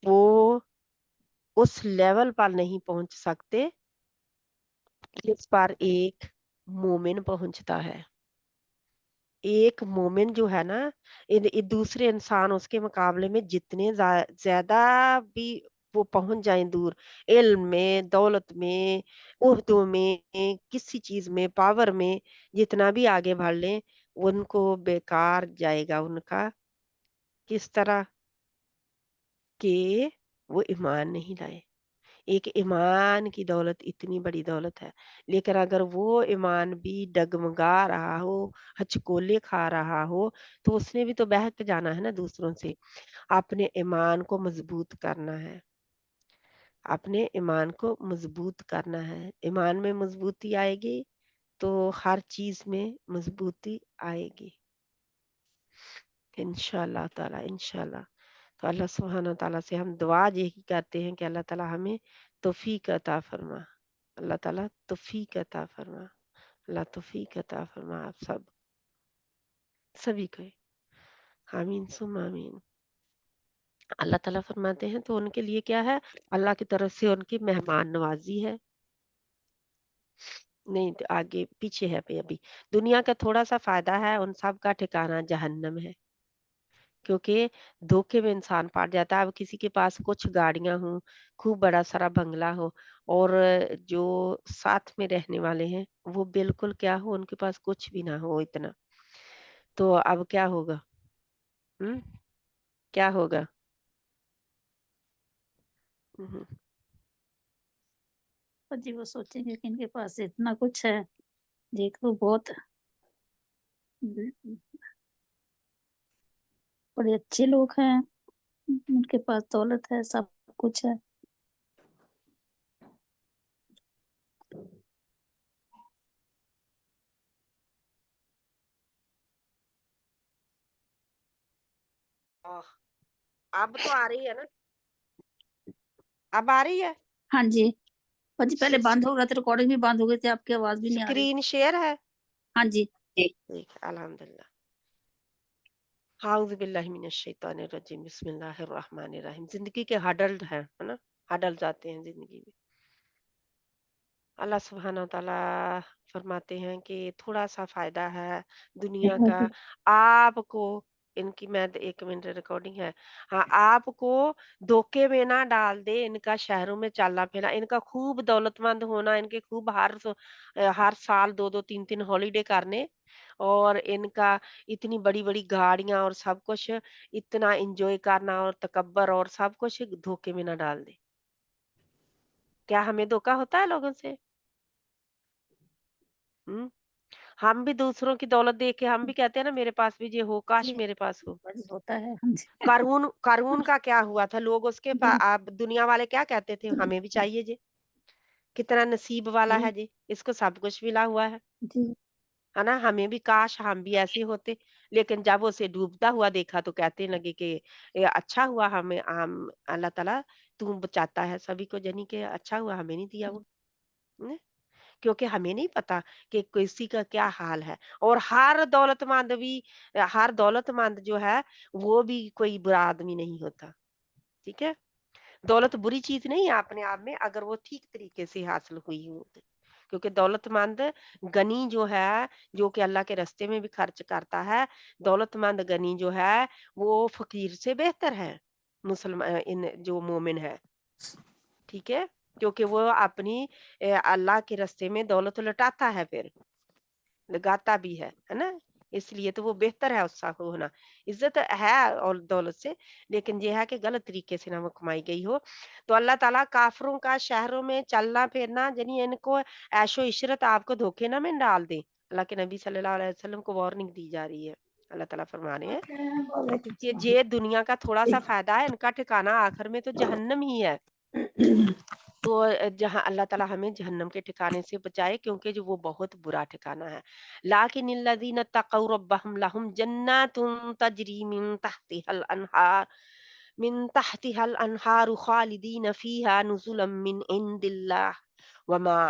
वो उस लेवल पर नहीं पहुंच सकते जिस पर एक मोमिन पहुंचता है। एक मोमिन जो है ना, दूसरे इंसान उसके मुकाबले में जितने ज्यादा भी वो पहुंच जाएं दूर, इल्म में, दौलत में, उर्दू में, किसी चीज में, पावर में, जितना भी आगे बढ़ लें, उनको बेकार जाएगा उनका। किस तरह कि वो ईमान नहीं लाए। एक ईमान की दौलत इतनी बड़ी दौलत है, लेकिन अगर वो ईमान भी डगमगा रहा हो, हचकोले खा रहा हो, तो उसने भी तो बहक जाना है ना दूसरों से। अपने ईमान को मजबूत करना है, अपने ईमान को मजबूत करना है। ईमान में मजबूती आएगी तो हर चीज में मजबूती आएगी इंशाल्लाह ताला, इंशाल्लाह। तो अल्लाह सुब्हानहू ताला से हम दुआ यही करते हैं कि अल्लाह ताला हमें तौफीक अता फरमा, अल्लाह ताला तौफीक अता फरमा, अल्लाह तौफीक अता फरमा आप सभी को। आमीन सुम्मा आमीन। अल्लाह ताला फरमाते हैं तो उनके लिए क्या है, अल्लाह की तरफ से उनकी मेहमान नवाजी है। नहीं तो आगे पीछे है पे अभी, दुनिया का थोड़ा सा फायदा है, उन सब का ठिकाना जहन्नम है, क्योंकि धोखे में इंसान पड़ जाता है। अब किसी के पास कुछ गाड़ियां हों, खूब बड़ा सारा बंगला हो, और जो साथ में रहने वाले हैं वो बिल्कुल क्या हो, उनके पास कुछ भी ना हो इतना, तो अब क्या होगा? हम्म, क्या होगा? हम्म, तो जी वो सोचेंगे कि इनके पास इतना कुछ है, देखो बहुत बड़े अच्छे लोग हैं, उनके पास दौलत है, सब कुछ है। अब तो आ रही है ना, अब आ रही है? हाँ जी, और जी पहले बंद हो गया था, रिकॉर्डिंग भी बंद हो गई थी, आपकी आवाज भी नहीं आ रही। स्क्रीन शेयर है? हाँ जी। ठीक है, अल्हम्दुलिल्लाह। हाउज़ बिल्लाहि मिनश शैतानिर रजीम, बिस्मिल्लाहिर रहमानिर रहीम। जिंदगी के हडल है ना, हडल जाते हैं जिंदगी में। अल्लाह सुब्हानहू तआला फरमाते हैं कि थोड़ा सा फायदा है दुनिया का, आपको इनकी, मैं 1 मिनट रिकॉर्डिंग है। हाँ, आपको धोखे में ना डाल दे इनका शहरों में चलना फिरना, इनका खूब दौलतमंद होना, इनके खूब हर साल 2-2 3-3 हॉलिडे करने, और इनका इतनी बड़ी-बड़ी गाड़ियां और सब कुछ, इतना एंजॉय करना और तकब्बर और सब कुछ धोखे में ना डाल दे। क्या हमें धोखा होता है लोगों से? हुँ? हम भी दूसरों की दौलत देख के हम भी कहते हैं ना, मेरे पास भी ये हो, काश जी मेरे पास हो। बड़ी होता है। हाँ जी। क़ारून का क्या हुआ था? लोग उसके अब दुनिया वाले क्या कहते थे? हमें भी चाहिए ये, कितना नसीब वाला जी है ये, इसको सब कुछ मिला हुआ जी है ना? हमें भी काश हम भी ऐसे होते। लेकिन जब उसे डूबता हुआ देखा तो कहने लगे कि ये अच्छा हुआ, हमें हम अल्लाह ताला तू बचाता है सभी को, जनी के अच्छा हुआ हमें नहीं दिया वो। ने? क्योंकि हमें नहीं पता कि किसी का क्या हाल है, और हर दौलतमंद जो है वो भी कोई बुरा आदमी नहीं होता। ठीक है? दौलत बुरी चीज नहीं है अपने आप में, अगर वो ठीक तरीके से हासिल हुई हो तो। क्योंकि दौलतमंद गनी जो है, जो कि अल्लाह के रास्ते में भी खर्च करता है, दौलतमंद गनी जो है वो फकीर से बेहतर है, मुसलमान इन जो मोमिन है। ठीक है? क्योंकि वो अपनी अल्लाह के रास्ते में दौलत लुटाता है, फिर लगाता भी है ना? इसलिए तो वो बेहतर है उसका होना। इज़्ज़त है और दौलत से, लेकिन ये है कि गलत तरीके से ना वो कमाई गई हो। तो अल्लाह ताला काफ़िरों का शहरों में चलना-फिरना, यानी इनको ऐशो-इशरत आपको धोखे ना में डाल दें। अल्लाह के नबी सल्लल्लाहु अलैहि वसल्लम को वार्निंग दी जा रही है। अल्लाह ताला फरमा रहे हैं कि ये दुनिया का थोड़ा-सा फ़ायदा है, इनका ठिकाना आखिर में तो जहन्नम ही है। तो जहाँ अल्लाह ताला हमें जहन्नम के ठिकाने से बचाए, क्योंकि जो वो बहुत बुरा ठिकाना है। लाकिनिल्लज़ीना तक़ौ रब्बहुम लहुम जन्नातुन तजरी मिन तहतिहल खालिदीन फ़ीहा नुज़ुलन मिन इंदिल्लाह वमा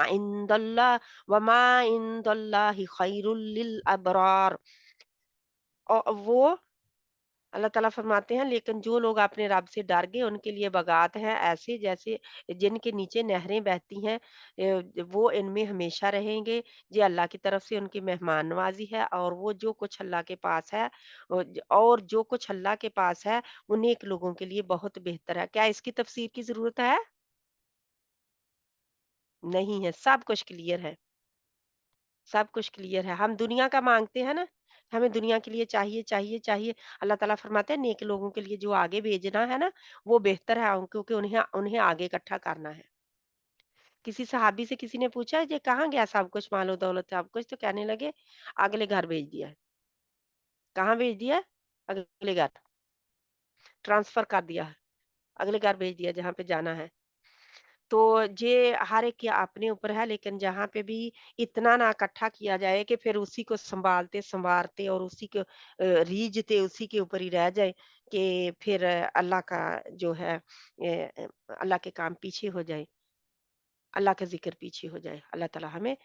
वमा इंदल्लाहि खैरुल लिल अबरार। वो अल्लाह ताला फरमाते हैं, लेकिन जो लोग अपने रब से डर गए उनके लिए बगात हैं ऐसे जैसे जिनके नीचे नहरें बहती हैं, वो इनमें हमेशा रहेंगे। ये अल्लाह की तरफ से उनकी मेहमान नवाजी है, और वो जो कुछ अल्लाह के पास है, और जो कुछ अल्लाह के पास है वो नेक लोगों के लिए बहुत बेहतर है। क्या इसकी तफसीर की जरूरत है? नहीं है, सब कुछ क्लियर है, सब कुछ क्लियर है। हम दुनिया का मांगते हैं ना, हमें दुनिया के लिए चाहिए चाहिए चाहिए। अल्लाह ताला फरमाते हैं नेक लोगों के लिए जो आगे भेजना है ना, वो बेहतर है, क्योंकि उन्हें उन्हें आगे इकट्ठा करना है। किसी सहाबी से किसी ने पूछा ये कहाँ गया सब कुछ, मालो दौलत सब कुछ, तो कहने लगे अगले घर भेज दिया है। कहाँ भेज दिया है? अगले घर, ट्रांसफर कर दिया है, अगले घर भेज दिया जहाँ पे जाना है। तो ये हर एक के अपने ऊपर है, लेकिन जहाँ पे भी इतना ना इकट्ठा किया जाए कि फिर उसी को संभालते संवारते और उसी को रीझते उसी के ऊपर ही रह जाए, कि फिर अल्लाह का जो है अल्लाह के काम पीछे हो जाए, अल्लाह का ज़िक्र पीछे हो जाए। अल्लाह ताला हमें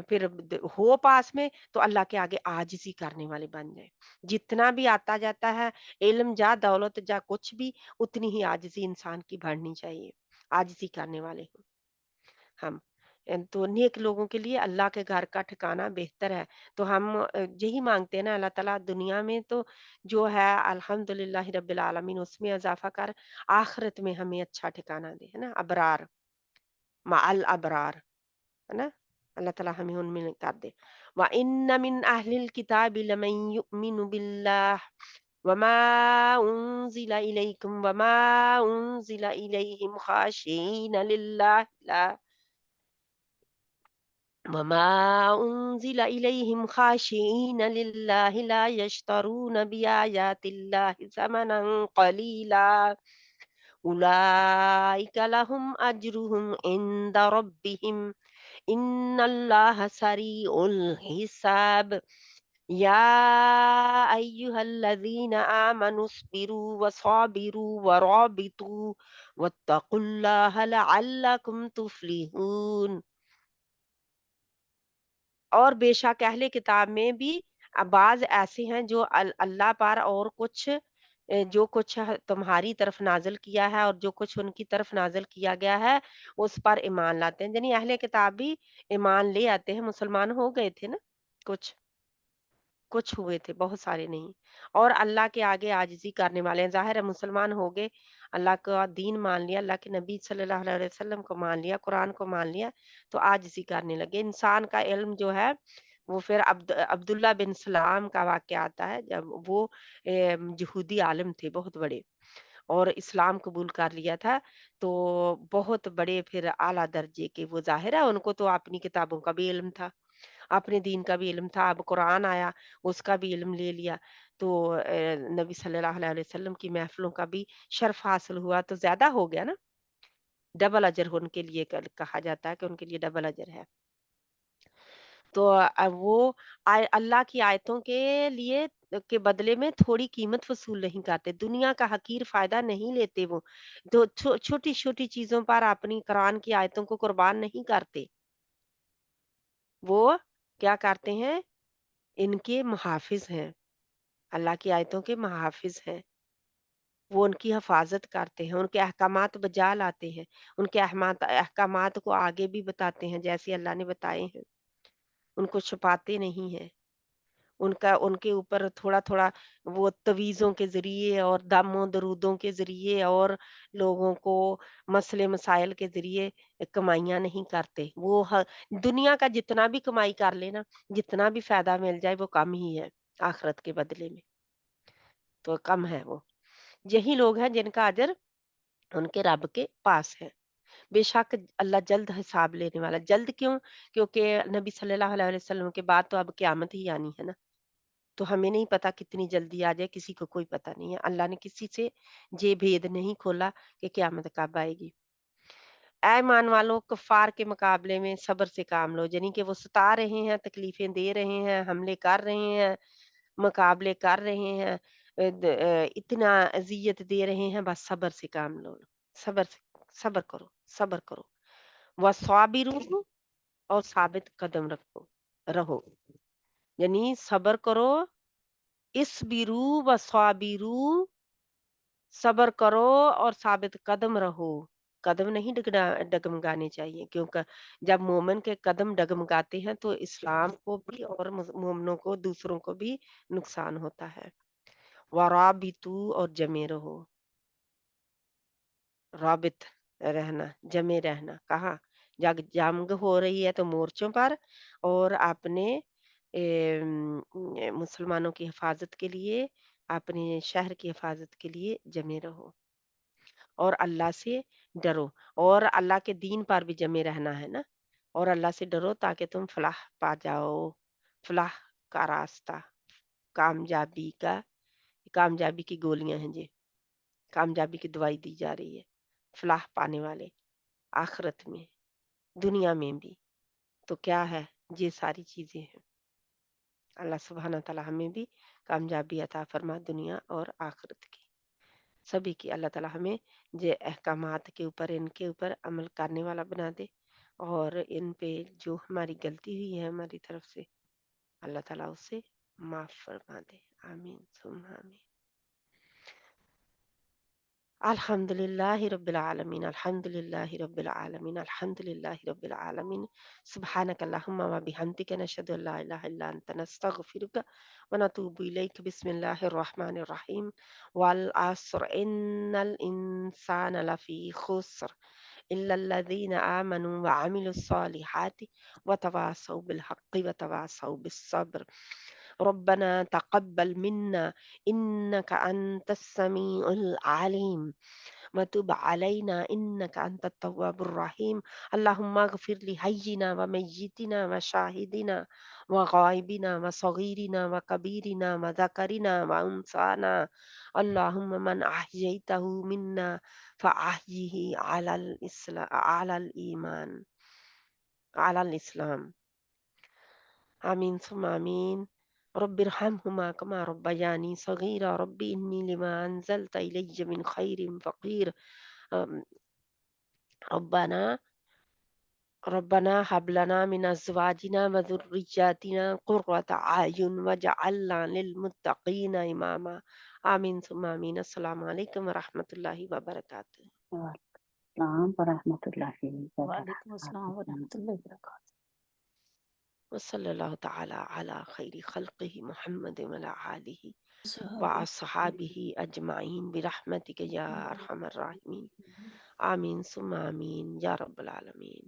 फिर हो पास में तो अल्लाह के आगे आजिज़ी करने वाले बन जाए। जितना भी आता जाता है इल्म जा दौलत जा कुछ भी, उतनी ही आजिज़ी इंसान की बढ़नी चाहिए। आजिज़ी करने वाले हों हम। तो नेक लोगों के लिए अल्लाह के घर का ठिकाना बेहतर है। तो हम यही मांगते हैं ना, अल्लाह ताला दुनिया में तो जो है अल्हम्दुलिल्लाह रब्बिल आलमीन उसमें इज़ाफ़ा कर, आखिरत में हमें अच्छा ठिकाना दे, है ना? अबरार, मअल अबरार। है ना? अल्लाह ताला हमें उनमें कर दे। व इन्न मिन अहलिल किताबि लमन युमिनु बिल्लाह वमा उनज़िला इलैकुम वमा उनज़िला इलैहिम खाशिईन लिल्लाह ला वमा उनज़िला इलैहिम खाशिईन लिल्लाह ला यश्तरून बिआयातिल्लाहि ज़मनन क़लीला उलाइका लहुम अज्रुहुम इंदा रब्बिहिम इन्नल्लाह सरीउल हिसाब या अय्युहल्लज़ीना आमनुस्बिरू वसाबिरू वराबितू वत्तकुल्लाह लअल्लकुम तुफ्लिहून। और बेशक अहले किताब में भी बाज़ ऐसे हैं जो अल्लाह पर और कुछ जो कुछ तुम्हारी तरफ नाज़िल किया है और जो कुछ उनकी तरफ नाज़िल किया गया है, उस पर ईमान लाते हैं। यानी अहले किताब भी ईमान ले आते हैं, मुसलमान हो गए थे ना कुछ। कुछ हुए थे, बहुत सारे नहीं। और अल्लाह के आगे आजिज़ी करने वाले हैं। ज़ाहिर है मुसलमान हो गए, अल्लाह का दीन मान लिया, अल्लाह के नबी सल्लल्लाहु अलैहि वसल्लम को मान लिया, कुरान को मान लिया, तो आजिज़ी करने लगे। इंसान का इल्म जो है, वो फिर अब्दुल्ला बिन सलाम का वाक़या आता है, जब वो यहूदी आलिम थे बहुत बड़े और इस्लाम कबूल कर लिया था, तो बहुत बड़े फिर आला दर्जे के वो ज़ाहिर है उनको तो अपनी किताबों का भी इल्म था। अपने दीन का भी इल्म था, अब कुरान आया, उसका भी इल्म ले लिया। तो नबी सल्लल्लाहु अलैहि वसल्लम की महफ़िलों का भी शर्फ़ हासिल हुआ, तो ज़्यादा हो गया ना, डबल अजर उनके लिए कहा जाता है कि उनके लिए डबल अजर है। तो वो अल्लाह की आयतों के लिए के बदले में थोड़ी कीमत वसूल नहीं करते, दुनिया का हकीर फ़ायदा नहीं लेते वो। तो छोटी-छोटी चीज़ों पर अपनी कुरान की आयतों को कुर्बान नहीं करते। वो क्या करते हैं, इनके मुहाफ़िज़ हैं, अल्लाह की आयतों के मुहाफ़िज़ हैं। वो उनकी हिफ़ाज़त करते हैं, उनके अहकामात बजा लाते हैं, उनके अहकामात को आगे भी बताते हैं जैसे अल्लाह ने बताए हैं, उनको छुपाते नहीं हैं। उनका उनके ऊपर थोड़ा-थोड़ा वो तवीज़ों के ज़रिए और दामों-दरूदों के ज़रिए और लोगों को मसले-मसाइल के ज़रिए कमाइयाँ नहीं करते। वो दुनिया का जितना भी कमाई कर ले ना, जितना भी फ़ायदा मिल जाए वो कम ही है, आखिरत के बदले में, तो कम है वो। यही लोग हैं जिनका अजर उनके रब के पास है। बेशक अल्लाह जल्द हिसाब लेने वाला है। जल्द क्यों? क्योंकि नबी सल्लल्लाहु अलैहि वसल्लम के बाद तो अब क़यामत ही आनी है ना। तो हमें नहीं पता कितनी जल्दी आ जाए, किसी को कोई पता नहीं है। अल्लाह ने किसी से ये भेद नहीं खोला कि क़यामत कब आएगी। ऐ ईमान वालों, कुफ़ार के मुकाबले में सब्र से काम लो, यानी कि वो सता रहे हैं, तकलीफ़ें दे रहे हैं, हमले कर रहे हैं, मुकाबले कर रहे हैं, इतना अज़ियत दे रहे हैं, बस सब्र से काम लो। सब्र से सब्र करो, सब्र करो। वस्वाबिरू, और साबित कदम रहो। यानी सब्र करो, इस्बिरू वस्वाबिरू, सब्र करो और साबित कदम रहो। कदम नहीं डगमगाने चाहिए, क्योंकि जब मोमिन के कदम डगमगाते हैं तो इस्लाम को भी और मोमिनों को, दूसरों को भी नुकसान होता है। वराबितू, और जमे रहो, राबित रहना, जमे रहना। कहाँ? जंग हो रही है तो मोर्चों पर, और अपने मुसलमानों की हिफाजत के लिए, अपने शहर की हिफाजत के लिए जमे रहो और अल्लाह से ڈرو، اور اللہ کے دین پر بھی جمے رہنا ہے نا، اور اللہ سے ڈرو تاکہ تم فلاح پا جاؤ، فلاح کا راستہ، کامیابی کی گولیاں ہیں جی، کامیابی کی دوائی دی جا رہی ہے، فلاح پانے والے آخرت میں، دنیا میں بھی، تو کیا ہے، یہ ساری چیزیں ہیں۔ اللہ سبحانہ تعالیٰ ہمیں بھی کامیابی عطا فرما، دنیا اور آخرت کی، سبھی کی۔ اللہ تعالیٰ ہمیں یہ احکامات کے اوپر، ان کے اوپر عمل کرنے والا بنا دے، اور ان پہ جو ہماری غلطی ہوئی ہے ہماری طرف سے، اللہ تعالیٰ اسے معاف فرما دے، آمین ثم آمین۔ الحمد للہ رب العالمین، الحمد للہ رب العالمین، الحمد للہ رب العالمین، سبحانک اللہم و بحمدک، نشہد ان لا الہ الا انت، نستغفرک ونتوب الیک۔ بسم اللہ الرحمن الرحیم، والعصر ان الانسان لفی خسر الا الذین آمنوا وعملوا الصالحات وتواصوا بالحق وتواصوا بالصبر۔ ربنا تقبل منا انك انت السميع العليم وتب علينا انك انت التواب الرحيم۔ اللهم اغفر لحينا وميتنا وشاهدنا وغائبنا وصغيرنا وكبيرنا وذكرنا وانثانا، اللهم من احييته منا فاحيه على الايمان، على الاسلام، آمین ثم آمین۔ رب ارحمهما كما ربياني صغيرا، رب إني لما أنزلت إلي من خير فقير، ربنا هب لنا من أزواجنا وذرياتنا قرة أعين واجعلنا للمتقين إماما، آمین ثم آمین۔ السلام علیکم ورحمۃ اللہ وبرکاتہ۔ السلام ورحمۃ اللہ وعلیکم السلام ورحمۃ اللہ وبرکاتہ۔ وصلی اللہ تعالی علی خیر خلقہ محمد وعلی آلہ وصحابہ اجمعین برحمتک یا ارحم الراحمین، آمین ثم آمین یا رب العالمین۔